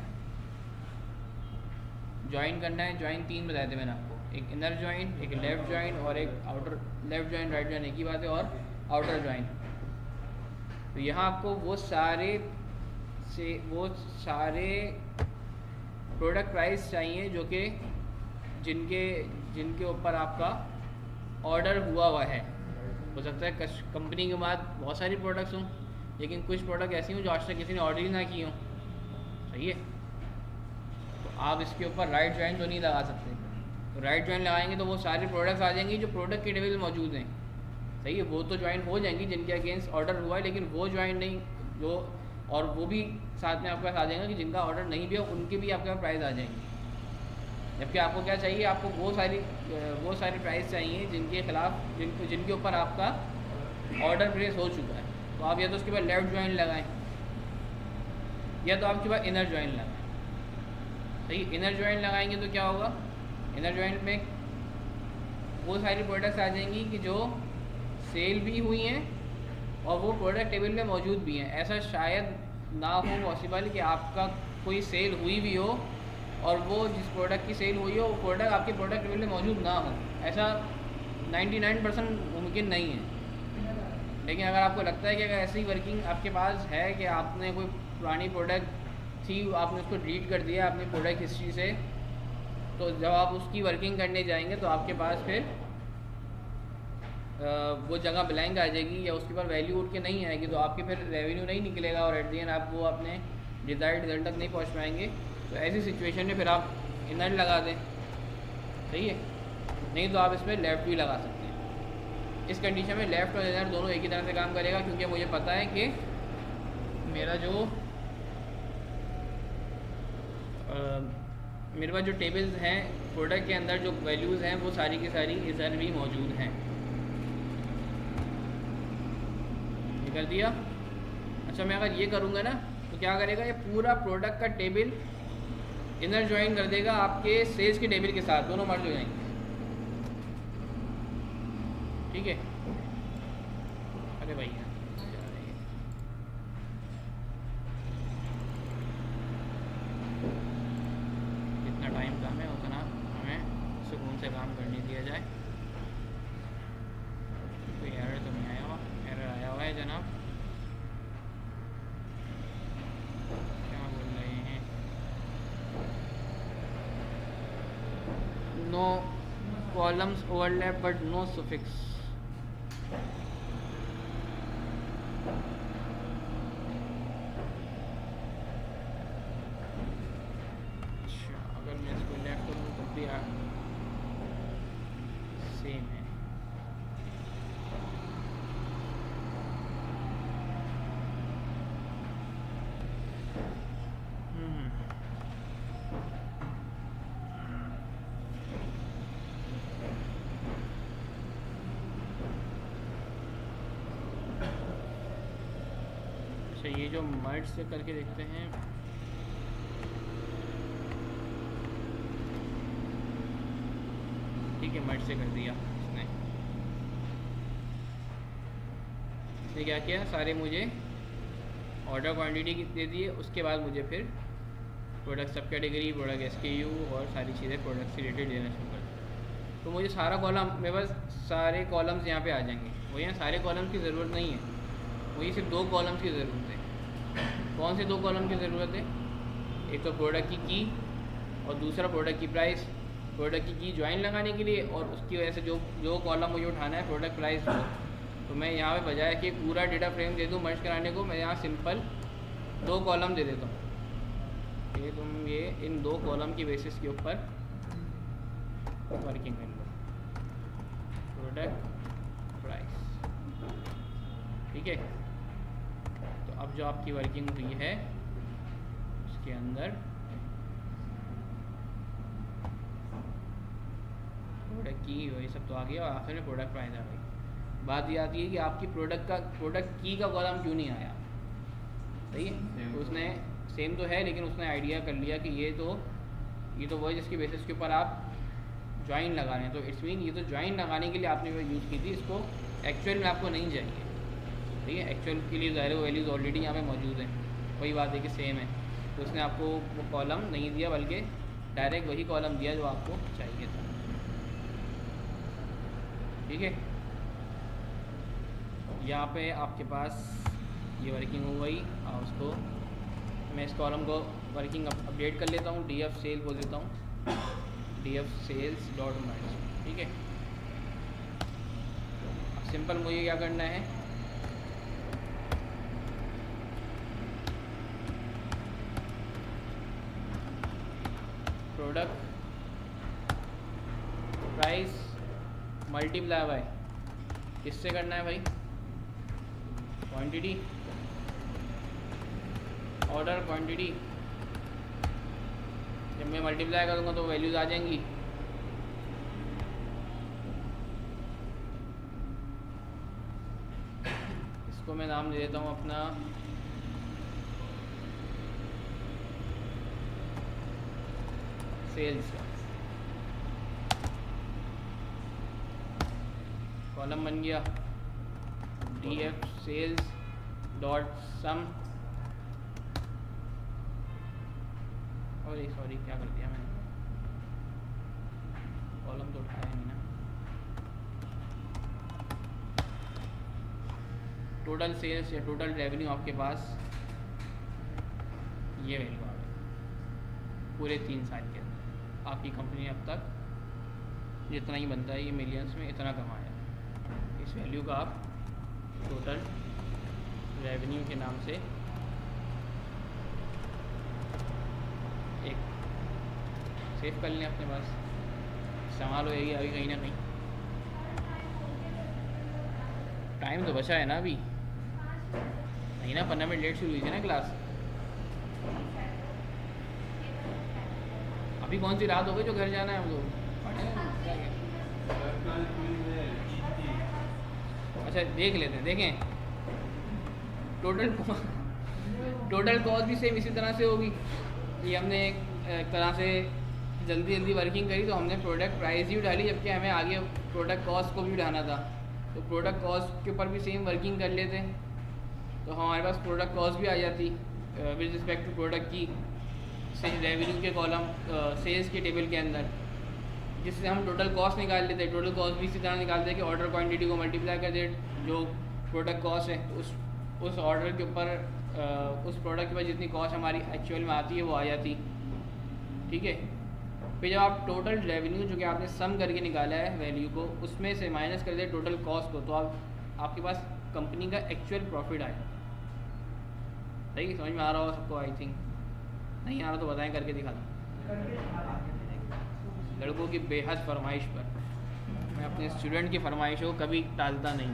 ज्वाइन करना है। ज्वाइन 3 बताए थे मैंने आपको, एक इनर ज्वाइन, एक लेफ़्ट ज्वाइन और एक outer. Left join right join एक ही बात है, और आउटर ज्वाइन। तो यहाँ आपको वो सारे प्रोडक्ट प्राइस चाहिए जो कि जिनके ऊपर आपका ऑर्डर हुआ है। हो सकता है कंपनी के बाद बहुत सारी प्रोडक्ट्स हों, लेकिन कुछ प्रोडक्ट ऐसी हों जो आज तक किसी ने ऑर्डर ही ना की हो, सही है। तो आप इसके ऊपर राइट जॉइन तो नहीं लगा सकते। तो राइट जॉइन लगाएंगे तो वो सारे प्रोडक्ट्स आ जाएंगे जो प्रोडक्ट के टेबल में मौजूद हैं, सही है। वो तो ज्वाइन हो जाएंगी जिनके अगेंस्ट ऑर्डर हुआ है, लेकिन वो ज्वाइन नहीं जो, और वो भी साथ में आपके पास आ जाएगा कि जिनका ऑर्डर नहीं भी हो उनके भी आपके पास प्राइस आ जाएंगे। जबकि आपको क्या चाहिए, आपको वो सारी प्राइस चाहिए जिनके खिलाफ जिनके ऊपर आपका ऑर्डर प्लेस हो चुका है। तो आप या तो उसके बाद लेफ्ट ज्वाइन लगाएं या तो आपके पास इनर ज्वाइन लगाएं, सही। इनर ज्वाइन लगाएंगे तो क्या होगा, इनर ज्वाइन में वो सारी प्रोडक्ट्स आ जाएंगी कि जो सेल भी हुई हैं और वो प्रोडक्ट टेबल में मौजूद भी हैं। ऐसा शायद ना हो पॉसिबल कि आपका कोई सेल हुई भी हो और वो जिस प्रोडक्ट की सेल हुई हो वो प्रोडक्ट आपके प्रोडक्ट टेबल में मौजूद ना हो। ऐसा 99% मुमकिन नहीं है। लेकिन अगर आपको लगता है कि अगर ऐसी वर्किंग आपके पास है कि आपने कोई पुरानी प्रोडक्ट थी आपने उसको डिलीट कर दिया अपनी प्रोडक्ट हिस्ट्री से, तो जब आप उसकी वर्किंग करने जाएंगे तो आपके पास फिर वो जगह ब्लैंक आ जाएगी या उसके ऊपर वैल्यू उठ के नहीं आएगी, तो आपके फिर रेवेन्यू नहीं निकलेगा और एट द एंड आप वो अपने डिज़ायर्ड रिजल्ट तक नहीं पहुंच पाएंगे। तो ऐसी सिचुएशन में फिर आप इनर लगा दें, सही है। नहीं तो आप इसमें लेफ़्ट भी लगा सकते हैं। इस कंडीशन में लेफ़्ट और इनर दोनों एक ही तरह से काम करेगा, क्योंकि मुझे पता है कि मेरे पास जो टेबल्स हैं प्रोडक्ट के अंदर जो वैल्यूज़ हैं वो सारी की सारी इधर भी मौजूद हैं। ये कर दिया। अच्छा, मैं अगर ये करूँगा ना तो क्या करेगा, ये पूरा प्रोडक्ट का टेबल इनर ज्वाइन कर देगा आपके सेल्स के टेबल के साथ, दोनों मर्ज हो जाएंगे, ठीक है। अरे भैया जितना टाइम कम है उतना हमें सुकून से काम करने दिया जाए। कोई एरर तो नहीं आया हुआ? एरर आया हुआ है जनाब, क्या बोल रहे हैं? No columns overlap but no suffix. अच्छा, अगर मैं इसको लेफ्ट करूँ तब भी सेम है। अच्छा, ये जो मर्ज से करके देखते हैं, ठीक है, मर्ज से कर दिया इसने क्या किया, सारे मुझे ऑर्डर क्वांटिटी दे दिए। उसके बाद मुझे फिर प्रोडक्ट सब कैटेगरी, प्रोडक्ट SKU और सारी चीज़ें प्रोडक्ट से रिलेटेड देना शुरू कर दिया। तो मुझे सारा कॉलम, मेरे पास सारे कॉलम्स यहाँ पे आ जाएंगे। वो यहाँ सारे कॉलम्स की ज़रूरत नहीं है, वही सिर्फ 2 कॉलम्स की ज़रूरत है। कौन से 2 कॉलम की ज़रूरत है? एक तो प्रोडक्ट की और दूसरा प्रोडक्ट की प्राइस। प्रोडक्ट की ज्वाइन लगाने के लिए और उसकी वजह से जो कॉलम मुझे उठाना है प्रोडक्ट प्राइस हो। तो मैं यहाँ पे बजाय कि पूरा डेटा फ्रेम दे दूँ मर्ज कराने को, मैं यहाँ सिंपल 2 कॉलम दे देता हूँ कि तुम ये इन 2 कॉलम की बेसिस के ऊपर वर्किंग कर लो, प्रोडक्ट प्राइस, ठीक है। तो अब जो आपकी वर्किंग हुई है उसके अंदर प्रोडक्ट की वही सब तो आ गया और आखिर में प्रोडक्ट प्राइस आ गई। बात ये आती है कि आपकी प्रोडक्ट की का कॉलम क्यों नहीं आया, सही है। तो उसने सेम तो है लेकिन उसने आइडिया कर लिया कि ये तो वही जिसकी बेसिस के ऊपर आप ज्वाइन लगा रहे हैं। तो इट्स मीन ये तो ज्वाइन लगाने के लिए आपने यूज़ की थी, इसको एक्चुअल में आपको नहीं चाहिए, ठीक है। एक्चुअल के लिए ज़ाहिर वैल्यूज़ ऑलरेडी यहाँ पे मौजूद हैं, वही बात है कि सेम है। तो उसने आपको वो कॉलम नहीं दिया बल्कि डायरेक्ट वही कॉलम दिया जो आपको चाहिए था, ठीक है। यहाँ पे आपके पास ये वर्किंग हो गई। उसको मैं इस कॉलम को वर्किंग अपडेट कर लेता हूँ, DF सेल बोल देता हूँ, DF सेल्स डॉट मर्ज, ठीक है। अब सिंपल मुझे क्या करना है, प्रोडक्ट प्राइस मल्टीप्लाई बाय किससे करना है भाई, क्वांटिटी, ऑर्डर क्वांटिटी। जब मैं मल्टीप्लाई करूँगा तो वैल्यूज़ आ जाएंगी। इसको मैं नाम दे देता हूँ अपना सेल्स। कॉलम बन गया DF सेल्स डॉट सम। सॉरी क्या कर दिया मैंने, कॉलम तो उठाया नहीं ना। टोटल सेल्स या टोटल रेवेन्यू आपके पास ये वैल्यू आ गई पूरे 3 साल के अंदर। आपकी कंपनी अब तक जितना ही बनता है ये मिलियंस में इतना कमाया, इस वैल्यू का आप टोटल रेवेन्यू के नाम से एक सेव कर लें अपने पास, इस्तेमाल होएगी अभी कहीं ना कहीं। टाइम तो बचा है ना अभी, नहीं ना 15 मिनट लेट शुरू हुई थी ना क्लास। अभी कौन सी रात हो गई जो घर जाना है हम लोग अच्छा देख लेते हैं, देखें टोटल कॉस्ट भी सेम इसी तरह से होगी। ये हमने एक तरह से जल्दी वर्किंग करी तो हमने प्रोडक्ट प्राइस ही उठा ली, जबकि हमें आगे प्रोडक्ट कॉस्ट को भी उठाना था। तो प्रोडक्ट कॉस्ट के ऊपर भी सेम वर्किंग कर लेते तो हमारे पास प्रोडक्ट कॉस्ट भी आ जाती विद रिस्पेक्ट टू प्रोडक्ट की रेवेन्यू के कॉलम सेल्स के टेबल के अंदर, जिससे हम टोटल कॉस्ट निकाल लेते। टोटल कॉस्ट भी इसी तरह निकालते कि ऑर्डर क्वांटिटी को मल्टीप्लाई कर दे जो प्रोडक्ट कॉस्ट है उस ऑर्डर के ऊपर उस प्रोडक्ट के ऊपर जितनी कॉस्ट हमारी एक्चुअल में आती है वो आ जाती। ठीक है, फिर जब आप टोटल रेवेन्यू जो कि आपने सम करके निकाला है वैल्यू को, उसमें से माइनस कर दे टोटल कॉस्ट को, तो आपके पास कंपनी का एक्चुअल प्रॉफिट आएगा। सही समझ में आ रहा हो सबको? आई थिंक नहीं आ रहा तो बताएं, करके दिखा दूँ। लड़कों की बेहद फरमाइश पर मैं अपने स्टूडेंट की फरमाइशों को कभी टालता नहीं।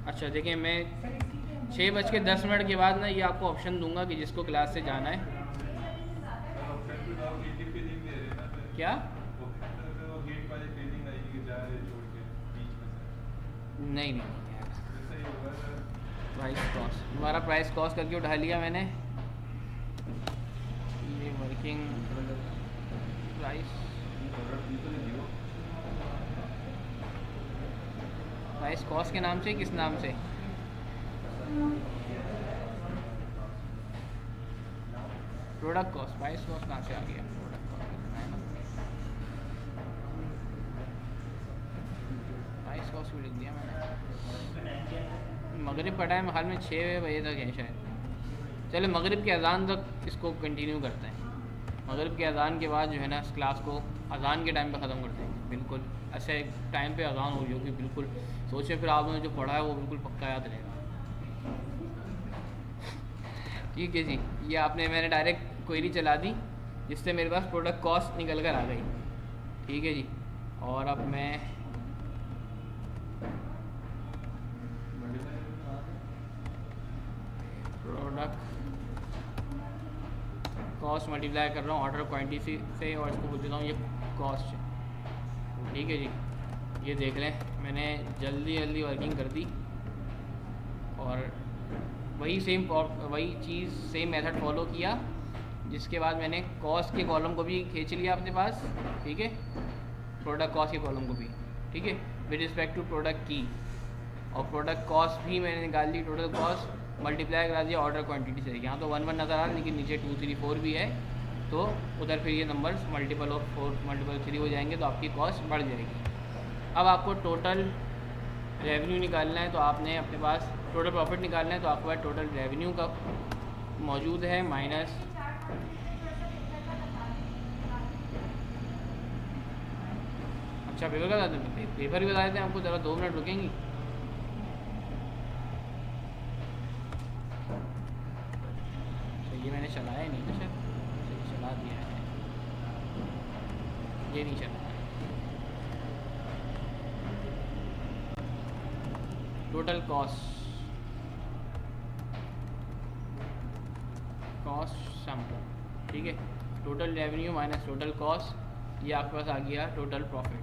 अच्छा देखें, मैं 6:10 के बाद ना ये आपको ऑप्शन दूंगा कि जिसको क्लास से जाना है। क्या नहीं प्राइस कॉस्ट, हमारा प्राइस कॉस्ट करके उठा लिया मैंने। ये वर्किंग प्राइस कॉस्ट के नाम से, किस नाम से? Product cost. प्राइस कॉस्ट कहाँ से आ गया? प्रोडक्ट कॉस्ट है ना, प्राइस कॉस्ट भी लिख दिया मैंने। मगरिब का टाइम हाल में 6 बजे तक है शायद। चलो मगरिब के अज़ान तक इसको कंटिन्यू करते हैं। मगरिब के अज़ान के बाद जो है ना इस क्लास को अज़ान के टाइम पे ख़त्म करते हैं। बिल्कुल ऐसे टाइम पे अज़ान हो जो कि बिल्कुल सोचे फिर आपने जो पढ़ा है वो बिल्कुल पक्का याद रहेगा। ठीक है जी, ये आपने मैंने डायरेक्ट क्वेरी चला दी जिससे मेरे पास प्रोडक्ट कॉस्ट निकल कर आ गई। ठीक है जी, और अब मैं प्रोडक्ट कॉस्ट मल्टीप्लाई कर रहा हूँ ऑर्डर क्वांटिटी से और इसको बोल देता हूँ ये कॉस्ट है। ठीक है जी, ये देख लें मैंने जल्दी वर्किंग कर दी और वही चीज़ सेम मेथड फॉलो किया, जिसके बाद मैंने कॉस्ट के कॉलम को भी खींच लिया अपने पास। ठीक है, प्रोडक्ट कॉस्ट के कॉलम को भी। ठीक है, विद रिस्पेक्ट टू प्रोडक्ट की, और प्रोडक्ट कॉस्ट भी मैंने निकाल ली। टोटल कॉस्ट मल्टीप्लाई करा दिया ऑर्डर क्वांटिटी से। यहाँ तो 1 नज़र आ रहा है लेकिन नीचे 2 3 4 भी है, तो उधर फिर ये नंबर्स मल्टीपल ऑफ 4 मल्टीपल 3 हो जाएंगे तो आपकी कॉस्ट बढ़ जाएगी। अब आपको टोटल रेवेन्यू निकालना है तो आपने अपने पास टोटल प्रॉफिट निकालना है तो आपके पास टोटल रेवेन्यू का मौजूद है माइनस अच्छा पेपर का बता दें, पेपर भी बता देते हैं आपको, ज़रा 2 मिनट रुकेंगी। ये मैंने चलाया नहीं ना शायद। चला दिया है, ये नहीं चला है। टोटल कॉस्ट सम, ठीक है, total revenue minus total cost, ये आपके पास आ गया टोटल प्रॉफिट।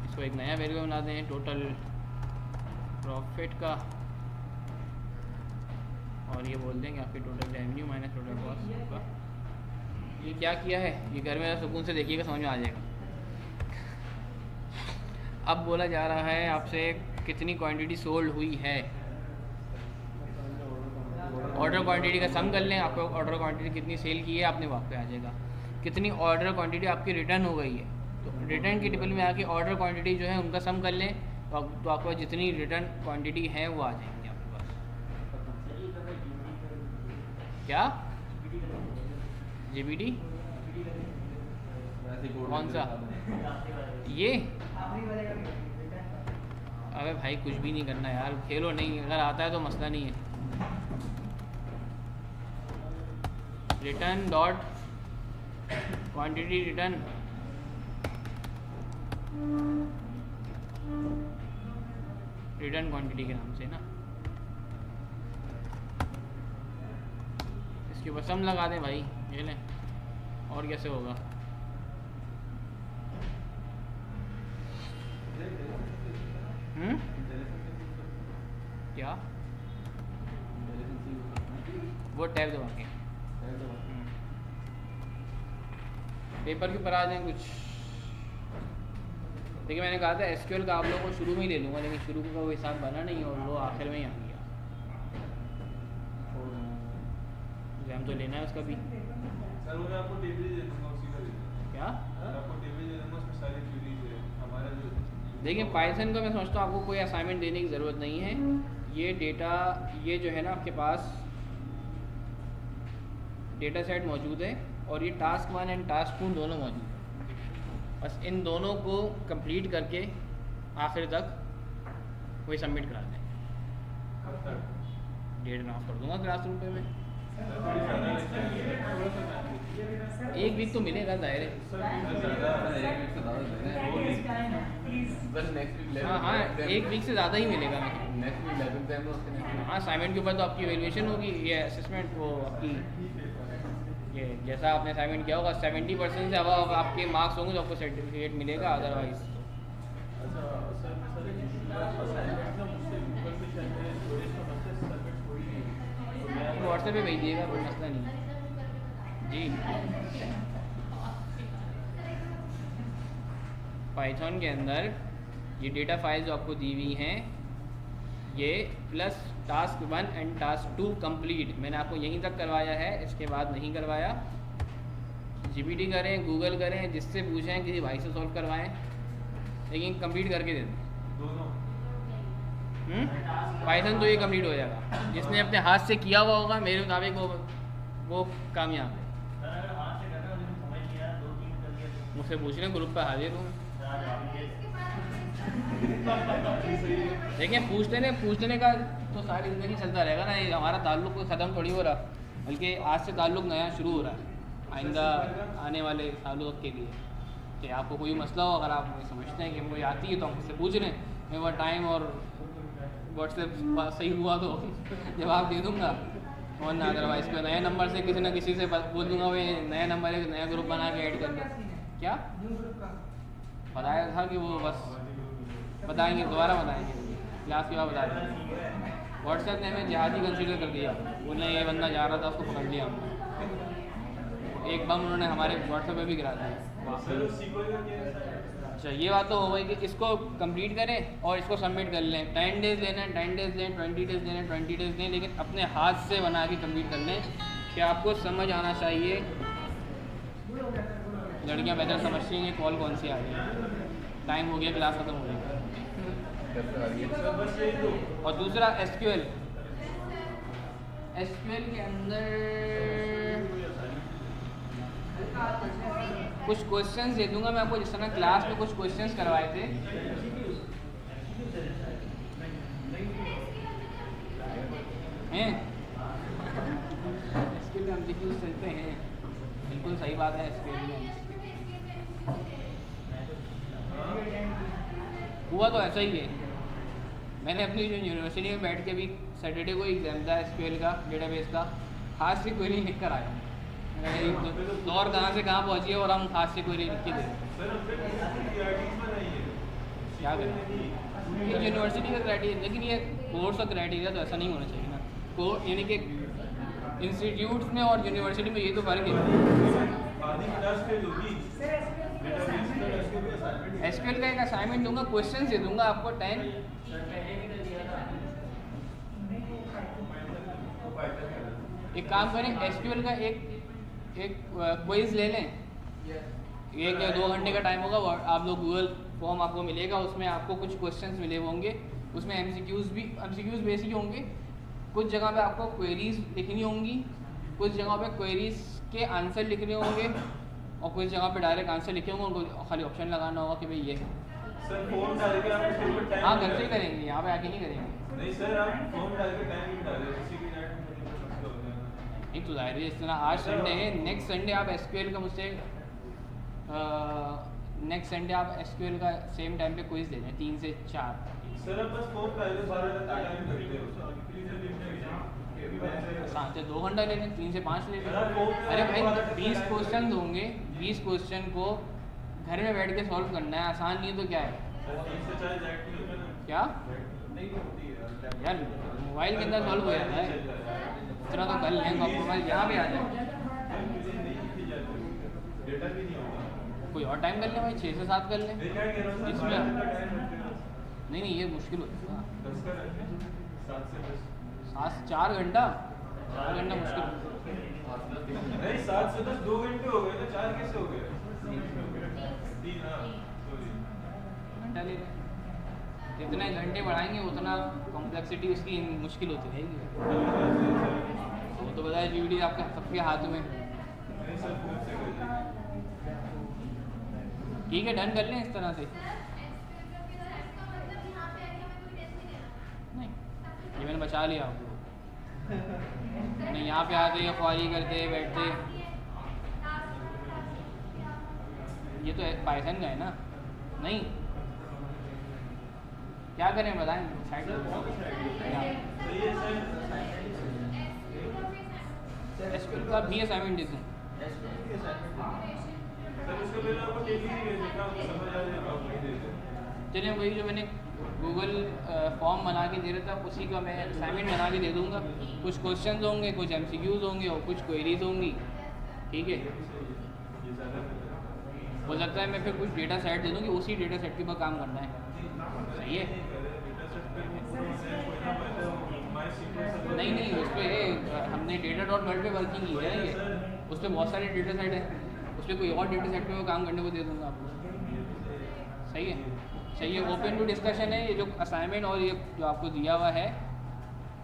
इसको एक नया वेरिएबल बना दें टोटल प्रॉफिट का, और ये बोल देंगे आपके total revenue minus total cost का। ये क्या किया है, ये घर में सुकून से देखिएगा, समझ में आ जाएगा। अब बोला जा रहा है आपसे कितनी क्वांटिटी सोल्ड हुई है, ऑर्डर क्वांटिटी का सम कर लें, आपको ऑर्डर क्वांटिटी कितनी सेल की है आपने वहाँ पे आ जाएगा। कितनी ऑर्डर क्वांटिटी आपकी रिटर्न हो गई है, तो रिटर्न की टेबल में आके ऑर्डर क्वांटिटी जो है उनका सम कर लें, तो आपके पास जितनी रिटर्न क्वांटिटी है वो आ जाएंगी आपके पास। क्या जीबीटी कौन सा, ये अबे भाई कुछ भी नहीं करना यार, खेलो नहीं, अगर आता है तो मसला नहीं है। Return dot quantity return, return quantity के नाम से ना, इसके ऊपर सम लगा दें भाई, ये लें, और कैसे होगा। क्या वो टैब दबा के पेपर के ऊपर आ जाए कुछ। देखिए मैंने कहा था एसक्यूएल का आप लोगों को शुरू में ही ले लूँगा, लेकिन शुरू का वो हिसाब बना नहीं और वो आखिर में ही आ गया। एग्जाम तो लेना है उसका भी। सर मैं आपको टेबल दे दूंगा, उसी का दे दूंगा। क्या आपको टेबल दे दूंगा, उसमें सारी क्वेरीज है हमारा जो। देखिए पाइथन का मैं समझता हूँ आपको कोई असाइनमेंट देने की ज़रूरत नहीं है। ये डेटा, ये जो है ना आपके पास डेटा सेट मौजूद है और ये टास्क 1 एंड टास्क 2 दोनों मौजूद है। बस इन दोनों को कंप्लीट करके आखिर तक वही सबमिट करा दें। डेट अनाउंस कर दूंगा क्लासरूम पे मैं। एक वीक तो मिलेगा दायरे। हाँ हाँ, एक वीक से ज़्यादा ही मिलेगा मैं। हाँ, असाइनमेंट के ऊपर तो आपकी एवेल्यूएशन होगी, ये असेसमेंट वो आपकी ये जैसा आपने असाइनमेंट किया होगा 70% से अब आपके मार्क्स होंगे तो आपको सर्टिफिकेट मिलेगा, अदरवाइज व्हाट्सएप पे भेजिएगा, कोई मसला नहीं जी। पाइथन के अंदर ये डेटा फाइल जो आपको दी हुई हैं, ये plus task 1 and task 2 complete मैंने आपको यहीं तक करवाया है, इसके बाद नहीं करवाया। जीपीटी करें, गूगल करें, जिससे पूछें, किसी भाई से सॉल्व करवाएं, लेकिन कंप्लीट करके दे दें दोनों। पाइथन तो ये कंप्लीट हो जाएगा, जिसने अपने हाथ से किया हुआ होगा मेरे मुताबिक वो कामयाब है। मुझसे पूछ लें, ग्रुप पर हाजिर हूँ। देखिए पूछने का तो सारी ज़िंदगी चलता रहेगा ना, ये हमारा ताल्लुक कोई ख़त्म थोड़ी हो रहा, बल्कि आज से ताल्लुक नया शुरू हो रहा है आइंदा आने वाले सालों के लिए। कि आपको कोई मसला हो, अगर आप समझते हैं कि मुझे आती है तो हम मुझसे पूछ लें, मैं वो टाइम और व्हाट्सएप सही हुआ तो जवाब दे दूँगा, वरना अदरवाइज़ कोई नए नंबर से किसी न किसी से बोल दूँगा भाई नया नंबर है, नया ग्रुप बना के ऐड कर लो। क्या बताया था कि वो बस बताएंगे, दोबारा बताएंगे, क्लास के बाद बता देंगे। व्हाट्सएप ने हमें जिहादी कंसीडर कर दिया, बोले ये बंदा जा रहा था उसको पकड़ लिया हमने, एक बम उन्होंने हमारे व्हाट्सएप पे भी गिरा दिया। अच्छा, ये बात तो हो गई कि इसको कंप्लीट करें और इसको सबमिट कर लें। 10 डेज़ लेना, 10 डेज़ लें, 20 डेज़ लेना, 20 डेज़ लें, लेकिन अपने हाथ से बना के कंप्लीट कर लें। कि आपको समझ आना चाहिए, लड़कियां बेहतर समझती हैं कॉल कौन सी आ रही है, टाइम हो गया, क्लास खत्म हो गई। और दूसरा एसक्यूएल के अंदर कुछ क्वेश्चंस दे दूंगा मैं आपको, जिस तरह क्लास में कुछ क्वेश्चंस करवाए थे। हैं एसक्यूएल हम डिफ्यूज चलते हैं, बिल्कुल सही बात है। SQL में हुआ तो ऐसा ही है। मैंने अपनी जो यूनिवर्सिटी में बैठ के भी सैटरडे को एग्जाम था SQL का, डेटाबेस का, हाथ से क्वेरी लिख कर आया हूँ। दौर कहाँ से कहाँ पहुँची है और हम हाथ से क्वेरी लिख के दे रहे हैं। क्या करें, ये यूनिवर्सिटी का क्राइटेरिया, लेकिन ये कोर्स का क्राइटेरिया तो ऐसा नहीं होना चाहिए ना। यानी कि इंस्टीट्यूट्स में और यूनिवर्सिटी में ये तो फ़र्क है। SQL का एक असाइनमेंट दूंगा, क्वेश्चन दे दूंगा आपको 10। एक काम करें, SQL का एक क्विज ले लें, 1 या 2 घंटे का टाइम होगा। आप लोग गूगल फॉर्म आपको मिलेगा, उसमें आपको कुछ क्वेश्चंस मिले होंगे, उसमें MCQs बेसिक होंगे। कुछ जगह पे आपको क्वेरीज लिखनी होंगी, कुछ जगह पे क्वेरीज के आंसर लिखने होंगे, और कुछ जगह पे डायरेक्ट आंसर लिखे होंगे, उनको खाली ऑप्शन लगाना होगा कि भाई ये है। सर फोन डाल के आप फिर भी टाइम हाँ, घर से ही करेंगे, यहाँ पे आके नहीं करेंगे। नहीं सर, आप फोन डाल के टाइम नहीं डाल रहे, किसी भी नेट में हो जाएगा। नहीं तो जाहिर है, इस तरह आज संडे है, नेक्स्ट संडे आप SQL का मुझसे नेक्स्ट संडे आप SQL का सेम टाइम पे क्विज दे दें, 3 से 4। सर आप बस फोन डाल के 12 तक का टाइम करते हो। हाँ, तो 2 घंटा ले लें, 3 से 5 ले लें। अरे भाई 20 क्वेश्चन होंगे, 20 क्वेश्चन को घर में बैठ के सॉल्व करना है, आसान नहीं है तो क्या है। क्या यार, मोबाइल के अंदर सॉल्व हो जाता है, इतना तो कर लें, कॉम्प्रोमाइज यहाँ पे आ जाए। कोई और टाइम कर लें भाई, 6 से 7 कर लें इसमें। नहीं, ये मुश्किल हो जाएगा। 4 घंटा मुश्किल। नहीं 7 से 10 2 घंटे हो गए, तो 4 कैसे हो गए? 3 घंटा ले लें, जितने घंटे बढ़ाएंगे उतना कॉम्प्लेक्सिटी उसकी मुश्किल होती रहेगी। वो तो बताया GVD आपके सबके हाथ में। ठीक है, डन कर लें इस तरह से। नहीं, ये मैंने बचा लिया आपको। नहीं, यहाँ पे आते या क्वारी करते बैठते, ये तो पाइथन का है ना। नहीं, क्या करें बताएं, साइड SQL का भी असाइनमेंट दे दूँ। चलिए, वही जो मैंने गूगल फॉर्म बना के दे रहा था, उसी का मैं असाइनमेंट बना के दे दूँगा। कुछ क्वेश्चंस होंगे, कुछ MCQs होंगे और कुछ क्वेरीज होंगी। ठीक है, हो सकता है मैं फिर कुछ डेटा सेट दे दूँ कि उसी डेटा सेट के ऊपर काम करना है। सही है। नहीं, उस पर हमने data.net पे वर्किंग की है, ये उस पर बहुत सारे डेटा सेट हैं, उस पर कोई और डेटा सेट पे वो काम करने को दे दूँगा आपको। सही है। ओपन टू डिस्कशन है ये जो असाइनमेंट, और ये जो आपको दिया हुआ है,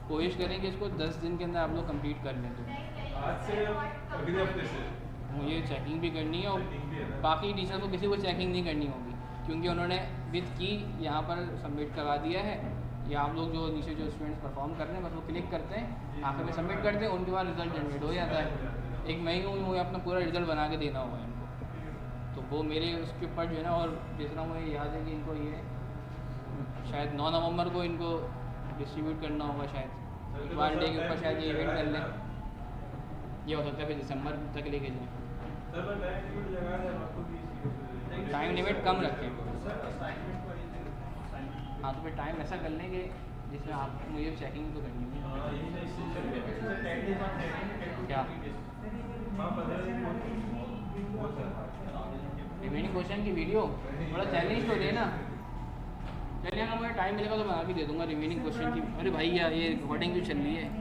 कोशिश करेंगे इसको 10 दिन के अंदर आप लोग कंप्लीट कर लें। तो आज से अगले हफ्ते से मुझे चेकिंग भी करनी है, और बाकी टीचर को किसी को चेकिंग नहीं करनी होगी, क्योंकि उन्होंने विद की यहाँ पर सबमिट करवा दिया है। या आप लोग जो नीचे जो स्टूडेंट्स परफॉर्म कर रहे हैं, बस वो क्लिक करते हैं, आखिर में सबमिट करते हैं, उनके बाद रिजल्ट जनरेट हो जाता है। एक महीने में मुझे अपना पूरा रिजल्ट बना के देना होगा इनको। तो वो मेरे उसके ऊपर जो है ना, और जितना मुझे याद है कि इनको ये शायद 9 नवंबर को इनको डिस्ट्रीब्यूट करना होगा, शायद इकबाल डे के ऊपर शायद ये इवेंट कर लें। ये हो सकता है फिर दिसंबर तक लेके जाएँ। टाइम लिमिट कम रखें। हाँ, तो फिर टाइम ऐसा कर लेंगे जिसमें आप मुझे चेकिंग तो करनी है। क्या रिमेनिंग क्वेश्चन की वीडियो थोड़ा चैलेंज तो देना। चलिए, अगर मुझे टाइम मिलेगा तो बना के दे दूँगा रिमेनिंग क्वेश्चन की। अरे भाई यार, ये रिकॉर्डिंग जो चल रही है।